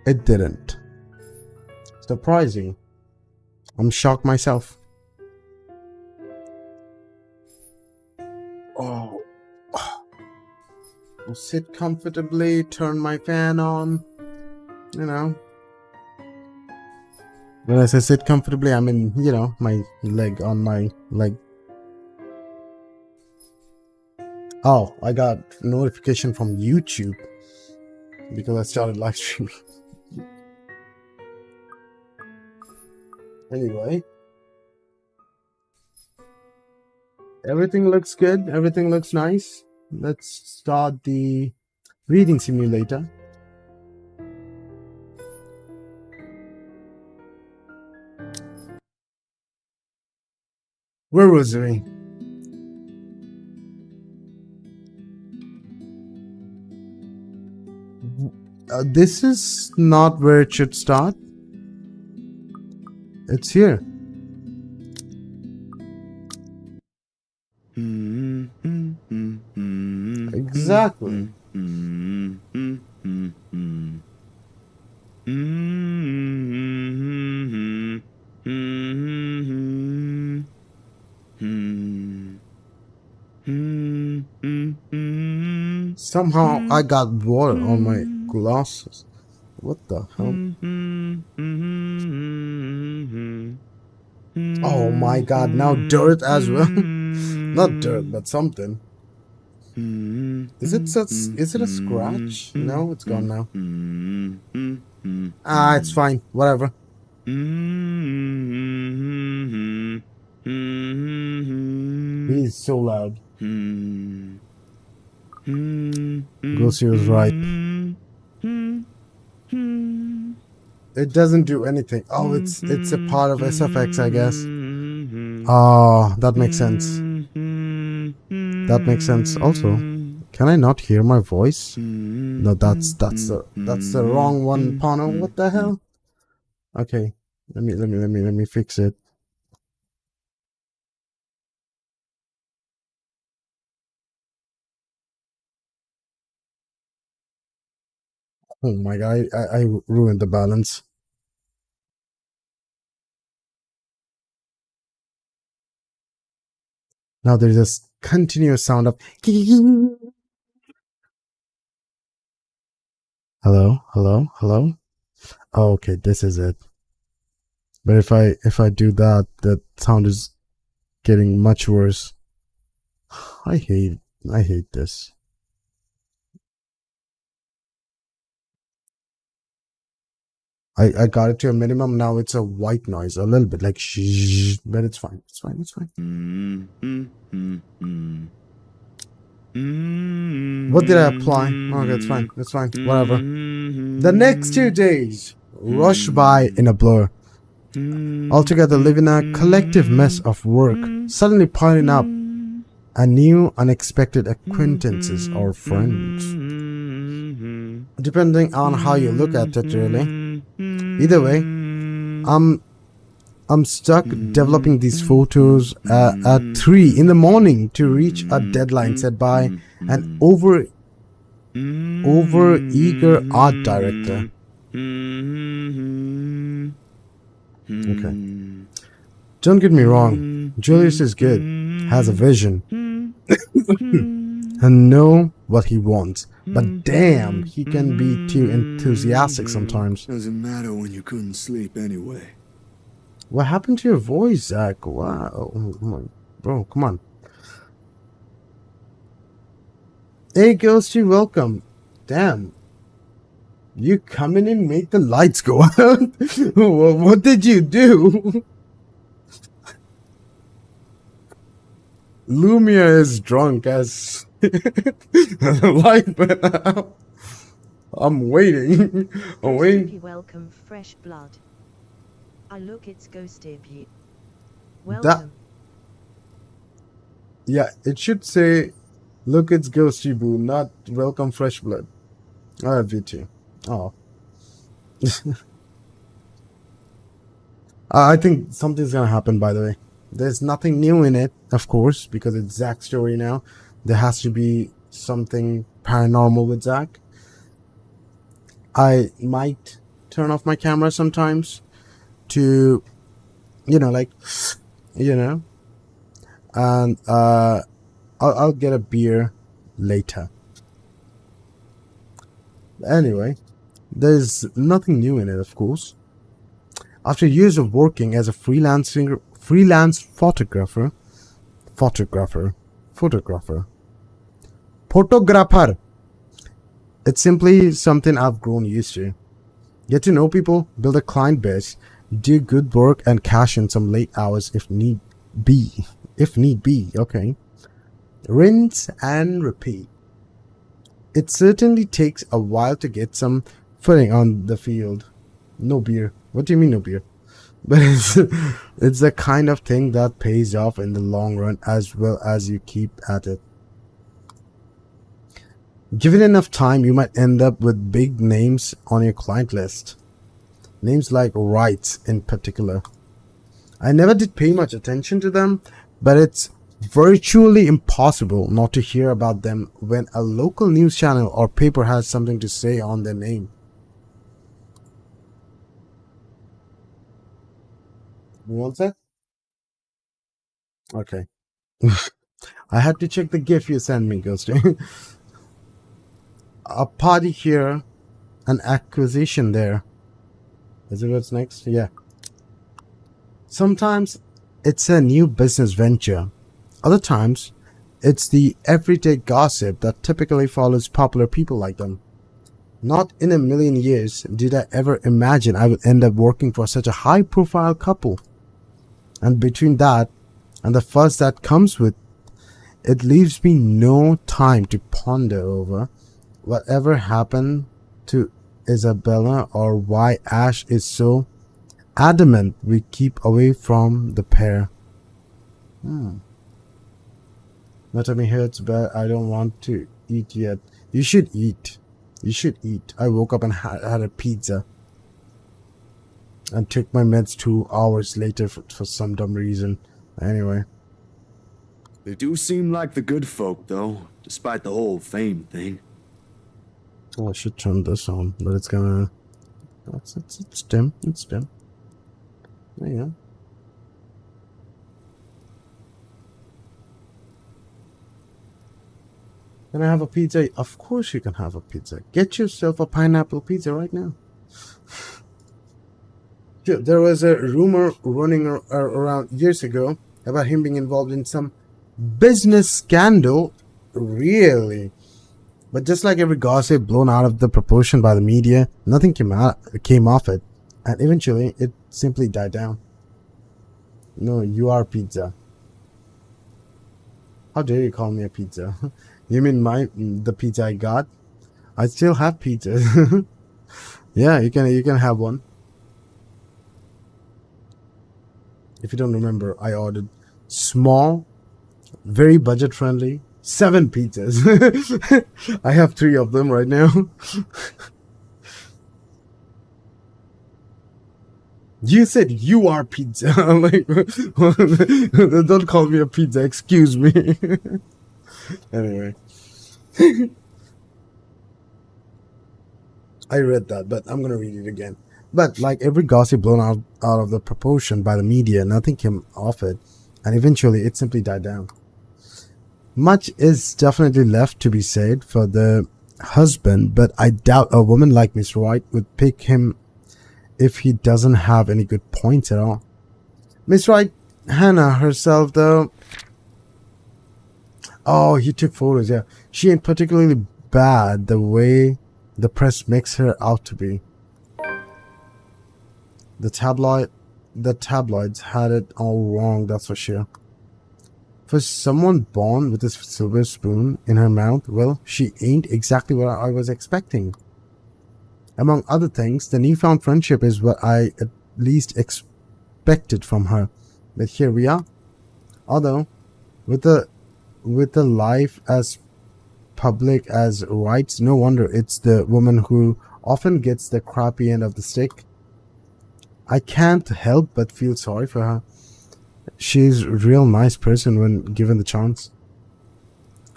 It didn't. Surprising. I'm shocked myself. Oh. I'll sit comfortably, turn my fan on. You know. When I say sit comfortably, I mean, you know, my leg on my leg. Oh, I got a notification from YouTube because I started live streaming. Anyway, everything looks good. Everything looks nice. Let's start the reading simulator. Where was we? This is not where it should start. It's here. Exactly. Somehow I got water on my glasses. What the hell? Oh my god, now dirt as well. Not dirt, but something. Is it a scratch? No, it's gone now. Ah, it's fine. Whatever. He's so loud. Ghosty was right. It doesn't do anything. Oh, it's a part of SFX, I guess. Oh, that makes sense. That makes sense. Also, can I not hear my voice? No, that's the wrong one, Pano. What the hell? Okay, let me fix it. Oh my god, I ruined the balance. Now there's this continuous sound of hello. Oh, okay, this is it. But if I do that, that sound is getting much worse. I hate this. I got it to a minimum. Now it's a white noise, a little bit like shh, but it's fine. It's fine. What did I apply? Okay, it's fine. It's fine. Whatever. The next 2 days rush by in a blur. Altogether, living a collective mess of work, suddenly piling up, and new unexpected acquaintances or friends. Depending on how you look at it, really. Either way, I'm stuck developing these photos at 3 in the morning to reach a deadline set by an over eager art director. Okay. Don't get me wrong, Julius is good, has a vision, and know what he wants. But damn, he can be too enthusiastic sometimes. Doesn't matter when you couldn't sleep anyway. What happened to your voice, Zach? Wow. Bro, come on. Hey, Ghosty, welcome. Damn. You come in and make the lights go out? What did you do? Lumia is drunk as the light went out. I'm waiting. I'm waiting. Welcome, fresh blood. I look, it's Ghosty. Welcome. Yeah, it should say, look, it's Ghosty Boo, not welcome, fresh blood. I have you too. Oh. I think something's gonna happen, by the way. There's nothing new in it, of course, because it's Zach's story now. There has to be something paranormal with Zach. I might turn off my camera sometimes to, like, you know, and I'll get a beer later. Anyway, there's nothing new in it, of course. After years of working as a freelance photographer, it's simply something I've grown used to. Get to know people, build a client base, do good work, and cash in some late hours if need be. Okay. Rinse and repeat. It certainly takes a while to get some footing on the field. No beer. What do you mean no beer? But it's the kind of thing that pays off in the long run as well as you keep at it. Given enough time, you might end up with big names on your client list. Names like Wrights in particular. I never did pay much attention to them, but it's virtually impossible not to hear about them when a local news channel or paper has something to say on their name. You want that? Okay. I had to check the GIF you sent me, Ghosty. A party here, an acquisition there. Is it what's next? Yeah. Sometimes it's a new business venture. Other times, it's the everyday gossip that typically follows popular people like them. Not in a million years did I ever imagine I would end up working for such a high-profile couple. And between that and the fuss that comes with it leaves me no time to ponder over whatever happened to Isabella or why Ash is so adamant we keep away from the pair. My tummy hurts, but I don't want to eat yet. You should eat. You should eat. I woke up and had a pizza. And took my meds 2 hours later for some dumb reason. Anyway. They do seem like the good folk, though, despite the whole fame thing. Oh, I should turn this on, but it's gonna... It's dim. It's dim. There you go. Can I have a pizza? Of course you can have a pizza. Get yourself a pineapple pizza right now. There was a rumor running around years ago about him being involved in some business scandal. Really? But just like every gossip blown out of the proportion by the media, nothing came off it. And eventually, it simply died down. No, you are pizza. How dare you call me a pizza? You mean the pizza I got? I still have pizza. Yeah, you can have one. If you don't remember, I ordered small, very budget friendly, 7 pizzas. I have 3 of them right now. You said you are pizza. I'm like, don't call me a pizza, excuse me. Anyway. I read that, but I'm gonna read it again. But like every gossip blown out of the proportion by the media, nothing came off it, and eventually it simply died down. Much is definitely left to be said for the husband, but I doubt a woman like Miss Wright would pick him if he doesn't have any good points at all. Miss Wright, Hannah herself, though... Oh, he took photos, yeah. She ain't particularly bad the way the press makes her out to be. The tabloids had it all wrong, that's for sure. For someone born with a silver spoon in her mouth, well, she ain't exactly what I was expecting. Among other things, the newfound friendship is what I at least expected from her. But here we are. Although, with the life as public as Wright's, no wonder it's the woman who often gets the crappy end of the stick. I can't help but feel sorry for her. She's a real nice person when given the chance.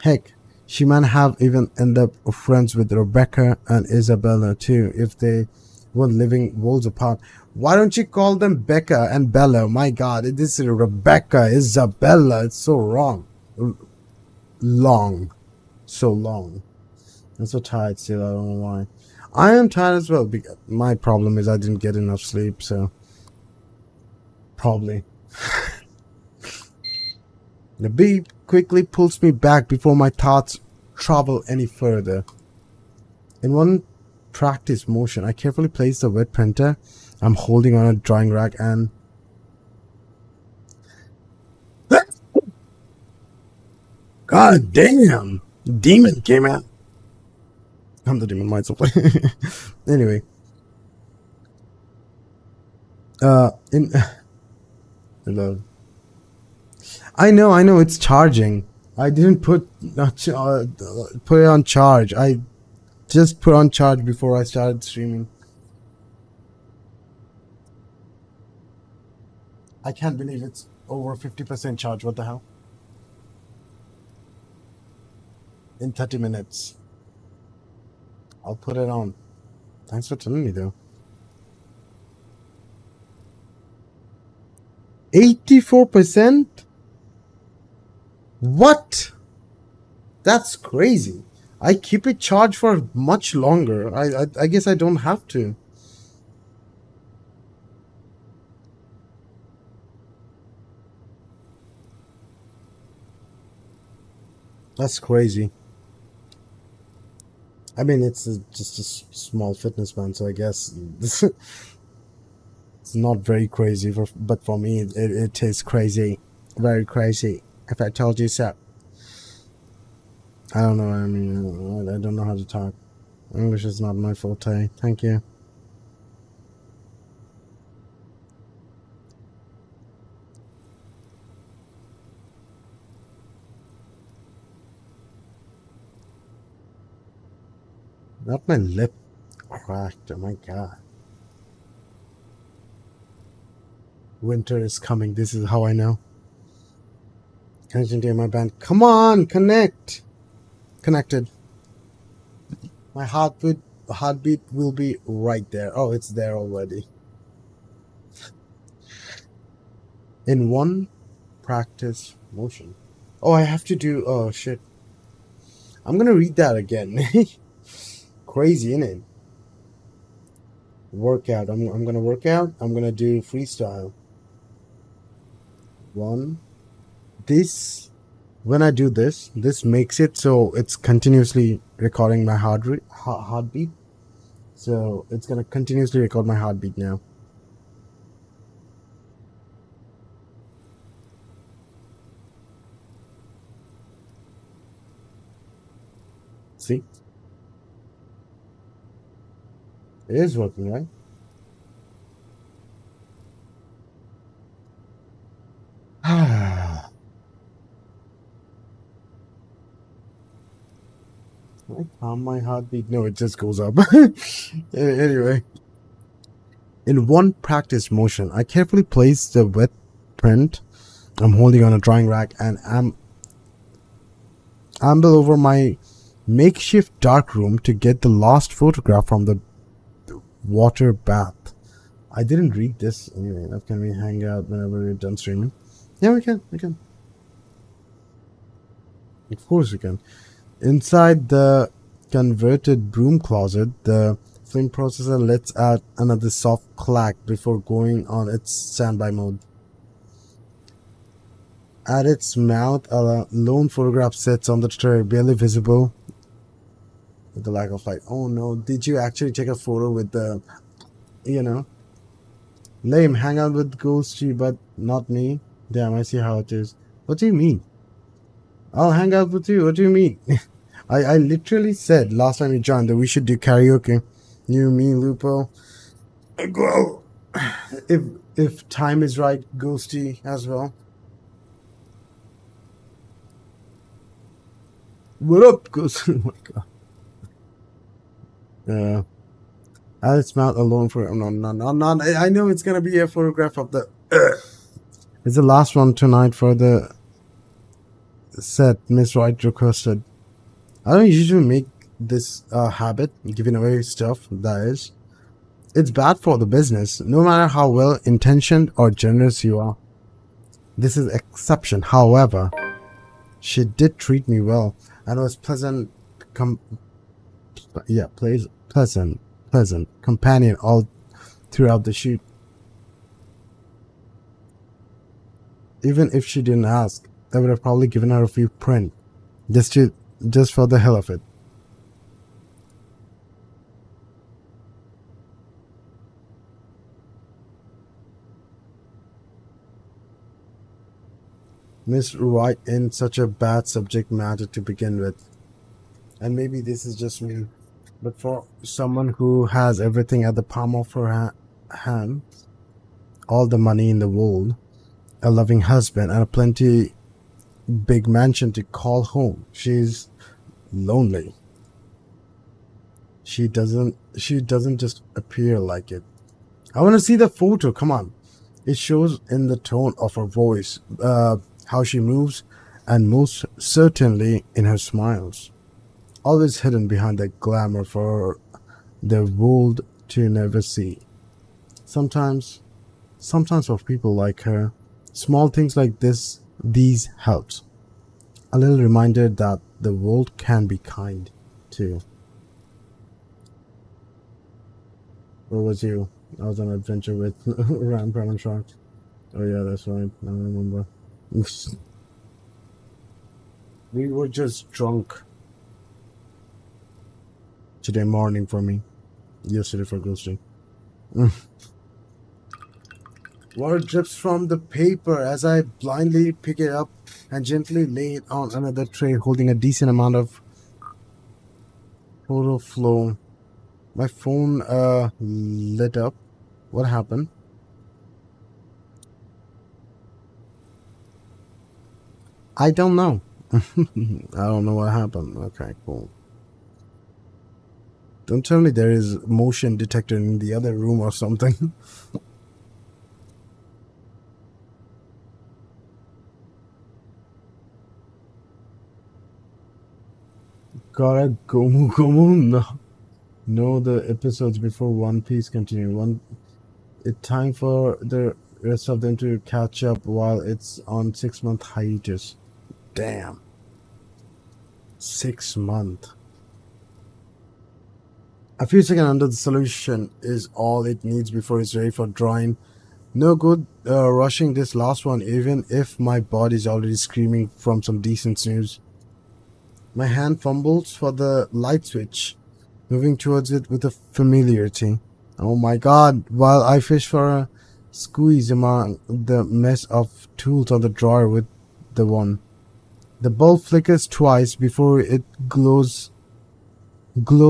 Heck, she might have even end up friends with Rebecca and Isabella too if they We're living worlds apart. Why don't you call them Becca and Bella? My God, this is Rebecca, Isabella. It's so wrong. Long. So long. I'm so tired still. I don't know why. I am tired as well. My problem is I didn't get enough sleep, so probably. The beep quickly pulls me back before my thoughts travel any further. In one practice motion, I carefully place the wet printer I'm holding on a drying rack and God damn! Demon came out. I'm the demon myself. Anyway. Hello. I know, it's charging. I didn't put it on charge. I just put on charge before I started streaming. I can't believe it's over 50% charge. What the hell? In 30 minutes. I'll put it on. Thanks for telling me though. 84%? What? That's crazy. I keep it charged for much longer. I guess I don't have to. That's crazy. I mean, it's just a small fitness band, so I guess it's not very crazy. But for me, it is crazy. Very crazy. If I told you so. I don't know. I mean, I don't know how to talk. English is not my forte. Thank you. Not my lip cracked. Oh my God. Winter is coming. This is how I know. Connection to my band. Come on, connect. Connected. My heartbeat will be right there. Oh, it's there already. In one practice motion. Oh, I have to do. Oh shit. I'm gonna read that again. Crazy, innit? Workout. I'm gonna work out. I'm gonna do freestyle. One. This. When I do this makes it so it's continuously recording my heartbeat. So it's gonna continuously record my heartbeat now. See? It is working, right? I calm my heartbeat. No, it just goes up. Anyway. In one practice motion, I carefully place the wet print I'm holding on a drying rack and amble over my makeshift dark room to get the lost photograph from the water bath. I didn't read this anyway. Can we hang out whenever we're done streaming? Yeah, we can. Of course we can. Inside the converted broom closet, the flame processor lets out another soft clack before going on its standby mode. At its mouth, a lone photograph sits on the tray, barely visible with the lack of light. Oh no, did you actually take a photo with the, lame, hang out with Ghosty, but not me? Damn, I see how it is. What do you mean? I'll hang out with you. What do you mean? I literally said last time you joined that we should do karaoke. You, me, Lupo. Go. If time is right, Ghosty as well. What up, Ghosty? Oh my God. At its mouth alone for no. I know it's gonna be a photograph of the. It's the last one tonight for the set Miss White requested. I don't usually make this habit, giving away stuff, that is. It's bad for the business, no matter how well intentioned or generous you are. This is exception. However, she did treat me well and was pleasant companion all throughout the shoot. Even if she didn't ask, I would have probably given her a few print, just for the hell of it. Miss Wright in such a bad subject matter to begin with. And maybe this is just me, but for someone who has everything at the palm of her hand, all the money in the world, a loving husband, and a plenty big mansion to call home, she's lonely. She doesn't just appear like it. I want to see the photo. Come on. It shows in the tone of her voice, how she moves, and most certainly in her smiles. Always hidden behind the glamour for the world to never see. Sometimes for people like her, small things like these helps. A little reminder that the world can be kind too. Where was you? I was on an adventure with Rampart and Shark. Oh yeah, that's right. I remember. We were just drunk today morning for me. Yesterday for Ghosting. Water drips from the paper as I blindly pick it up and gently lay it on another tray, holding a decent amount of photo flow. My phone lit up. What happened? I don't know. I don't know what happened. Okay, cool. Don't tell me there is motion detector in the other room or something. Gotta Gomu. No. No, the episodes before One Piece continue. It's time for the rest of them to catch up while it's on 6-month hiatus. Damn. 6 months. A few seconds under the solution is all it needs before it's ready for drying. No good rushing this last one, even if my body's already screaming from some decent snooze. My hand fumbles for the light switch, moving towards it with a familiarity. Oh my god, while I fish for a squeeze among the mess of tools on the drawer with the one. The bulb flickers twice before it glows,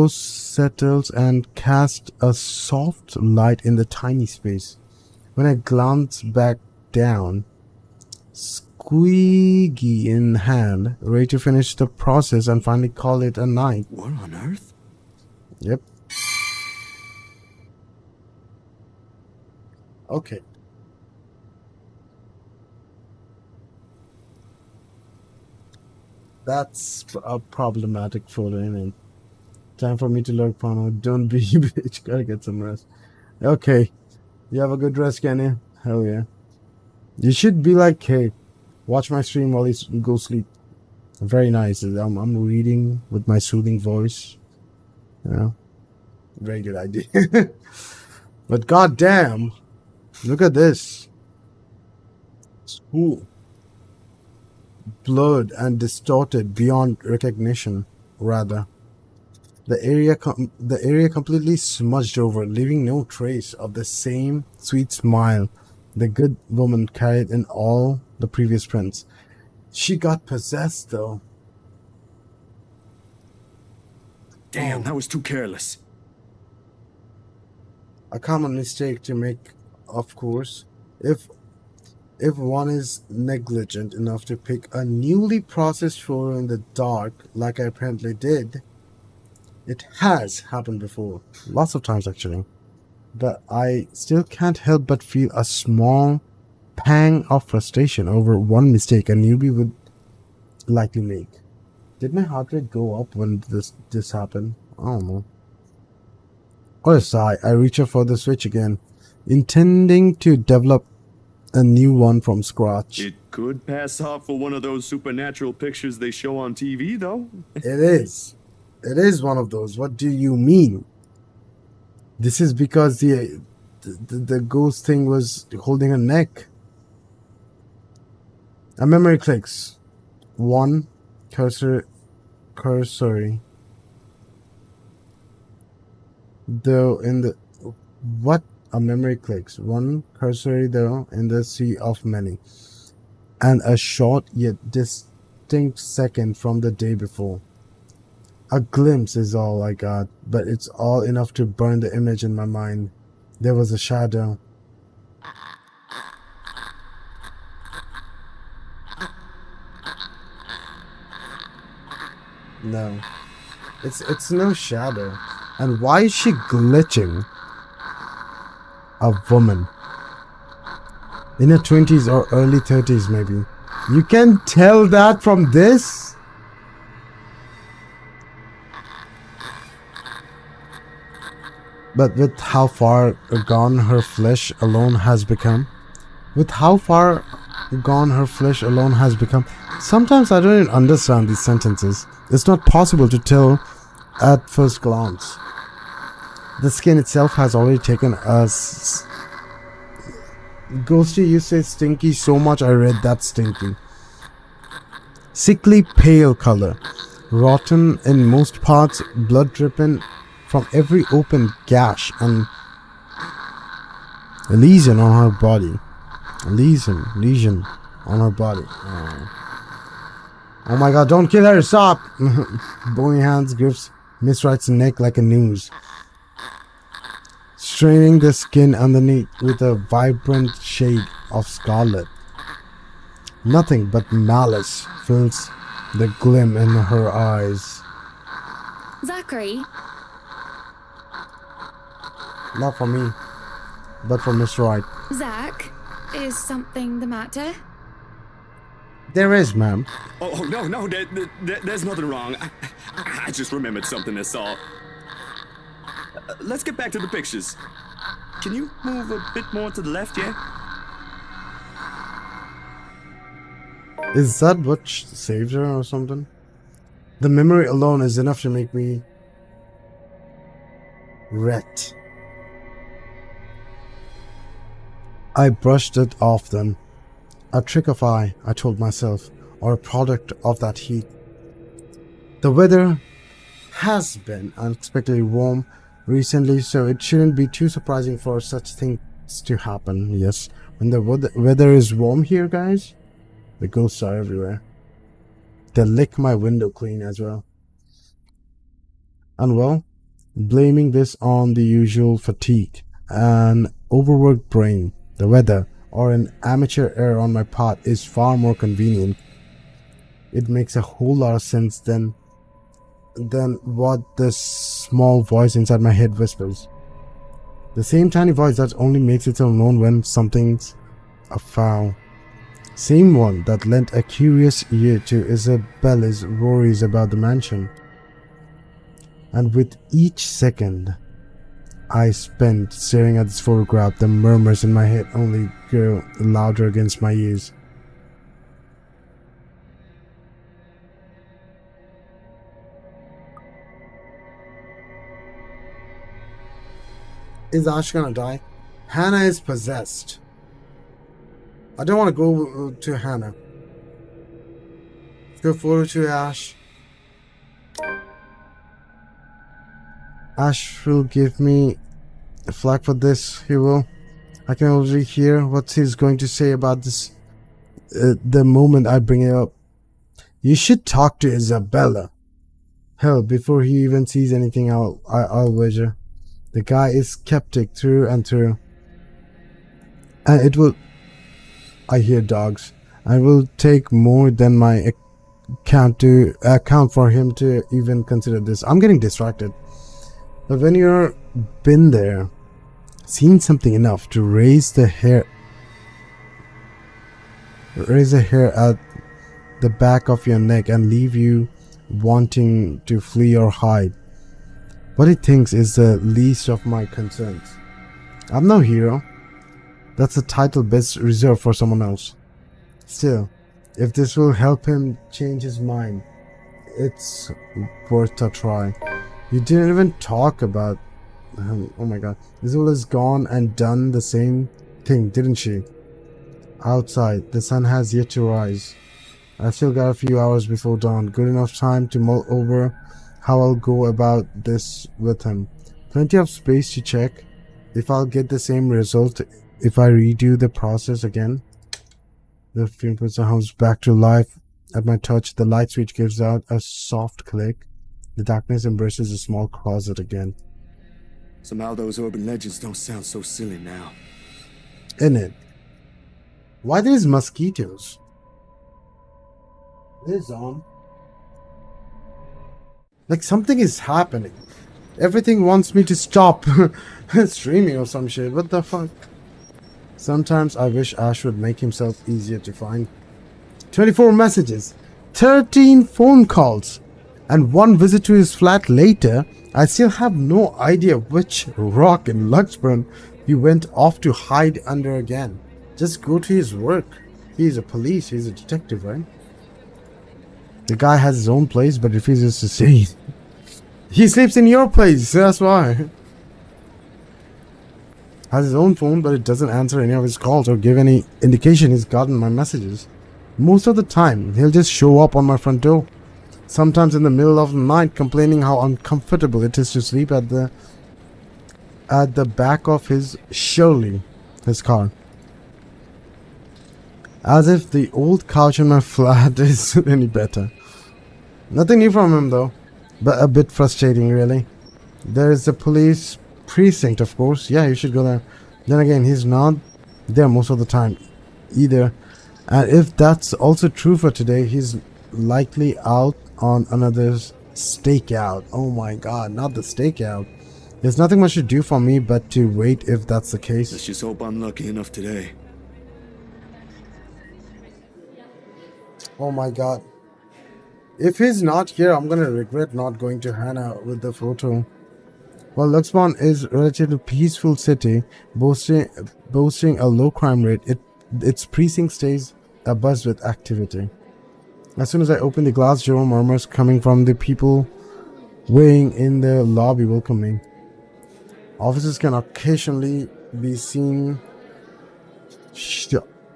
settles, and casts a soft light in the tiny space. When I glance back down, squeegee in hand, ready to finish the process and finally call it a night. What on earth? Yep. Okay. That's a problematic photo, innit? Time for me to lurk porno. Don't be a bitch. Gotta get some rest. Okay. You have a good rest, Kenny? Hell yeah. You should be like, hey, watch my stream while you go sleep. Very nice. I'm reading with my soothing voice. You know? Very good idea. But goddamn, look at this. Ooh. Blurred and distorted beyond recognition, rather. The area completely smudged over, leaving no trace of the same sweet smile the good woman carried in all the previous prints. She got possessed, though. Damn, that was too careless. A common mistake to make, of course, if one is negligent enough to pick a newly processed photo in the dark, like I apparently did. It has happened before, lots of times actually, but I still can't help but feel a small pang of frustration over one mistake a newbie would likely make. Did my heart rate go up when this happened? I don't know. Or a sigh, I reach up for the switch again, intending to develop a new one from scratch. It could pass off for one of those supernatural pictures they show on TV, though. It is. It is one of those. What do you mean? This is because the ghost thing was holding her neck. A memory clicks. One cursory. Though in the what a memory clicks. One cursory though in the sea of many. And a short yet distinct second from the day before. A glimpse is all I got, but it's all enough to burn the image in my mind. There was a shadow. No. It's no shadow. And why is she glitching? A woman. In her 20s or early 30s maybe. You can tell that from this? But with how far gone her flesh alone has become. Sometimes I don't even understand these sentences. It's not possible to tell at first glance. The skin itself has already taken us. Ghosty, you say stinky so much I read that stinky. Sickly pale color. Rotten in most parts, blood dripping from every open gash and a lesion on her body. Lesion on her body. Oh my god, don't kill her, stop! Bony hands grips Miss Wright's neck like a noose, straining the skin underneath with a vibrant shade of scarlet. Nothing but malice fills the gleam in her eyes. Zachary? Not for me, but for Miss Wright. Zach, is something the matter? There is, ma'am. Oh, no, there's nothing wrong. I just remembered something, that's all. Let's get back to the pictures. Can you move a bit more to the left, yeah? Is that what saved her or something? The memory alone is enough to make me ret. I brushed it off then. A trick of eye, I told myself, or a product of that heat. The weather has been unexpectedly warm recently, so it shouldn't be too surprising for such things to happen. Yes, when the weather is warm here, guys, the ghosts are everywhere. They lick my window clean as well. And well, blaming this on the usual fatigue, an overworked brain, the weather, or an amateur error on my part is far more convenient. It makes a whole lot of sense than what this small voice inside my head whispers. The same tiny voice that only makes itself known when something's afoul. Same one that lent a curious ear to Isabella's worries about the mansion. And with each second I spent staring at this photograph, the murmurs in my head only grew louder against my ears. Is Ash gonna die? Hannah is possessed. I don't want to go to Hannah. Go forward to Ash. Ash will give me a flag for this. He will. I can already hear what he's going to say about this the moment I bring it up. You should talk to Isabella. Hell, before he even sees anything, I'll wager. The guy is skeptic through and through. And it will... I hear dogs. I will take more than my account for him to even consider this. I'm getting distracted. But when you're been there, seen something enough to raise the hair at the back of your neck and leave you wanting to flee or hide, What he thinks is the least of my concerns. I'm no hero. That's a title best reserved for someone else. Still, if this will help him change his mind, it's worth a try. You didn't even talk about... oh my god. Isabel has gone and done the same thing, didn't she? Outside, the sun has yet to rise. I've still got a few hours before dawn. Good enough time to mull over how I'll go about this with him. Plenty of space to check if I'll get the same result if I redo the process again. The fingerprints hums back to life at my touch. The light switch gives out a soft click. The darkness embraces a small closet again. Somehow those urban legends don't sound so silly now. In it. Why these mosquitoes? This on. Like something is happening. Everything wants me to stop streaming or some shit. What the fuck? Sometimes I wish Ash would make himself easier to find. 24 messages, 13 phone calls, and 1 visit to his flat later. I still have no idea which rock in Luxburn he went off to hide under again. Just go to his work. He's a police, he's a detective, right? The guy has his own place but refuses to see. He sleeps in your place, that's why. Has his own phone, but it doesn't answer any of his calls or give any indication he's gotten my messages. Most of the time, he'll just show up on my front door. Sometimes in the middle of the night, complaining how uncomfortable it is to sleep at the back of his car. As if the old couch in my flat is any better. Nothing new from him though, but a bit frustrating really. There is the police precinct, of course. Yeah, you should go there. Then again, he's not there most of the time either. And if that's also true for today, he's likely out on another stakeout. Oh my god, not the stakeout. There's nothing much to do for me but to wait if that's the case. Let's just hope I'm lucky enough today. Oh my god. If he's not here, I'm gonna regret not going to Hannah with the photo. While Luxmon is a relatively peaceful city, boasting a low crime rate, its precinct stays abuzz with activity. As soon as I open the glass door, murmurs coming from the people waiting in the lobby welcome me. Officers can occasionally be seen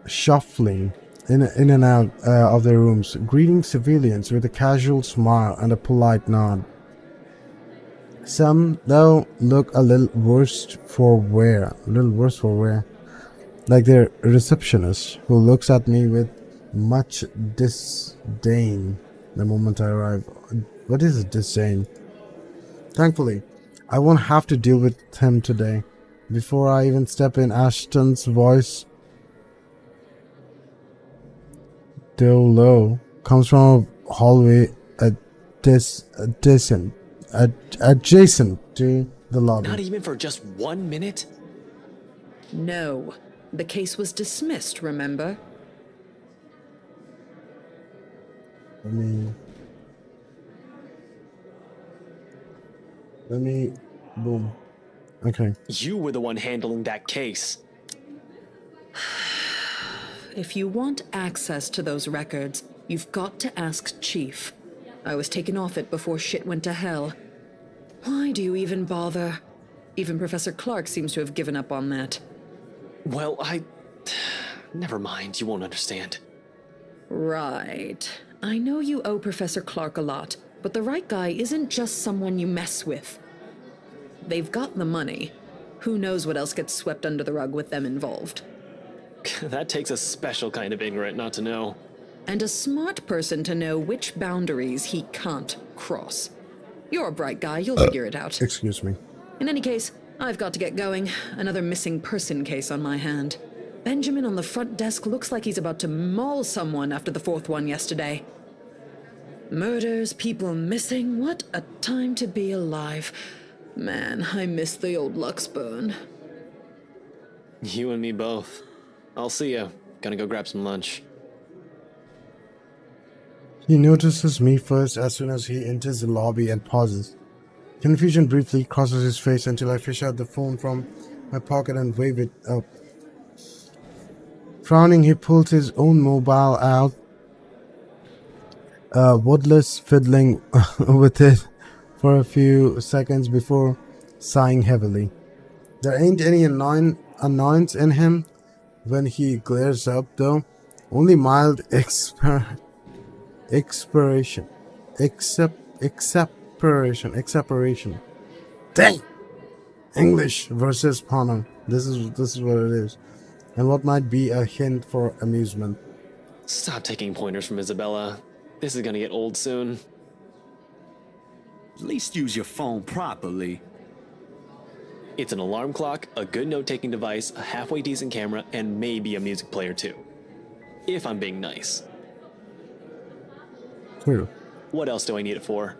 shuffling in and out of their rooms, greeting civilians with a casual smile and a polite nod. Some, though, look a little worse for wear. Like their receptionist, who looks at me with much disdain the moment I arrive. What is disdain? Thankfully, I won't have to deal with him today. Before I even step in, Ashton's voice, though low, comes from a hallway adjacent to the lobby. Not even for just 1 minute? No. The case was dismissed, remember? Let me, boom. Okay. You were the one handling that case. If you want access to those records, you've got to ask Chief. I was taken off it before shit went to hell. Why do you even bother? Even Professor Clark seems to have given up on that. Well, never mind, you won't understand. Right. I know you owe Professor Clark a lot, but the right guy isn't just someone you mess with. They've got the money. Who knows what else gets swept under the rug with them involved. That takes a special kind of ignorant not to know. And a smart person to know which boundaries he can't cross. You're a bright guy, you'll figure it out. Excuse me. In any case, I've got to get going. Another missing person case on my hand. Benjamin on the front desk looks like he's about to maul someone after the 4th one yesterday. Murders, people missing, what a time to be alive. Man, I miss the old Luxburn. You and me both. I'll see ya. Gonna go grab some lunch. He notices me first as soon as he enters the lobby and pauses. Confusion briefly crosses his face until I fish out the phone from my pocket and wave it up. Frowning, he pulls his own mobile out, wordless, fiddling with it for a few seconds before sighing heavily. There ain't any annoyance in him when he glares up, though. Only mild expiration. Exasperation. Dang! English versus porno. This is what it is. And what might be a hint for amusement. Stop taking pointers from Isabella. This is gonna get old soon. At least use your phone properly. It's an alarm clock, a good note-taking device, a halfway decent camera, and maybe a music player too. If I'm being nice. True. What else do I need it for?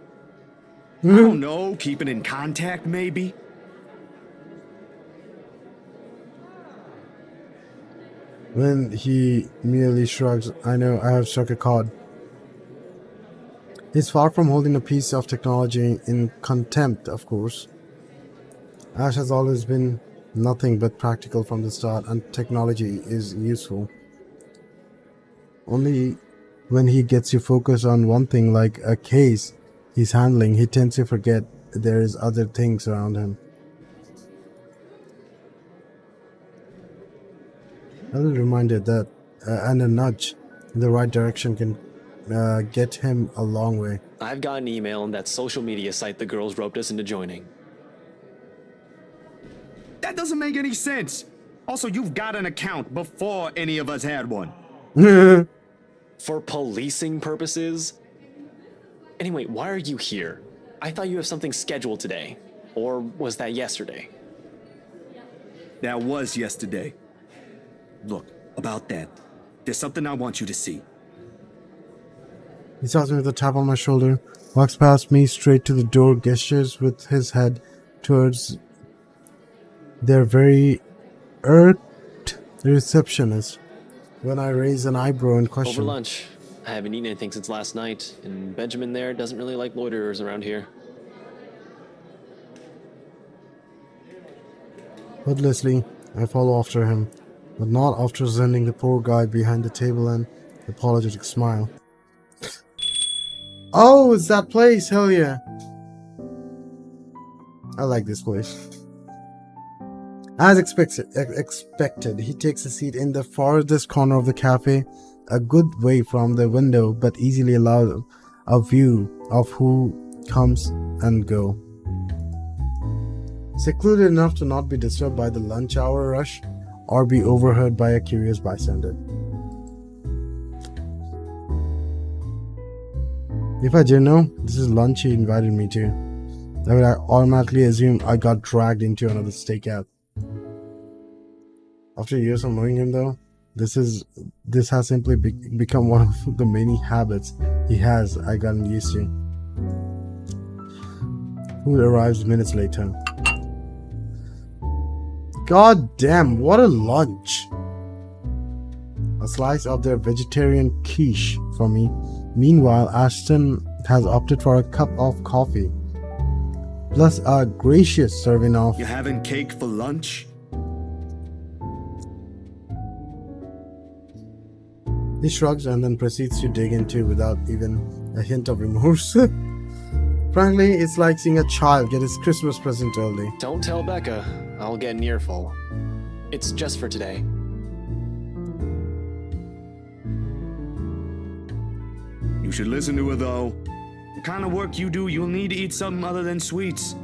I don't know, keeping in contact maybe? When he merely shrugs, I know I have struck a chord. He's far from holding a piece of technology in contempt, of course. Ash has always been nothing but practical from the start, and technology is useful. Only when he gets you focused on one thing, like a case he's handling, he tends to forget there is other things around him. A little reminder that and a nudge in the right direction can get him a long way. I've got an email on that social media site the girls roped us into joining. That doesn't make any sense. Also, you've got an account before any of us had one. For policing purposes? Anyway, why are you here? I thought you have something scheduled today. Or was that yesterday? That was yesterday. Look, about that, there's something I want you to see. He stops me with a tap on my shoulder, walks past me straight to the door, gestures with his head towards their very irked receptionist. When I raise an eyebrow in question. Over lunch. I haven't eaten anything since last night, and Benjamin there doesn't really like loiterers around here. Wordlessly, I follow after him, but not after sending the poor guy behind the table an apologetic smile. Oh, it's that place! Hell yeah! I like this place. As expected, he takes a seat in the farthest corner of the cafe, a good way from the window, but easily allowed a view of who comes and go. Secluded enough to not be disturbed by the lunch hour rush or be overheard by a curious bystander. If I didn't know this is lunch he invited me to, I would automatically assume I got dragged into another stakeout. After years of knowing him though, this has simply become one of the many habits he has I gotten used to. Food arrives minutes later. God damn, what a lunch! A slice of their vegetarian quiche for me. Meanwhile, Ashton has opted for a cup of coffee, plus a gracious serving of... You having cake for lunch? He shrugs and then proceeds to dig into without even a hint of remorse. Frankly, it's like seeing a child get his Christmas present early. Don't tell Becca. I'll get an earful. It's just for today. You should listen to her though. The kind of work you do, you'll need to eat something other than sweets.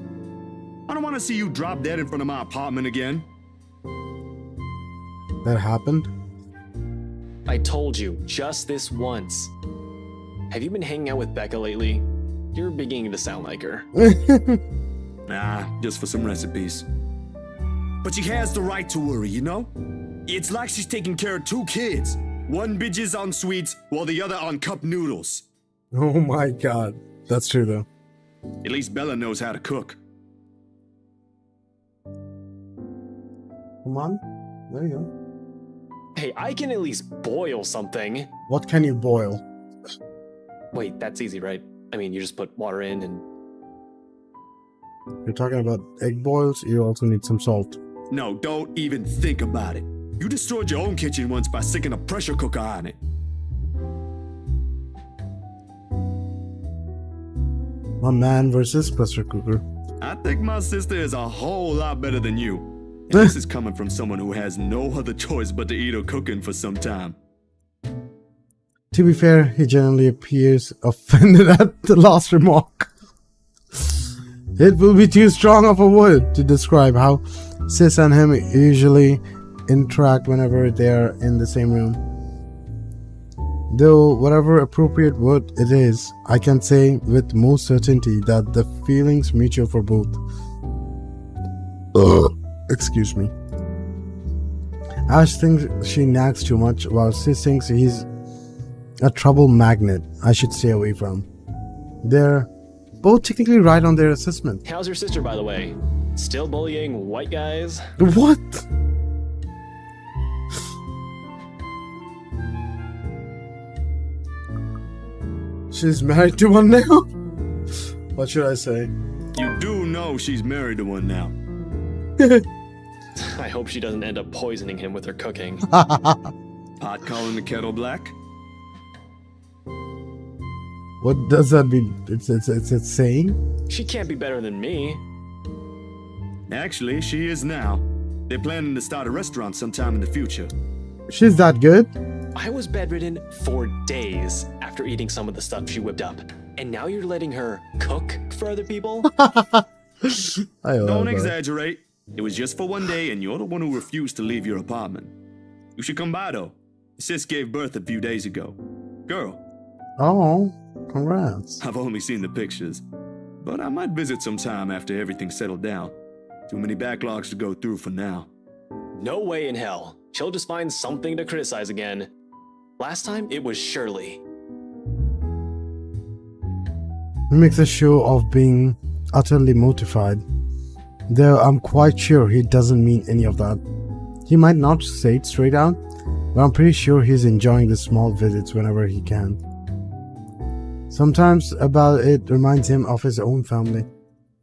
I don't want to see you drop dead in front of my apartment again. That happened? I told you, just this once. Have you been hanging out with Becca lately? You're beginning to sound like her. Nah, just for some recipes. But she has the right to worry, you know? It's like she's taking care of two kids. One bitches on sweets, while the other on cup noodles. Oh my god. That's true though. At least Bella knows how to cook. Come on. There you go. Hey, I can at least boil something. What can you boil? Wait, that's easy, right? I mean, you just put water in and... You're talking about egg boils, you also need some salt. No, don't even think about it. You destroyed your own kitchen once by sticking a pressure cooker on it. My man versus pressure cooker. I think my sister is a whole lot better than you. And this is coming from someone who has no other choice but to eat her cooking for some time. To be fair, he generally appears offended at the last remark. It will be too strong of a word to describe how Sis and him usually interact whenever they are in the same room. Though whatever appropriate word it is, I can say with most certainty that the feeling's mutual for both. Excuse me. Ash thinks she nags too much, while Sis thinks he's a trouble magnet I should stay away from. They're both technically right on their assessment. How's your sister, by the way? Still bullying white guys? What? She's married to one now? What should I say? You do know she's married to one now. I hope she doesn't end up poisoning him with her cooking. Pot calling the kettle black? What does that mean? It's a saying? She can't be better than me. Actually, she is now. They're planning to start a restaurant sometime in the future. She's that good? I was bedridden for days after eating some of the stuff she whipped up. And now you're letting her cook for other people? Don't exaggerate. It was just for one day, and you're the one who refused to leave your apartment. You should come by, though. Sis gave birth a few days ago. Girl. Oh, congrats. I've only seen the pictures, but I might visit sometime after everything's settled down. Too many backlogs to go through for now. No way in hell. She'll just find something to criticize again. Last time, it was Shirley. He makes a show of being utterly mortified, though I'm quite sure he doesn't mean any of that. He might not say it straight out, but I'm pretty sure he's enjoying the small visits whenever he can. Sometimes about it reminds him of his own family,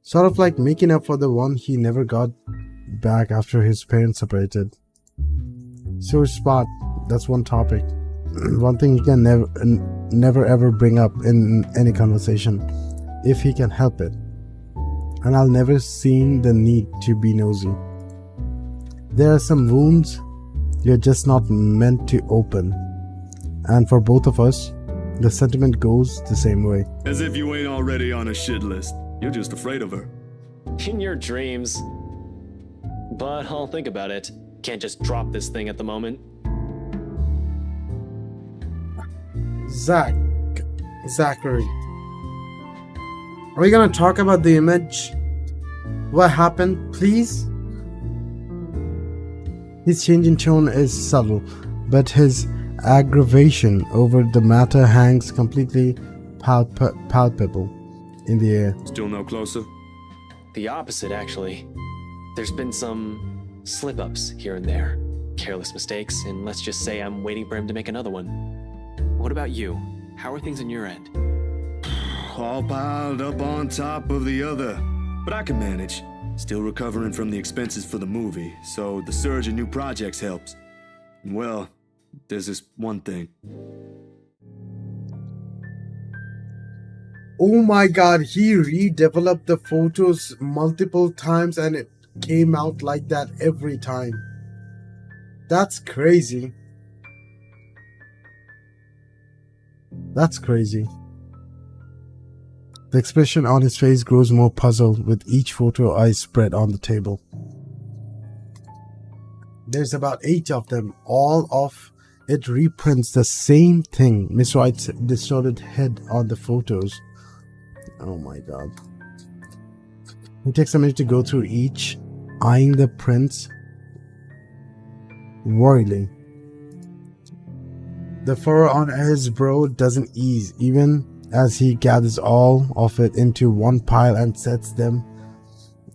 sort of like making up for the one he never got back after his parents separated. Sore spot, that's one topic. One thing he can never ever bring up in any conversation, if he can help it. And I'll never seen the need to be nosy. There are some wounds you're just not meant to open. And for both of us, the sentiment goes the same way. As if you ain't already on a shit list. You're just afraid of her. In your dreams. But I'll think about it. Can't just drop this thing at the moment. Zachary. Are we gonna talk about the image? What happened, please? His change in tone is subtle, but his aggravation over the matter hangs completely palpable in the air. Still no closer? The opposite, actually. There's been some slip-ups here and there. Careless mistakes, and let's just say I'm waiting for him to make another one. What about you? How are things on your end? All piled up on top of the other. But I can manage. Still recovering from the expenses for the movie, so the surge in new projects helps. And well, there's this one thing. Oh my god, he redeveloped the photos multiple times and it came out like that every time. That's crazy. That's crazy. The expression on his face grows more puzzled with each photo I spread on the table. There's about 8 of them. All of it reprints the same thing. Miss Wright's distorted head on the photos. Oh my god. It takes a minute to go through each, eyeing the prints worriedly. The furrow on his brow doesn't ease, even as he gathers all of it into one pile and sets them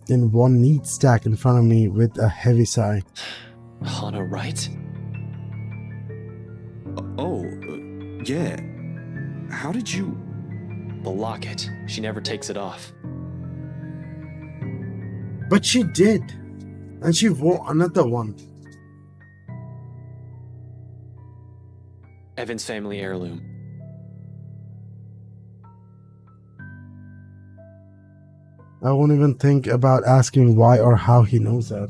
in one neat stack in front of me with a heavy sigh. Hana, right? Yeah. How did you... The locket. She never takes it off. But she did. And she wore another one. Evan's family heirloom. I won't even think about asking why or how he knows that.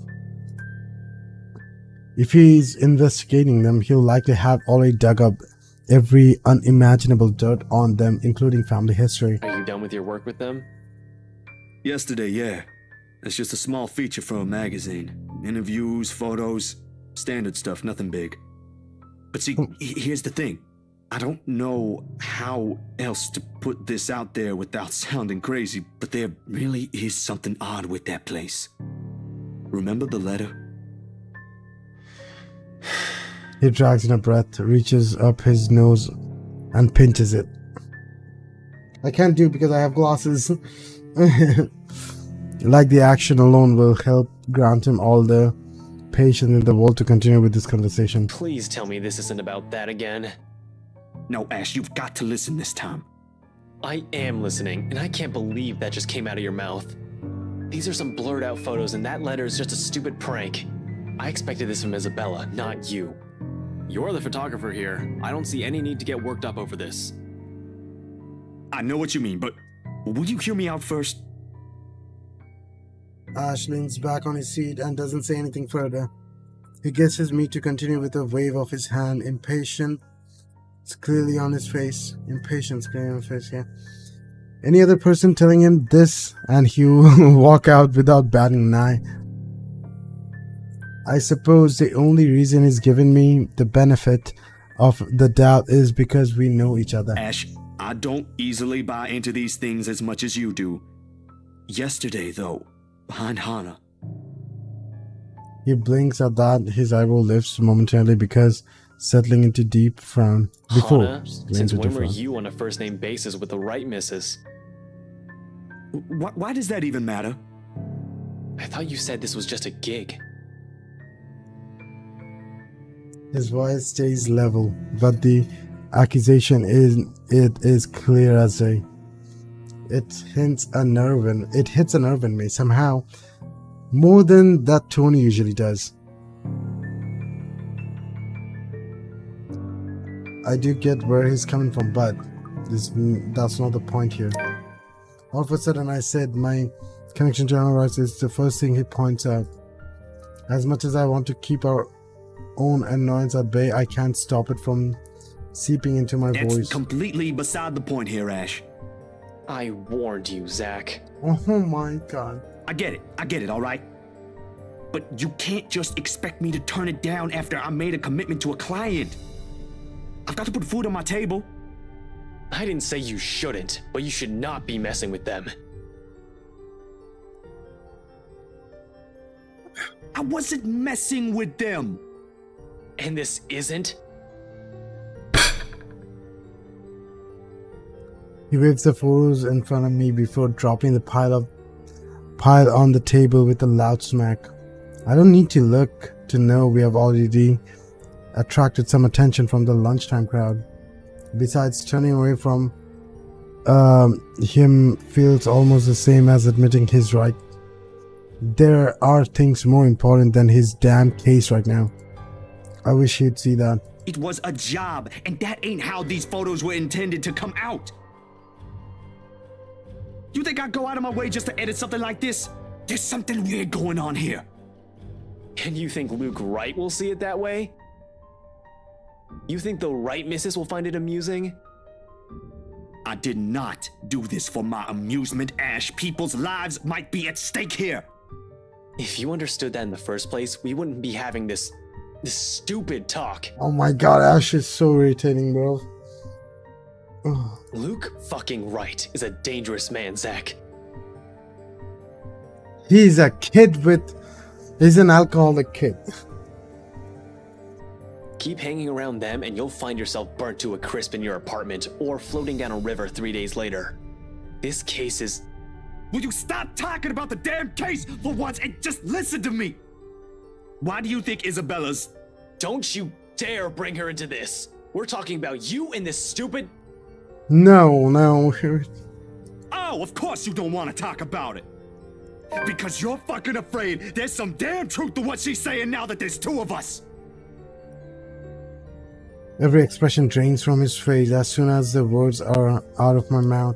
If he's investigating them, he'll likely have already dug up every unimaginable dirt on them, including family history. Are you done with your work with them? Yesterday, yeah. It's just a small feature for a magazine. Interviews, photos, standard stuff, nothing big. But see, here's the thing. I don't know how else to put this out there without sounding crazy, but there really is something odd with that place. Remember the letter? He drags in a breath, reaches up his nose, and pinches it. I can't do it because I have glasses. Like the action alone will help grant him all the patience in the world to continue with this conversation. Please tell me this isn't about that again. No, Ash, you've got to listen this time. I am listening, and I can't believe that just came out of your mouth. These are some blurred out photos, and that letter is just a stupid prank. I expected this from Isabella, not you. You're the photographer here. I don't see any need to get worked up over this. I know what you mean, but will you hear me out first? Ash leans back on his seat and doesn't say anything further. He gets me to continue with a wave of his hand, impatient. It's clearly on his face. Impatience clearly on his face, yeah. Any other person telling him this and he'll walk out without batting an eye. I suppose the only reason he's given me the benefit of the doubt is because we know each other. Ash, I don't easily buy into these things as much as you do. Yesterday, though, behind Hana. He blinks at that, his eyebrow lifts momentarily because settling into deep frown. Hana, since when were you on a first name basis with the right missus? Why does that even matter? I thought you said this was just a gig. His voice stays level, but the accusation is clear as day. It hits a nerve in me somehow, more than that Tony usually does. I do get where he's coming from, but that's not the point here. All of a sudden, I said my connection to animal rights is the first thing he points out. As much as I want to keep our own annoyance at bay, I can't stop it from seeping into my voice. That's completely beside the point here, Ash. I warned you, Zach. Oh my god. I get it, alright? But you can't just expect me to turn it down after I made a commitment to a client. I've got to put food on my table. I didn't say you shouldn't, but you should not be messing with them. I wasn't messing with them. And this isn't? He waves the photos in front of me before dropping the pile on the table with a loud smack. I don't need to look to know we have already attracted some attention from the lunchtime crowd. Besides, turning away from him feels almost the same as admitting he's right. There are things more important than his damn case right now. I wish he'd see that. It was a job, and that ain't how these photos were intended to come out. You think I'd go out of my way just to edit something like this? There's something weird going on here. And you think Luke Wright will see it that way? You think the right missus will find it amusing? I did not do this for my amusement, Ash. People's lives might be at stake here. If you understood that in the first place, we wouldn't be having this stupid talk. Oh my god, Ash is so irritating, bro. Ugh. Luke fucking Wright is a dangerous man, Zach. He's a kid he's an alcoholic kid. Keep hanging around them and you'll find yourself burnt to a crisp in your apartment or floating down a river 3 days later. This case is... Will you stop talking about the damn case for once and just listen to me? Why do you think Isabella's... Don't you dare bring her into this. We're talking about you and this stupid... No. Oh, of course you don't want to talk about it. Because you're fucking afraid there's some damn truth to what she's saying now that there's two of us. Every expression drains from his face as soon as the words are out of my mouth.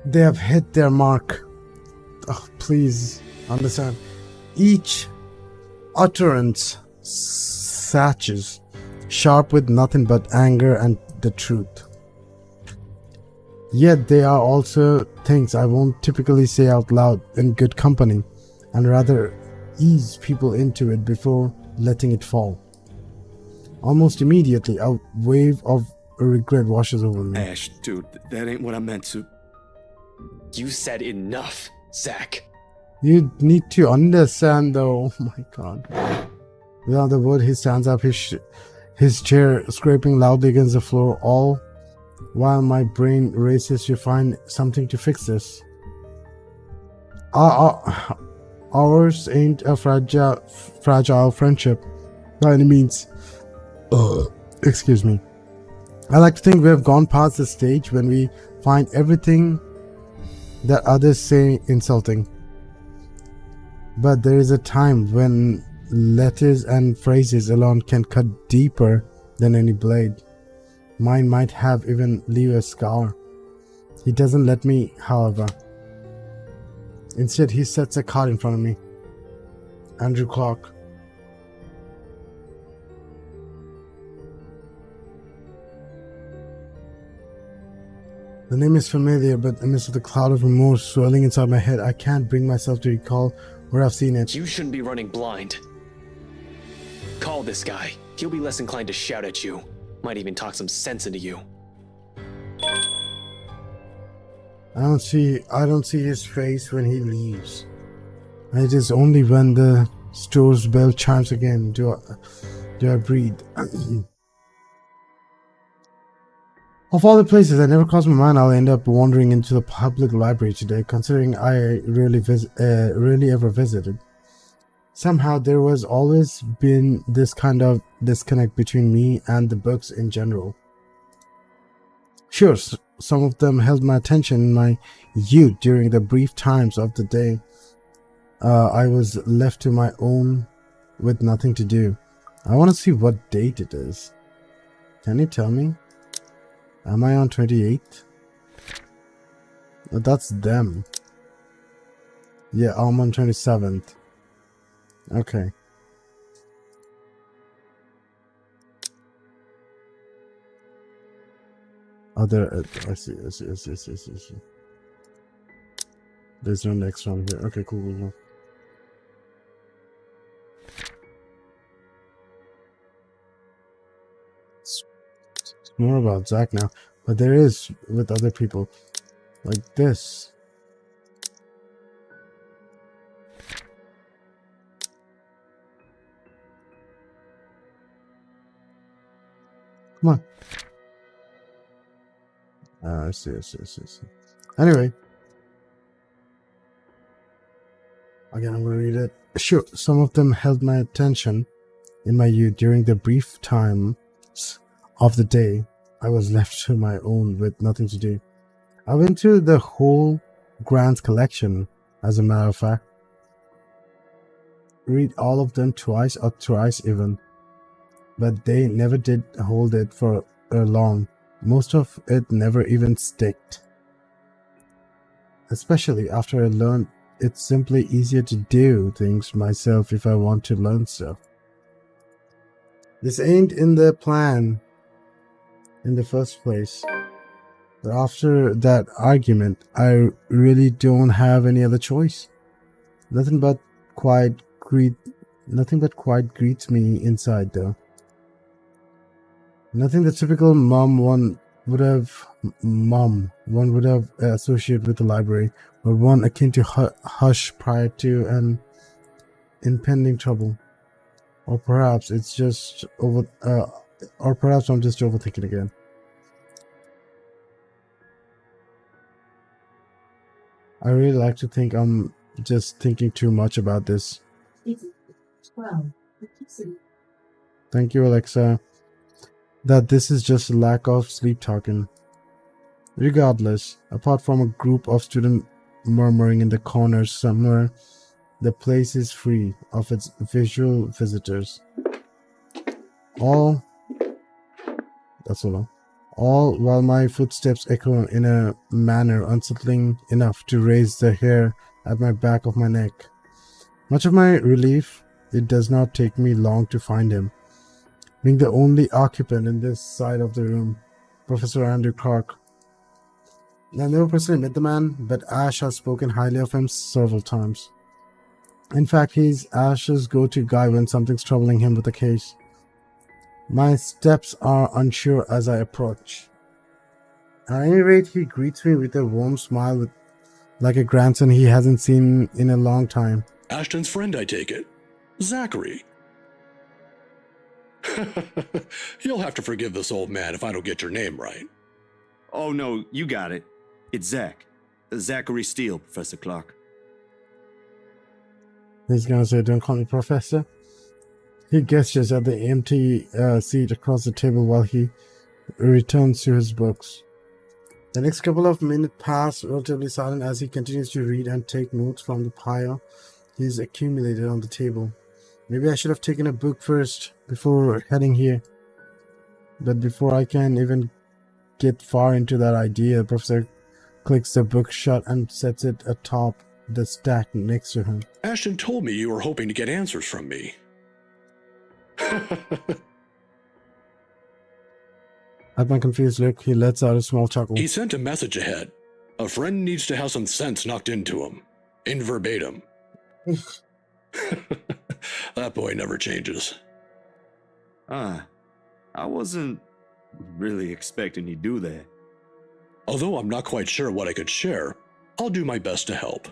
They have hit their mark. Oh, please understand. Each utterance satches, sharp with nothing but anger and the truth. Yet they are also things I won't typically say out loud in good company, and rather ease people into it before letting it fall. Almost immediately, a wave of regret washes over me. Ash, dude, that ain't what I meant to. You said enough, Zach. You need to understand though. Oh my god. Without the word, he stands up, his chair scraping loudly against the floor, all while my brain races to find something to fix this. Ours ain't a fragile friendship by any means. Excuse me. I like to think we have gone past the stage when we find everything that others say insulting. But there is a time when letters and phrases alone can cut deeper than any blade. Mine might have even leave a scar. He doesn't let me, however. Instead, he sets a card in front of me. Andrew Clark. The name is familiar, but amidst the cloud of remorse swirling inside my head, I can't bring myself to recall where I've seen it. You shouldn't be running blind. Call this guy. He'll be less inclined to shout at you. Might even talk some sense into you. I don't see his face when he leaves. It is only when the store's bell chimes again do I breathe. Of all the places that never crossed my mind, I'll end up wandering into the public library today, considering I rarely ever visited. Somehow there was always been this kind of disconnect between me and the books in general. Sure, some of them held my attention in my youth during the brief times of the day I was left to my own with nothing to do. I want to see what date it is. Can you tell me? Am I on 28th? That's them. Yeah, I'm on 27th. Okay. Other, I see. There's no next one here. Okay, cool. It's more about Zach now, but there is with other people like this. Come on. I see. Anyway. Again, I'm going to read it. Sure, some of them held my attention in my youth during the brief times of the day I was left to my own with nothing to do. I went through the whole Grant's collection, as a matter of fact. Read all of them twice or thrice even. But they never did hold it for long. Most of it never even sticked. Especially after I learned it's simply easier to do things myself if I want to learn stuff. This ain't in the plan in the first place. But after that argument, I really don't have any other choice. Nothing but quiet greets me inside though. Nothing the typical one would have associated with the library, but one akin to hush prior to an impending trouble. Or perhaps it's just or perhaps I'm just overthinking again. I really like to think I'm just thinking too much about this. Thank you, Alexa. That this is just a lack of sleep talking. Regardless, apart from a group of student murmuring in the corner somewhere. The place is free of its visual visitors. That's all while my footsteps echo in a manner unsettling enough to raise the hair at my back of my neck. Much of my relief, it does not take me long to find him. Being the only occupant in this side of the room, Professor Andrew Clark. I never personally met the man, but Ash has spoken highly of him several times. In fact, he's Ash's go-to guy when something's troubling him with a case. My steps are unsure as I approach. At any rate, he greets me with a warm smile, like a grandson he hasn't seen in a long time. Ashton's friend, I take it. Zachary. You'll have to forgive this old man if I don't get your name right. Oh no, you got it. It's Zach. Zachary Steele, Professor Clark. He's gonna say, "Don't call me Professor." He gestures at the empty seat across the table while he returns to his books. The next couple of minutes pass relatively silent as he continues to read and take notes from the pile he's accumulated on the table. Maybe I should have taken a book first before heading here. But before I can even get far into that idea, the professor clicks the book shut and sets it atop the stack next to him. Ashton told me you were hoping to get answers from me. At my confused look, he lets out a small chuckle. He sent a message ahead. A friend needs to have some sense knocked into him. In verbatim. That boy never changes. I wasn't really expecting he'd do that. Although I'm not quite sure what I could share, I'll do my best to help.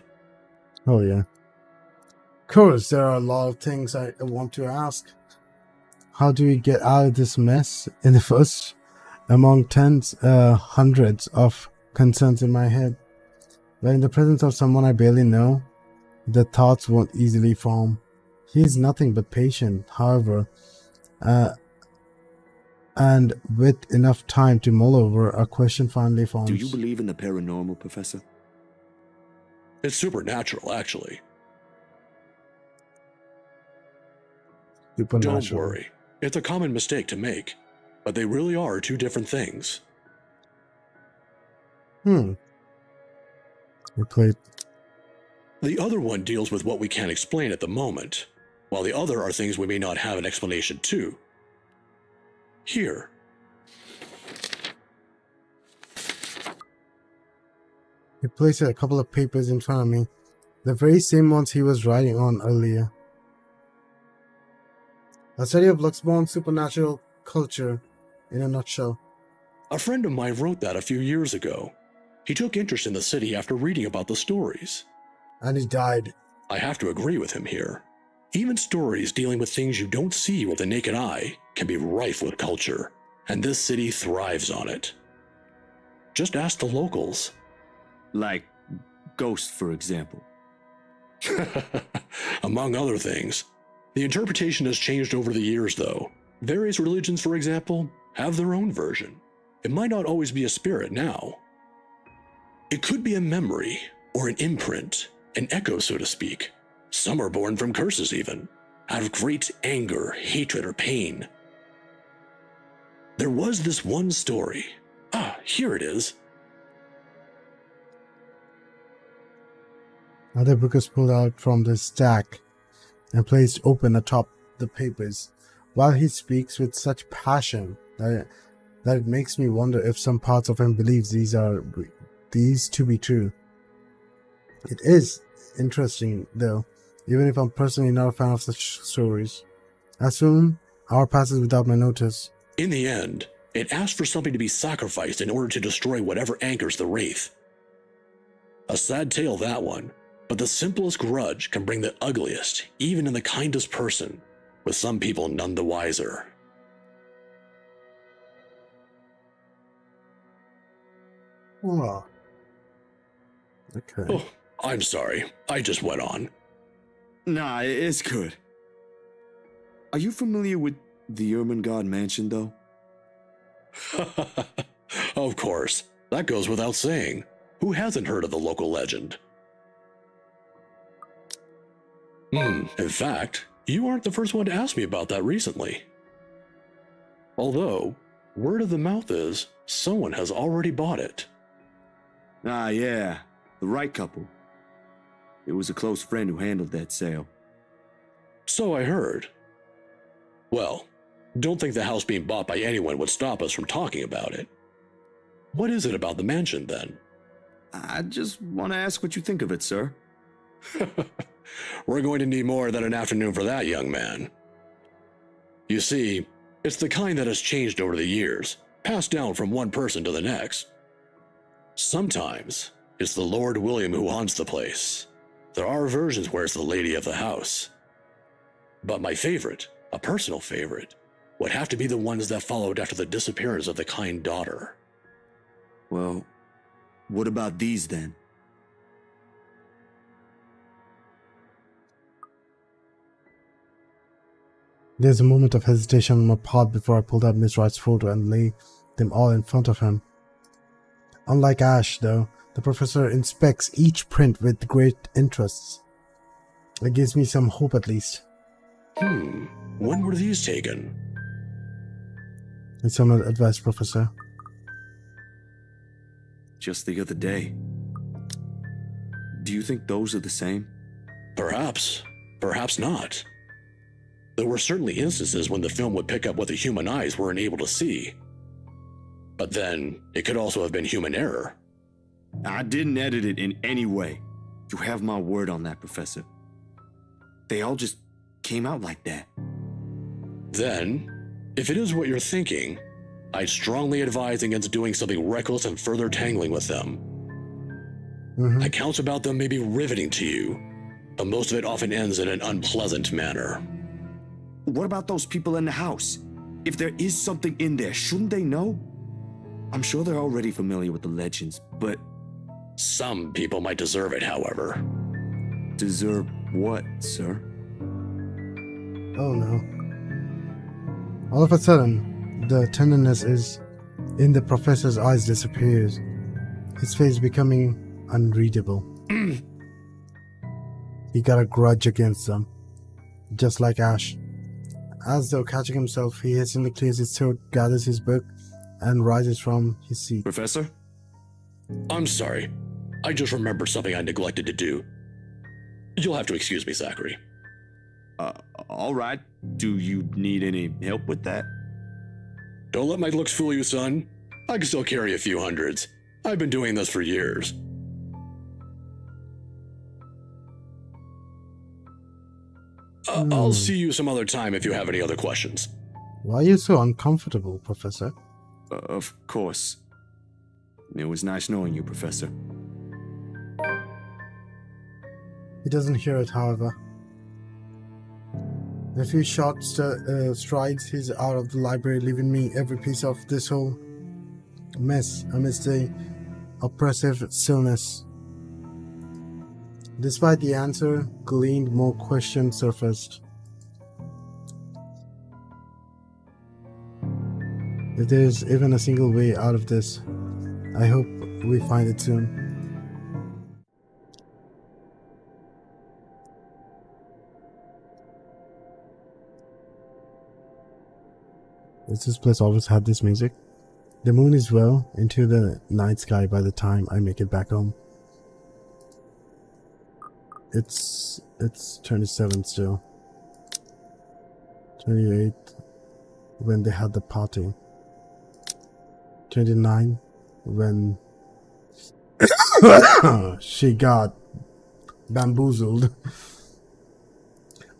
Oh yeah. Of course, there are a lot of things I want to ask. How do we get out of this mess in the first among tens, hundreds of concerns in my head? But in the presence of someone I barely know, the thoughts won't easily form. He is nothing but patient, however, and with enough time to mull over, a question finally forms. Do you believe in the paranormal, Professor? It's supernatural, actually. Supernatural. Don't worry. It's a common mistake to make, but they really are two different things. We played. The other one deals with what we can't explain at the moment, while the other are things we may not have an explanation to. Here. He places a couple of papers in front of me, the very same ones he was writing on earlier. A study of Luxembourg supernatural culture in a nutshell. A friend of mine wrote that a few years ago. He took interest in the city after reading about the stories. And he died. I have to agree with him here. Even stories dealing with things you don't see with the naked eye can be rife with culture, and this city thrives on it. Just ask the locals. Like ghosts, for example. Among other things. The interpretation has changed over the years, though. Various religions, for example, have their own version. It might not always be a spirit now. It could be a memory, or an imprint, an echo, so to speak. Some are born from curses, even, out of great anger, hatred, or pain. There was this one story. Here it is. Another book is pulled out from the stack and placed open atop the papers, while he speaks with such passion that it makes me wonder if some parts of him believes these to be true. It is interesting, though, even if I'm personally not a fan of such stories. As soon, hour passes without my notice. In the end, it asks for something to be sacrificed in order to destroy whatever anchors the wraith. A sad tale, that one. But the simplest grudge can bring the ugliest, even in the kindest person, with some people none the wiser. Oh. Okay. Oh, I'm sorry. I just went on. Nah, it's good. Are you familiar with the Ermengarde Mansion, though? Of course. That goes without saying. Who hasn't heard of the local legend? In fact, you aren't the first one to ask me about that recently. Although, word of the mouth is someone has already bought it. Ah, yeah, the right couple. It was a close friend who handled that sale. So I heard. Well, don't think the house being bought by anyone would stop us from talking about it. What is it about the mansion, then? I just want to ask what you think of it, sir. We're going to need more than an afternoon for that, young man. You see, it's the kind that has changed over the years, passed down from one person to the next. Sometimes, it's the Lord William who haunts the place. There are versions where it's the lady of the house. But my favorite, a personal favorite, would have to be the ones that followed after the disappearance of the kind daughter. Well, what about these then? There's a moment of hesitation on my part before I pulled out Miss Wright's photo and lay them all in front of him. Unlike Ash, though, the professor inspects each print with great interest. It gives me some hope at least. When were these taken? It's some advice, Professor. Just the other day. Do you think those are the same? Perhaps. Perhaps not. There were certainly instances when the film would pick up what the human eyes weren't able to see. But then, it could also have been human error. I didn't edit it in any way. You have my word on that, Professor. They all just came out like that. Then, if it is what you're thinking, I'd strongly advise against doing something reckless and further tangling with them. Accounts about them may be riveting to you, but most of it often ends in an unpleasant manner. What about those people in the house? If there is something in there, shouldn't they know? I'm sure they're already familiar with the legends, but... Some people might deserve it, however. Deserve what, sir? Oh no. All of a sudden, the tenderness is in the professor's eyes disappears, his face becoming unreadable. He got a grudge against them, just like Ash. As though catching himself, he hastily clears his throat, gathers his book, and rises from his seat. Professor? I'm sorry. I just remembered something I neglected to do. You'll have to excuse me, Zachary. All right. Do you need any help with that? Don't let my looks fool you, son. I can still carry a few hundreds. I've been doing this for years. I'll see you some other time if you have any other questions. Why are you so uncomfortable, Professor? Of course. It was nice knowing you, Professor. He doesn't hear it, however. In a few short strides, he's out of the library, leaving me every piece of this whole mess amidst the oppressive stillness. Despite the answer gleaned, more questions surfaced. If there's even a single way out of this, I hope we find it soon. Does this place always have this music? The moon is well into the night sky by the time I make it back home. It's 27 still. 28 when they had the party. 29 when she got bamboozled.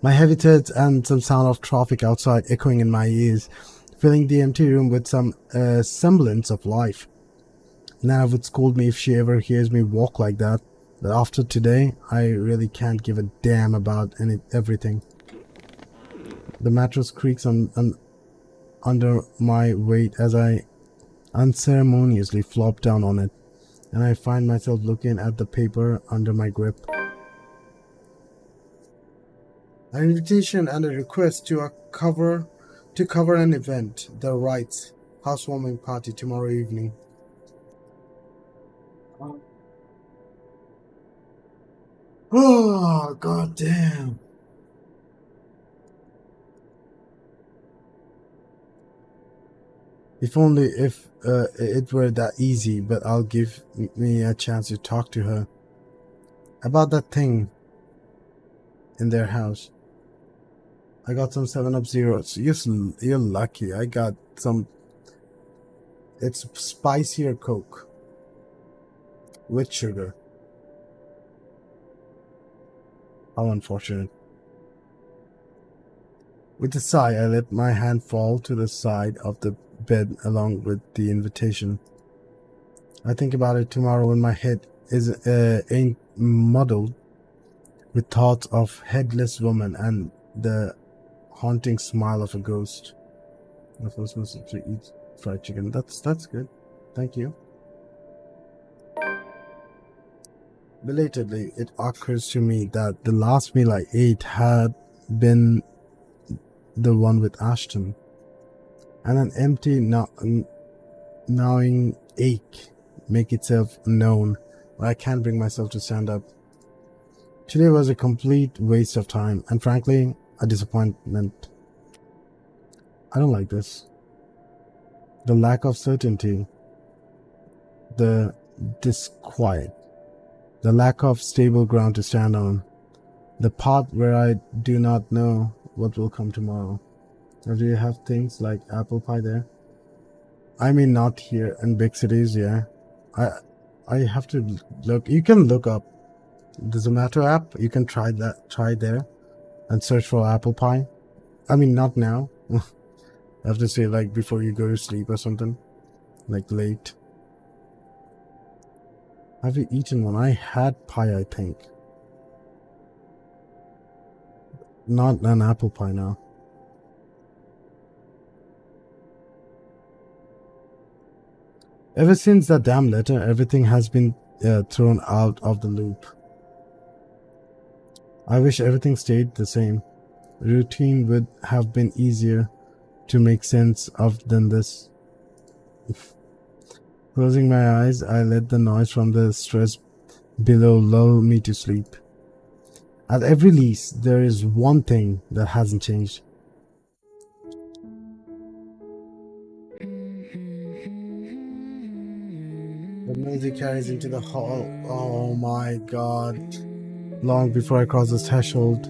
My heavy treads and some sound of traffic outside echoing in my ears, filling the empty room with some semblance of life. Nana would scold me if she ever hears me walk like that, but after today, I really can't give a damn about everything. The mattress creaks under my weight as I unceremoniously flop down on it, and I find myself looking at the paper under my grip. An invitation and a request to cover an event, the Wrights' housewarming party tomorrow evening. Oh, god damn. If only if it were that easy, but I'll give me a chance to talk to her about that thing in their house. I got some 7-Up Zeros. You're lucky. I got some. It's spicier Coke with sugar. How unfortunate. With a sigh, I let my hand fall to the side of the bed along with the invitation. I think about it tomorrow when my head ain't muddled with thoughts of headless woman and the haunting smile of a ghost. I was supposed to eat fried chicken. That's good. Thank you. Belatedly, it occurs to me that the last meal I ate had been the one with Ashton, and an empty gnawing ache make itself known, but I can't bring myself to stand up. Today was a complete waste of time, and frankly, a disappointment. I don't like this. The lack of certainty, the disquiet, the lack of stable ground to stand on, the path where I do not know what will come tomorrow. Or do you have things like apple pie there? I mean, not here in big cities, yeah. I have to look. You can look up the Zomato app. You can try there and search for apple pie. I mean, not now. I have to say, like, before you go to sleep or something. Like, late. Have you eaten one? I had pie, I think. Not an apple pie now. Ever since that damn letter, everything has been thrown out of the loop. I wish everything stayed the same. Routine would have been easier to make sense of than this. Closing my eyes, I let the noise from the stress below lull me to sleep. At every least, there is one thing that hasn't changed. The music carries into the hall. Oh my god. Long before I cross the threshold.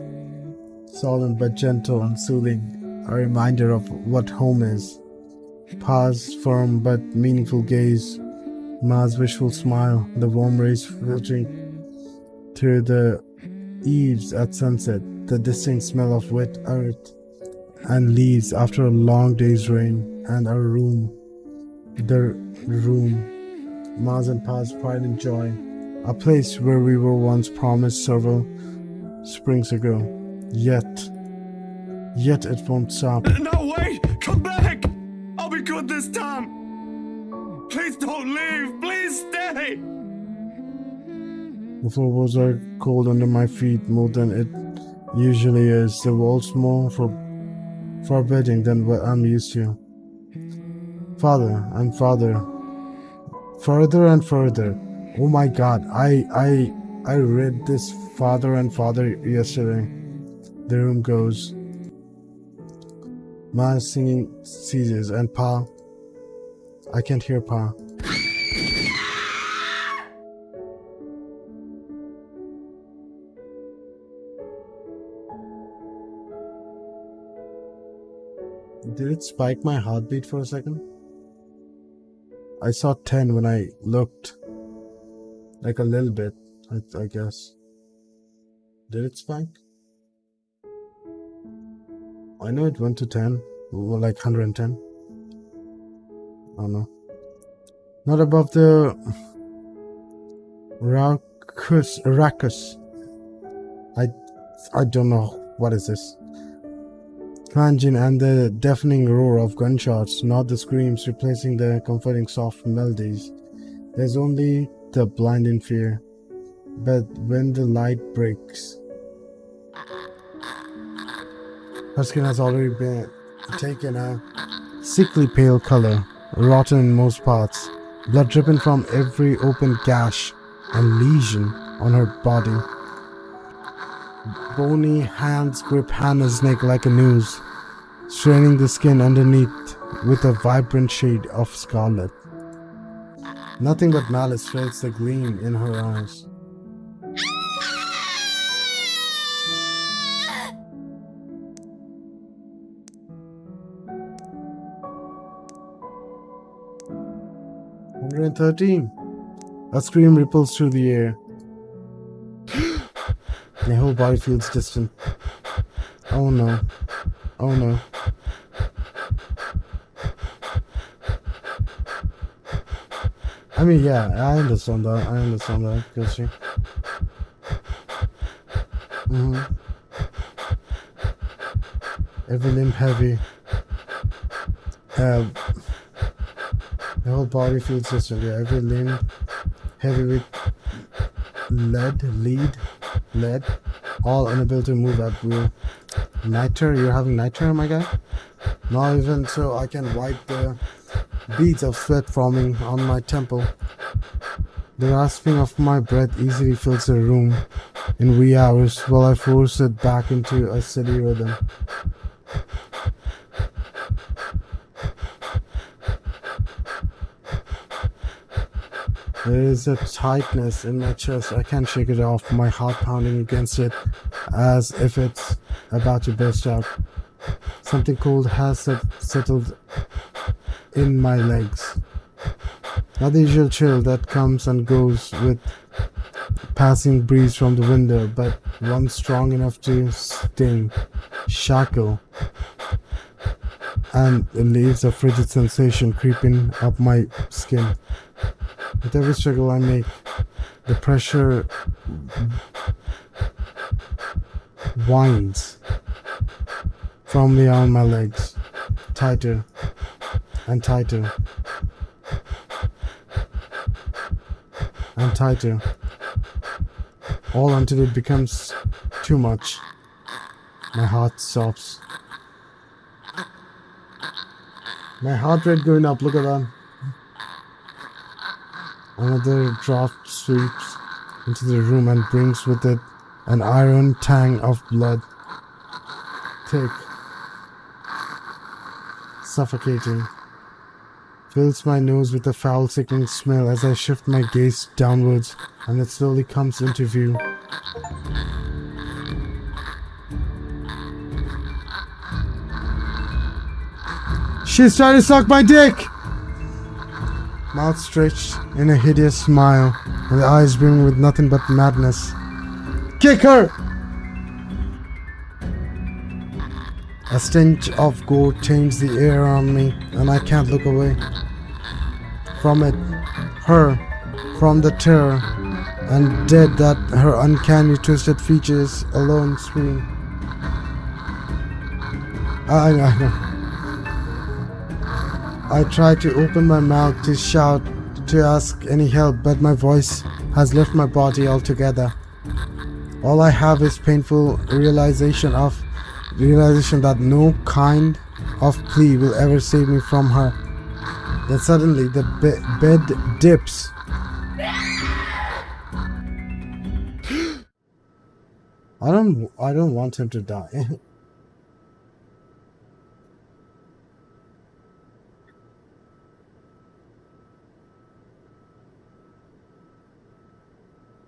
Solemn but gentle and soothing. A reminder of what home is. Pa's firm but meaningful gaze. Ma's wishful smile. The warm rays filtering through the eaves at sunset. The distinct smell of wet earth and leaves after a long day's rain. And our room. The room. Ma's and Pa's pride and joy. A place where we were once promised several springs ago. Yet it won't stop. No, wait! Come back! I'll be good this time! Please don't leave! Please stay! The floorboards are cold under my feet more than it usually is. The walls more forbidding than what I'm used to. Farther and farther. Further and further. Oh my god, I read this farther and farther yesterday. The room goes. Ma's singing ceases and Pa. I can't hear Pa. Did it spike my heartbeat for a second? I saw 10 when I looked. Like a little bit, I guess. Did it spike? I know it went to 10, like 110. Oh no. Not above the Rackus. I don't know. What is this? Engine and the deafening roar of gunshots, not the screams replacing the comforting soft melodies. There's only the blinding fear. But when the light breaks, her skin has already been taken a sickly pale color, rotten in most parts, blood dripping from every open gash and lesion on her body. Bony hands grip Hannah's neck like a noose, straining the skin underneath with a vibrant shade of scarlet. Nothing but malice fills the gleam in her eyes. "113." A scream ripples through the air. My whole body feels distant. Oh no. Oh no. I mean, yeah, I understand that, Chrissy. Every limb heavy. The whole body feels distant, yeah. Every limb heavy with lead, all unable to move at will. Niter, you're having niter, my guy? Not even so I can wipe the beads of sweat forming on my temple. The rasping of my breath easily fills the room in wee hours while I force it back into a steady rhythm. There is a tightness in my chest. I can't shake it off, my heart pounding against it as if it's about to burst out. Something cold has settled in my legs. Not the usual chill that comes and goes with passing breeze from the window, but one strong enough to sting, shackle, and it leaves a frigid sensation creeping up my skin. With every struggle I make, the pressure winds from beyond my legs, tighter and tighter and tighter, all until it becomes too much. My heart stops. My heart rate going up, look at that. Another draft sweeps into the room and brings with it an iron tang of blood. Thick, suffocating, fills my nose with a foul, sickening smell as I shift my gaze downwards, and it slowly comes into view. She's trying to suck my dick! Mouth stretched in a hideous smile, and the eyes brimming with nothing but madness. Kick her! A stench of gore taints the air around me, and I can't look away from it, her, from the terror and dread that her uncanny twisted features alone scream. I know. I try to open my mouth to shout, to ask any help, but my voice has left my body altogether. All I have is painful realization that no kind of plea will ever save me from her. Then suddenly the bed dips. I don't want him to die.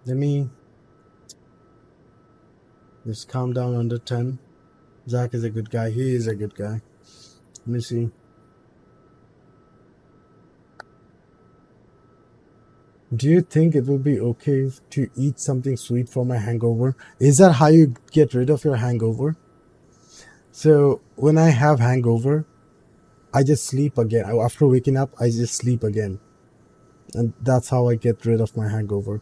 Let me just calm down under 10. Zach is a good guy. He is a good guy. Let me see. Do you think it will be okay to eat something sweet for my hangover? Is that how you get rid of your hangover? So when I have hangover, I just sleep again. After waking up, I just sleep again. And that's how I get rid of my hangover.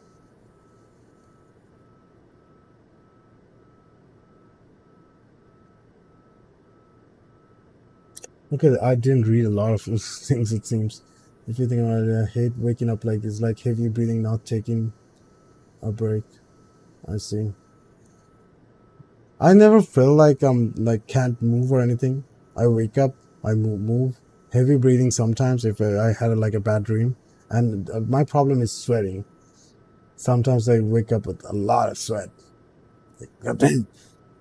Okay, I didn't read a lot of things, it seems. If you think about it, I hate waking up like this, like heavy breathing, not taking a break. I see. I never feel like I'm like can't move or anything. I wake up, I move. Heavy breathing sometimes if I had like a bad dream. And my problem is sweating. Sometimes I wake up with a lot of sweat. Like,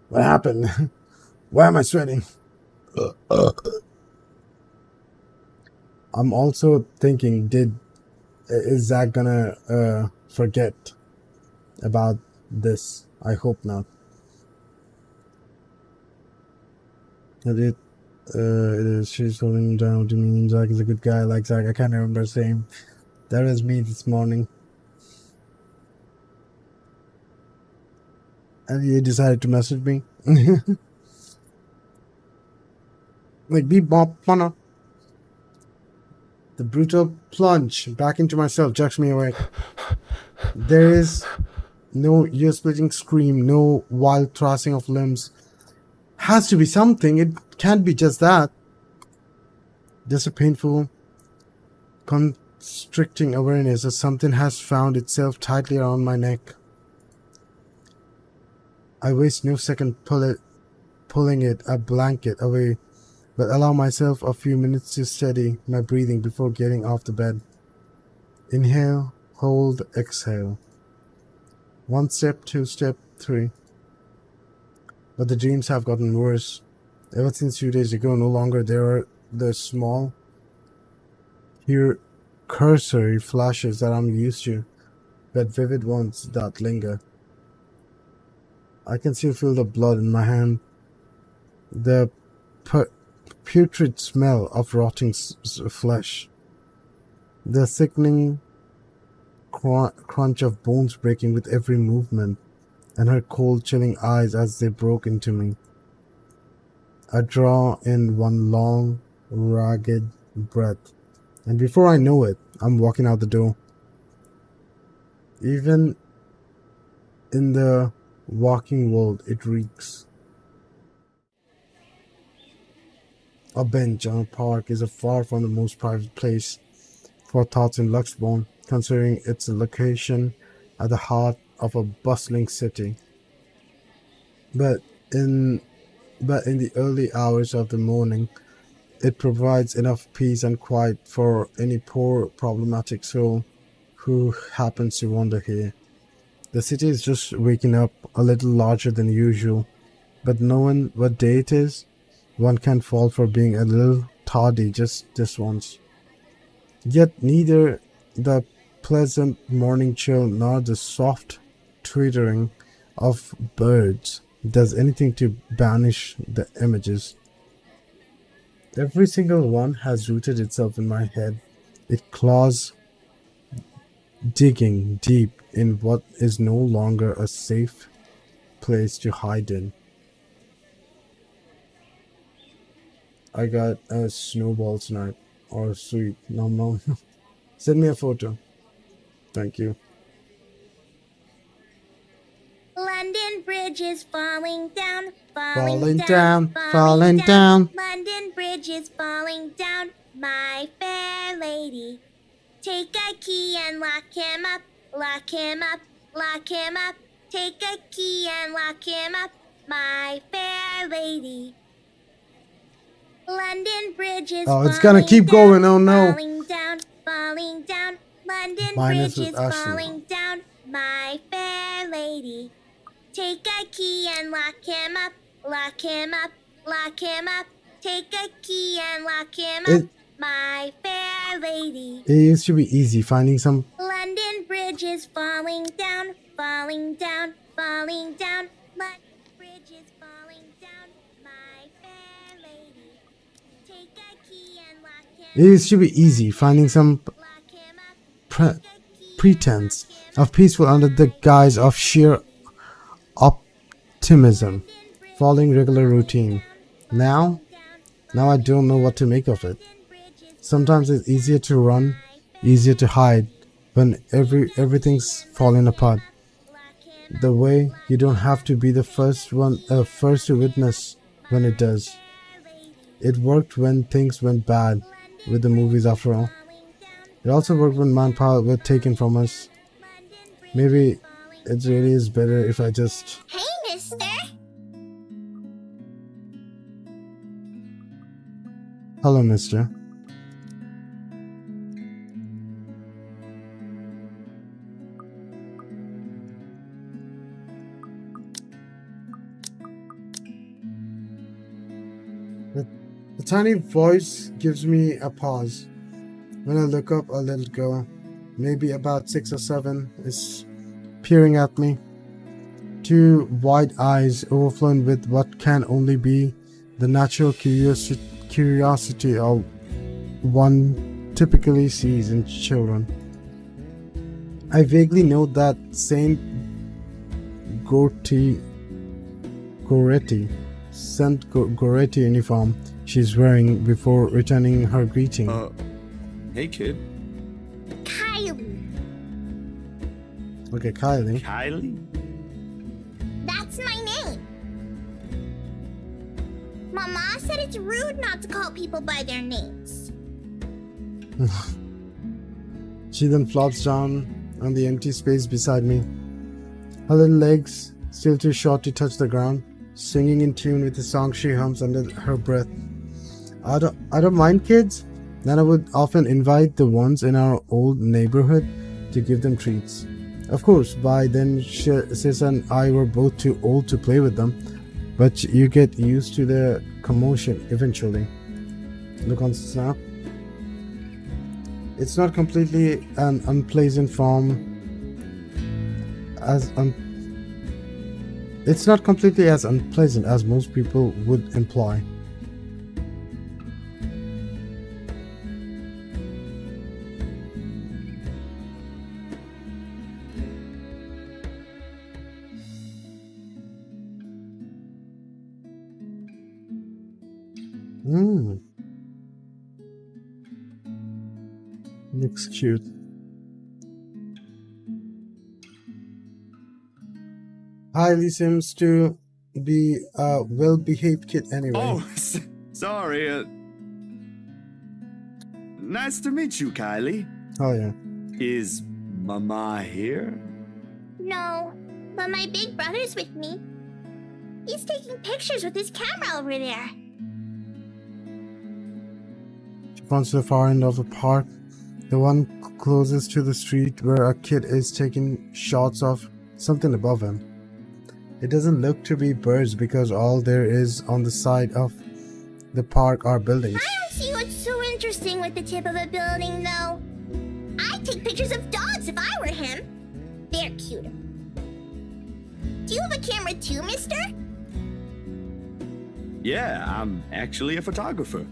what happened? Why am I sweating? I'm also thinking, is Zach gonna forget about this? I hope not. It is. She's holding him down. What do you mean? Zach is a good guy. I like Zach. I can't remember saying. That was me this morning. And he decided to message me. Like, beep bop, mana. The brutal plunge back into myself jerks me awake. There is no ear-splitting scream, no wild thrashing of limbs. Has to be something. It can't be just that. Just a painful, constricting awareness that something has found itself tightly around my neck. I waste no second pulling it a blanket away, but allow myself a few minutes to steady my breathing before getting off the bed. Inhale, hold, exhale. 1 step, 2 step, 3. But the dreams have gotten worse. Ever since 2 days ago, no longer there are the small, cursory flashes that I'm used to, but vivid ones that linger. I can still feel the blood in my hand, the putrid smell of rotting flesh, the sickening crunch of bones breaking with every movement, and her cold, chilling eyes as they broke into me. I draw in one long, ragged breath, and before I know it, I'm walking out the door. Even in the walking world, it reeks. A bench on a park is a far from the most private place for thoughts in Luxbourne, considering its location at the heart of a bustling city. But in the early hours of the morning, it provides enough peace and quiet for any poor problematic soul who happens to wander here. The city is just waking up, a little larger than usual, but knowing what day it is, one can fall for being a little tardy just this once. Yet neither the pleasant morning chill nor the soft twittering of birds does anything to banish the images. Every single one has rooted itself in my head. It claws, digging deep in what is no longer a safe place to hide in. I got a snowball tonight. Or sweet. Nom nom. Send me a photo. Thank you. London Bridge is falling down, Falling down, falling down. London Bridge is falling down, my fair lady. Take a key and lock him up, lock him up, lock him up. Take a key and lock him up, my fair lady. London Bridge is Oh, it's gonna keep going. Oh no. falling down, falling down. London Minus Bridge with is Ashley. falling down, my fair lady. Take a key and lock him up, lock him up, lock him up. Take a key and lock him up, my fair lady. It used to be easy finding some. London Bridge is falling down, falling down, falling down. London Bridge is falling down, my fair lady. Take a key and lock It him used to be easy finding some up, lock him up. pretense of peaceful under the guise of sheer optimism, following regular routine. Now I don't know what to make of it. Sometimes it's easier to run, easier to hide when everything's falling apart. The way you don't have to be the first to witness when it does. It worked when things went bad with the movies after all. It also worked when manpower were taken from us. Maybe it really is better if I just... Hey, mister. Hello, mister. The tiny voice gives me a pause. When I look up, I let it go. Maybe about 6 or 7 is peering at me. 2 wide eyes overflowing with what can only be the natural curiosity of one typically sees in children. I vaguely know that Saint Goretti uniform she's wearing before returning her greeting. Hey kid. Kylie. Okay, Kylie. Kylie? That's my name. Mama said it's rude not to call people by their names. She then flops down on the empty space beside me. Her little legs, still too short to touch the ground, singing in tune with the song she hums under her breath. I don't mind kids. Then I would often invite the ones in our old neighborhood to give them treats. Of course, by then Sis and I were both too old to play with them, but you get used to the commotion eventually. Look on Snap. It's not completely an unpleasant form it's not completely as unpleasant as most people would imply. Looks cute. Kylie seems to be a well-behaved kid anyway. Oh, sorry. Nice to meet you, Kylie. Oh yeah. Is Mama here? No, but my big brother's with me. He's taking pictures with his camera over there. She points to the far end of the park, the one closest to the street where a kid is taking shots of something above him. It doesn't look to be birds because all there is on the side of the park are buildings. I don't see what's so interesting with the tip of a building, though. I'd take pictures of dogs if I were him. They're cuter. Do you have a camera too, mister? Yeah, I'm actually a photographer.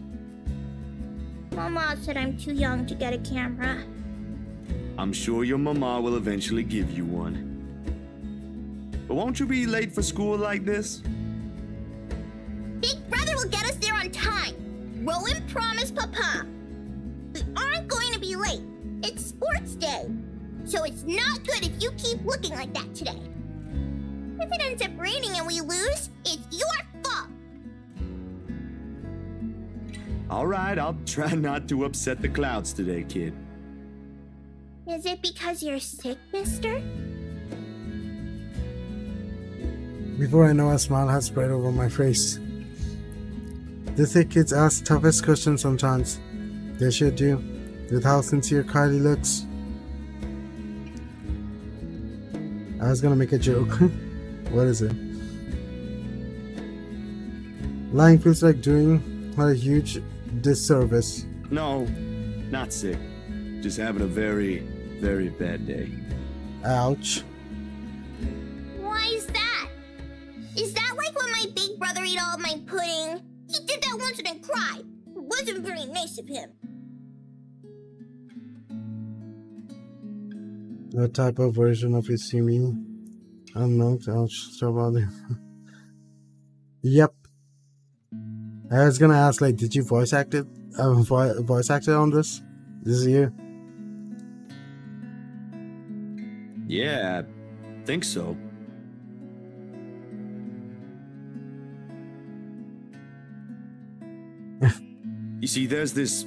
Mama said I'm too young to get a camera. I'm sure your mama will eventually give you one. But won't you be late for school like this? Big brother will get us there on time. Rowan promised Papa. We aren't going to be late. It's sports day. So it's not good if you keep looking like that today. If it ends up raining and we lose, it's your fault. All right, I'll try not to upset the clouds today, kid. Is it because you're sick, mister? Before I know, a smile has spread over my face. They say kids ask toughest questions sometimes. They sure do, with how sincere Kylie looks. I was gonna make a joke. What is it? Lying feels like doing her a huge disservice. No, not sick. Just having a very, very bad day. Ouch. Why is that? Is that like when my big brother ate all of my pudding? He did that once and then cried. It wasn't very nice of him. What type of version of you see me? I don't know. Ouch. Stop bothering. Yep. I was gonna ask, like, did you voice act it? Voice acted on this? This is you? Yeah, I think so. You see, there's this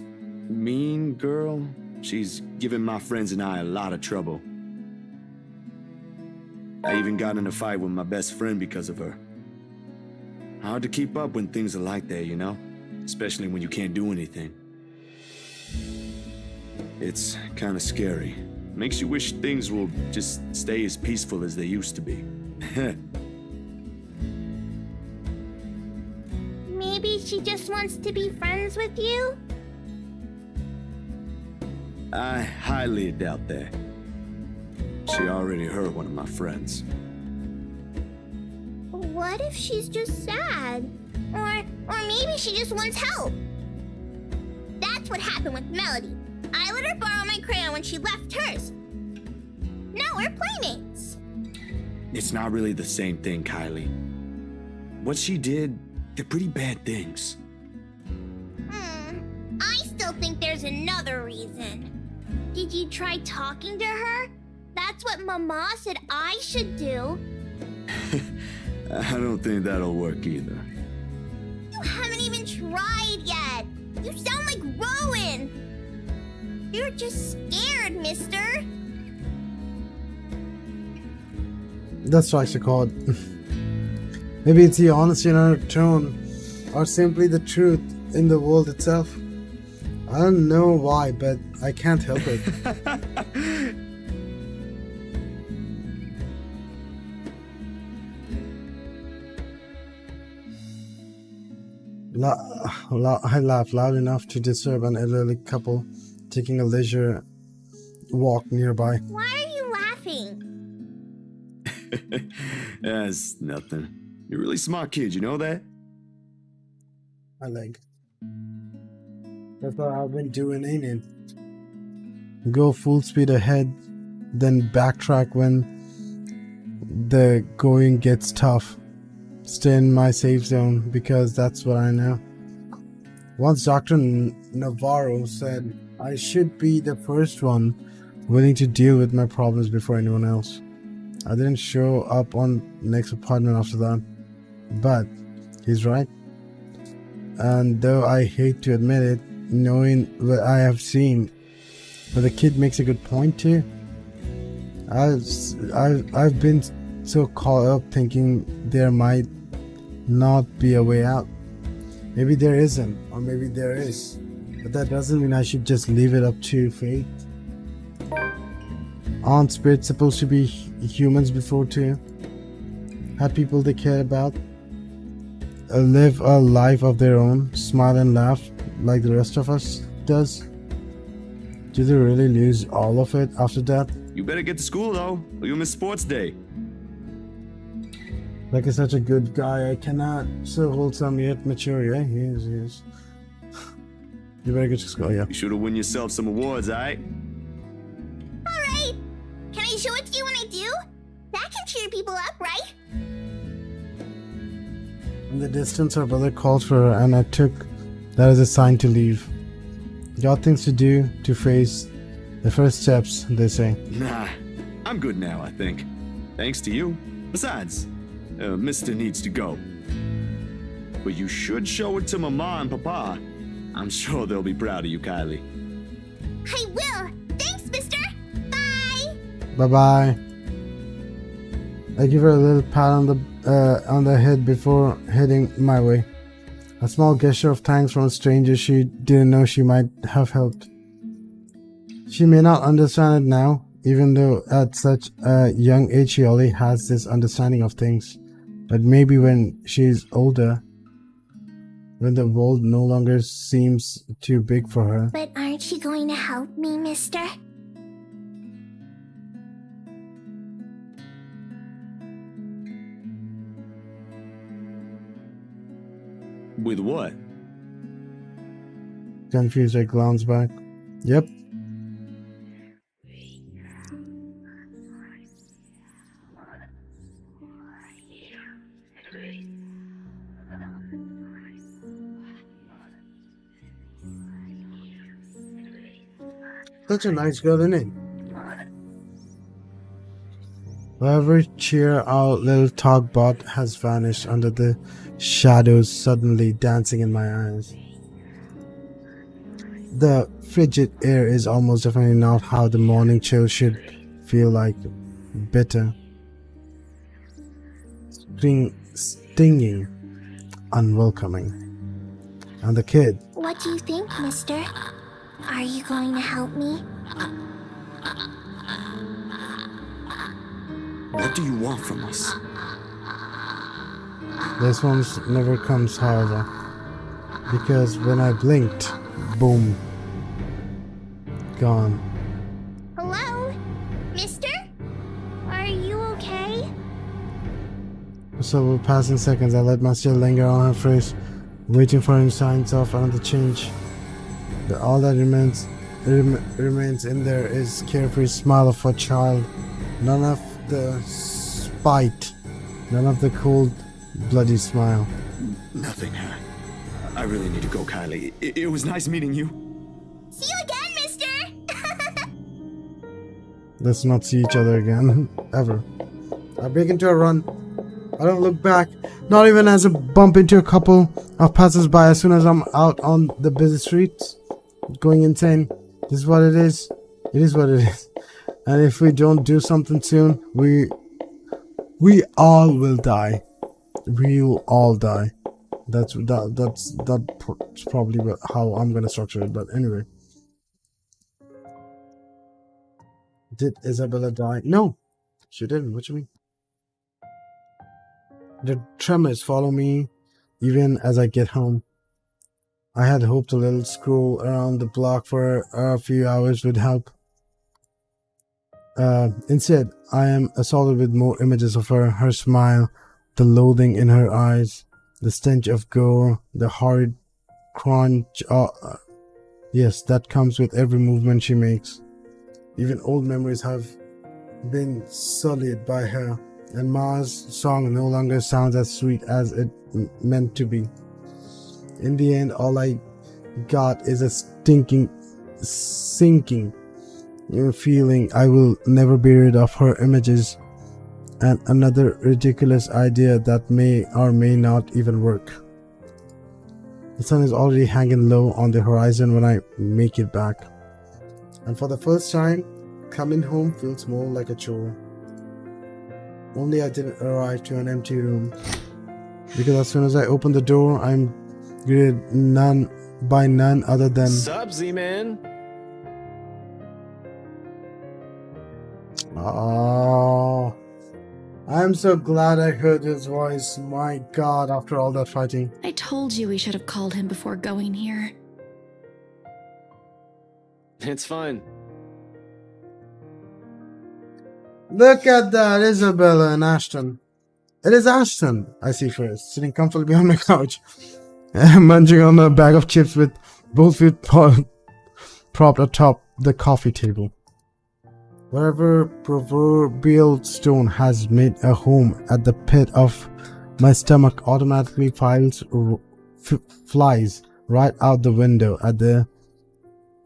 mean girl. She's given my friends and I a lot of trouble. I even got in a fight with my best friend because of her. Hard to keep up when things are like that, you know? Especially when you can't do anything. It's kind of scary. Makes you wish things will just stay as peaceful as they used to be. Maybe she just wants to be friends with you? I highly doubt that. She already hurt one of my friends. What if she's just sad? Or maybe she just wants help. That's what happened with Melody. I let her borrow my crayon when she left hers. Now we're playmates. It's not really the same thing, Kylie. What she did, they're pretty bad things. I still think there's another reason. Did you try talking to her? That's what Mama said I should do. I don't think that'll work either. You haven't even tried yet. You sound like Rowan. You're just scared, mister. That's what I should call it. Maybe it's the honesty in her tone, or simply the truth in the world itself. I don't know why, but I can't help it. I laughed loud enough to disturb an elderly couple taking a leisure walk nearby. Why are you laughing? That's nothing. You're a really smart kid, you know that? My leg. That's what I've been doing, ain't it? Go full speed ahead, then backtrack when the going gets tough. Stay in my safe zone because that's what I know. Once Dr. Navarro said I should be the first one willing to deal with my problems before anyone else. I didn't show up on next apartment after that, but he's right. And though I hate to admit it, knowing what I have seen, but the kid makes a good point too. I've been so caught up thinking there might not be a way out. Maybe there isn't, or maybe there is, but that doesn't mean I should just leave it up to fate. Aren't spirits supposed to be humans before too? Have people they care about live a life of their own, smile and laugh like the rest of us does? Do they really lose all of it after that? You better get to school though, or you'll miss sports day. Like he's such a good guy, I cannot so wholesome yet mature. Yeah, he is. You better get to school, yeah. You should have won yourself some awards, alright? Alright. Can I show it to you when I do? That can cheer people up, right? In the distance, our brother called for her, and I took that as a sign to leave. Got things to do to face the first steps, they say. Nah, I'm good now, I think. Thanks to you. Besides, Mister needs to go. But you should show it to Mama and Papa. I'm sure they'll be proud of you, Kylie. I will. Thanks, mister. Bye. Bye-bye. I give her a little pat on the head before heading my way. A small gesture of thanks from a stranger she didn't know she might have helped. She may not understand it now, even though at such a young age she already has this understanding of things. But maybe when she's older, when the world no longer seems too big for her. But aren't you going to help me, mister? With what? Confused, I glance back. Yep. Such a nice girl, isn't it? Whatever cheer our little talk bot has vanished under the shadows suddenly dancing in my eyes. The frigid air is almost definitely not how the morning chill should feel like. Bitter. Stinging. Unwelcoming. And the kid. What do you think, mister? Are you going to help me? What do you want from us? This one never comes, however, because when I blinked, boom, gone. Hello? Mister? Are you okay? So with passing seconds, I let my stare linger on her face, waiting for any signs of another change. But all that remains in there is carefree smile of a child. None of the spite, none of the cold, bloody smile. Nothing. I really need to go, Kylie. It was nice meeting you. See you again, mister! Let's not see each other again, ever. I break into a run. I don't look back, not even as I bump into a couple of passers-by as soon as I'm out on the busy streets, going insane. This is what it is. It is what it is. And if we don't do something soon, we all will die. We will all die. That's probably how I'm gonna structure it. But anyway, did Isabella die? No, she didn't. What you mean? The tremors follow me even as I get home. I had hoped a little stroll around the block for a few hours would help. Instead, I am assaulted with more images of her smile, the loathing in her eyes, the stench of gore, the horrid crunch. Yes, that comes with every movement she makes. Even old memories have been sullied by her, and Ma's song no longer sounds as sweet as it meant to be. In the end, all I got is a sinking feeling I will never be rid of her images, and another ridiculous idea that may or may not even work. The sun is already hanging low on the horizon when I make it back, and for the first time, coming home feels more like a chore. Only I didn't arrive to an empty room, because as soon as I open the door, I'm greeted by none other than Sup, Z-Man? Oh, I'm so glad I heard his voice. My God, after all that fighting. I told you we should have called him before going here. It's fine. Look at that, Isabella and Ashton. It is Ashton, I see first, sitting comfortably on my couch, munching on a bag of chips with both feet propped atop the coffee table. Whatever proverbial stone has made a home at the pit of my stomach automatically flies right out the window at the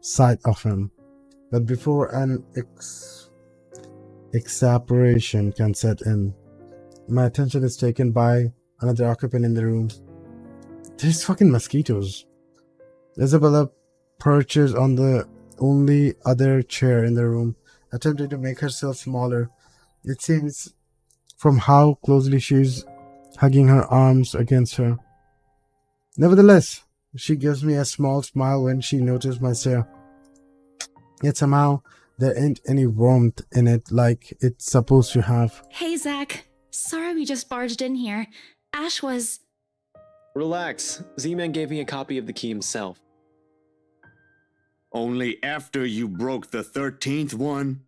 sight of him. But before an exasperation can set in, my attention is taken by another occupant in the room. There's fucking mosquitoes. Isabella perches on the only other chair in the room, attempting to make herself smaller. It seems, from how closely she's hugging her arms against her. Nevertheless, she gives me a small smile when she notices my stare. Yet somehow, there ain't any warmth in it like it's supposed to have. Hey, Zach. Sorry we just barged in here. Ash was... Relax. Z-Man gave me a copy of the key himself. Only after you broke the 13th one?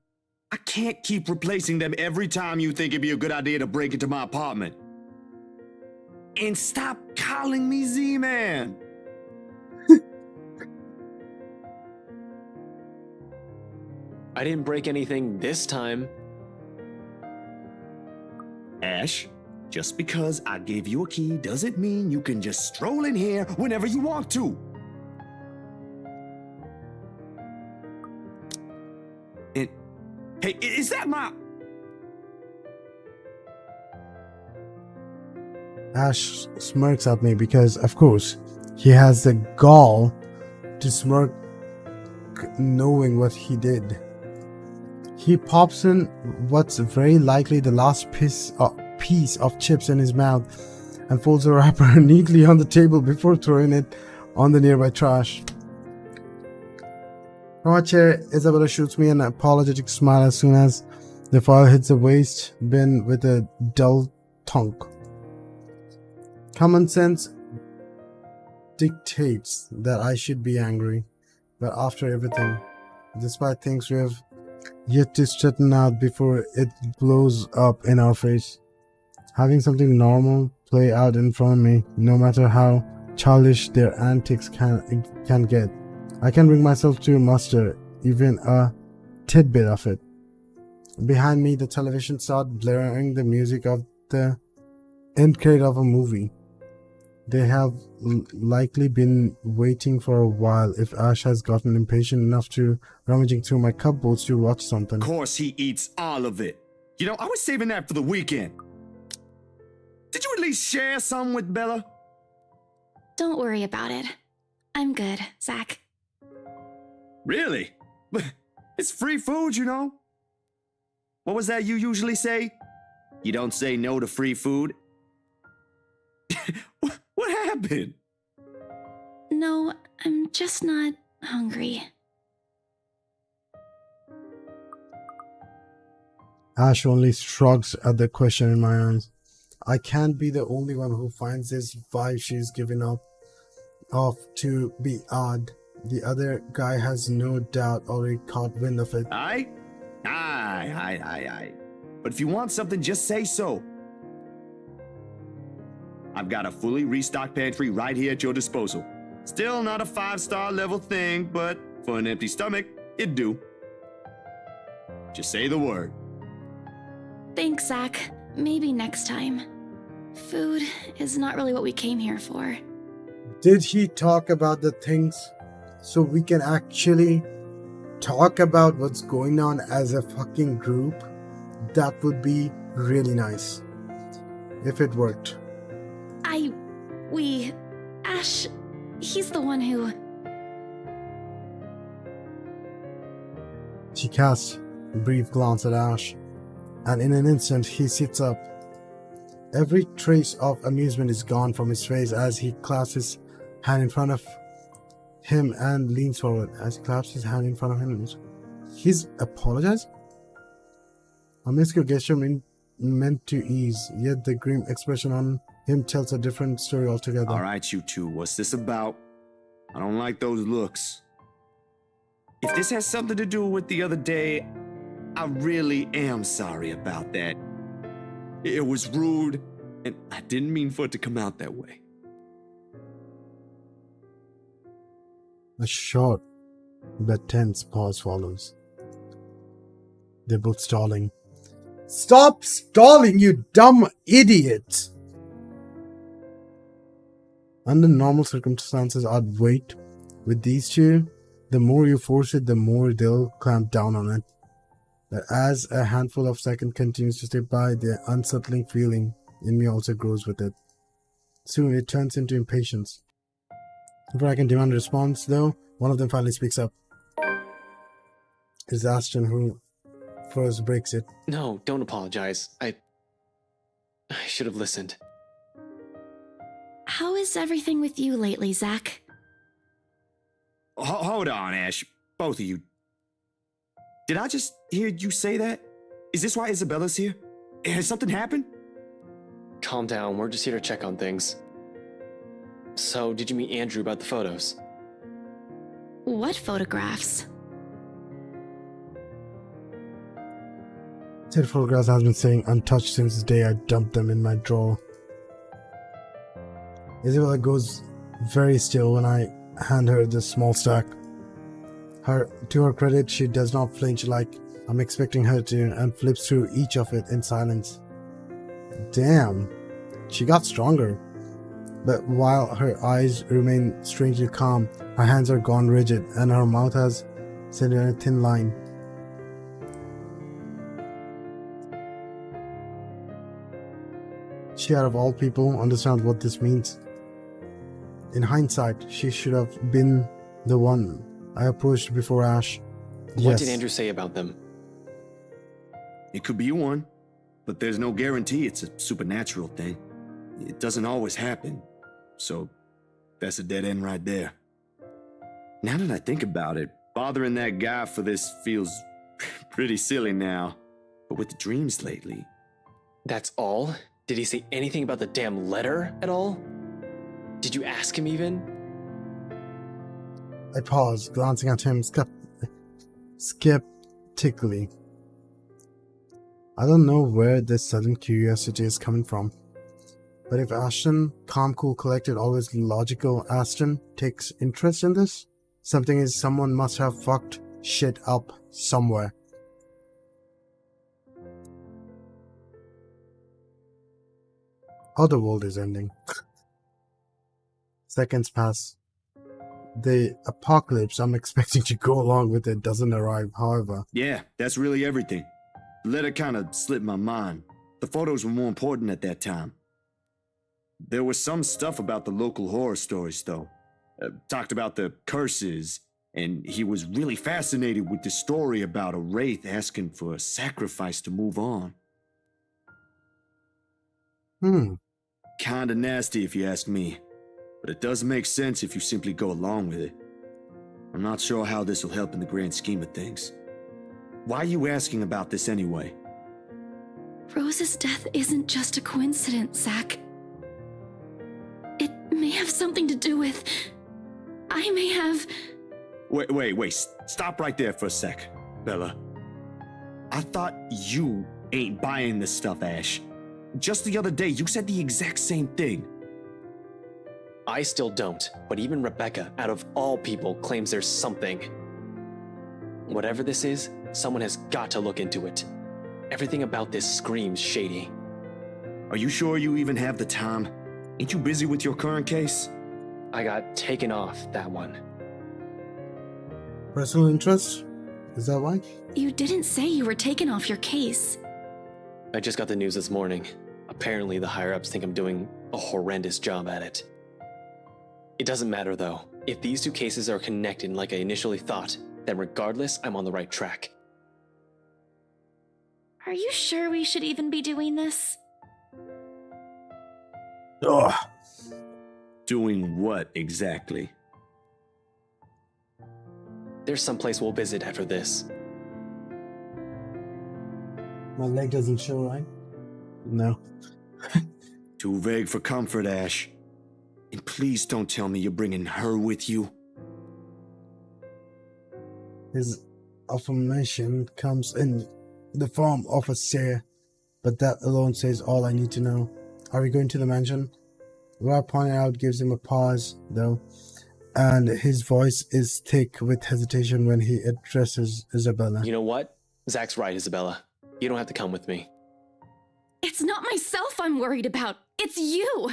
I can't keep replacing them every time you think it'd be a good idea to break into my apartment. And stop calling me Z-Man! I didn't break anything this time. Ash, just because I gave you a key doesn't mean you can just stroll in here whenever you want to. Hey, is that my... Ash smirks at me because, of course, he has the gall to smirk knowing what he did. He pops in what's very likely the last piece of chips in his mouth and folds the wrapper neatly on the table before throwing it on the nearby trash. From my chair, Isabella shoots me an apologetic smile as soon as the foil hits the waste bin with a dull thunk. Common sense dictates that I should be angry, but after everything, despite things we have yet to straighten out before it blows up in our face. Having something normal play out in front of me, no matter how childish their antics can get, I can bring myself to muster even a tidbit of it. Behind me, the television started blaring the music of the end credit of a movie. They have likely been waiting for a while if Ash has gotten impatient enough to rummaging through my cupboards to watch something. Of course he eats all of it. You know, I was saving that for the weekend. Did you at least share some with Bella? Don't worry about it. I'm good, Zach. Really? It's free food, you know? What was that you usually say? You don't say no to free food? What happened? No, I'm just not hungry. Ash only shrugs at the question in my eyes. I can't be the only one who finds this vibe she's given off to be odd. The other guy has no doubt already caught wind of it. Aye. But if you want something, just say so. I've got a fully restocked pantry right here at your disposal. Still not a 5-star level thing, but for an empty stomach, it'd do. Just say the word. Thanks, Zach. Maybe next time. Food is not really what we came here for. Did he talk about the things so we can actually talk about what's going on as a fucking group? That would be really nice if it worked. Ash, he's the one who... She casts a brief glance at Ash, and in an instant he sits up. Every trace of amusement is gone from his face as he clasps his hand in front of him and leans forward. He's apologized? A minuscule gesture meant to ease, yet the grim expression on him tells a different story altogether. All right, you two, what's this about? I don't like those looks. If this has something to do with the other day, I really am sorry about that. It was rude, and I didn't mean for it to come out that way. A short but tense pause follows. They're both stalling. Stop stalling, you dumb idiot! Under normal circumstances, I'd wait. With these two, the more you force it, the more they'll clamp down on it. But as a handful of seconds continues to slip by, the unsettling feeling in me also grows with it. Soon it turns into impatience. Before I can demand a response, though, one of them finally speaks up. It's Ashton who first breaks it. No, don't apologize. I should have listened. How is everything with you lately, Zach? Hold on, Ash. Both of you. Did I just hear you say that? Is this why Isabella's here? Has something happened? Calm down, we're just here to check on things. So, did you meet Andrew about the photos? What photographs? Said photographs has been staying untouched since the day I dumped them in my drawer. Isabella goes very still when I hand her the small stack. To her credit, she does not flinch like I'm expecting her to and flips through each of it in silence. Damn, she got stronger. But while her eyes remain strangely calm, her hands are gone rigid and her mouth has set in a thin line. She, out of all people, understands what this means. In hindsight, she should have been the one I approached before Ash. What did Andrew say about them? It could be one, but there's no guarantee it's a supernatural thing. It doesn't always happen, so that's a dead end right there. Now that I think about it, bothering that guy for this feels pretty silly now. But with the dreams lately... That's all? Did he say anything about the damn letter at all? Did you ask him even? I pause, glancing at him skeptically. I don't know where this sudden curiosity is coming from. But if Ashton, calm, cool, collected, always logical Ashton, takes interest in this, someone must have fucked shit up somewhere. Oh, the world is ending. Seconds pass. The apocalypse I'm expecting to go along with it doesn't arrive, however. Yeah, that's really everything. The letter kind of slipped my mind. The photos were more important at that time. There was some stuff about the local horror stories, though. Talked about the curses, and he was really fascinated with the story about a wraith asking for a sacrifice to move on. Kinda nasty if you ask me, but it does make sense if you simply go along with it. I'm not sure how this will help in the grand scheme of things. Why are you asking about this anyway? Rose's death isn't just a coincidence, Zach. It may have something to do with... I may have... Wait, stop right there for a sec, Bella. I thought you ain't buying this stuff, Ash. Just the other day, you said the exact same thing. I still don't, but even Rebecca, out of all people, claims there's something. Whatever this is, someone has got to look into it. Everything about this screams shady. Are you sure you even have the time? Ain't you busy with your current case? I got taken off that one. Personal interest? Is that why? You didn't say you were taken off your case. I just got the news this morning. Apparently the higher-ups think I'm doing a horrendous job at it. It doesn't matter though. If these two cases are connected like I initially thought, then regardless, I'm on the right track. Are you sure we should even be doing this? Ugh. Doing what exactly? There's someplace we'll visit after this. My leg doesn't show, right? No. Too vague for comfort, Ash. And please don't tell me you're bringing her with you. His affirmation comes in the form of a stare, but that alone says all I need to know. Are we going to the mansion? What I pointed out gives him a pause, though, and his voice is thick with hesitation when he addresses Isabella. You know what? Zach's right, Isabella. You don't have to come with me. It's not myself I'm worried about. It's you.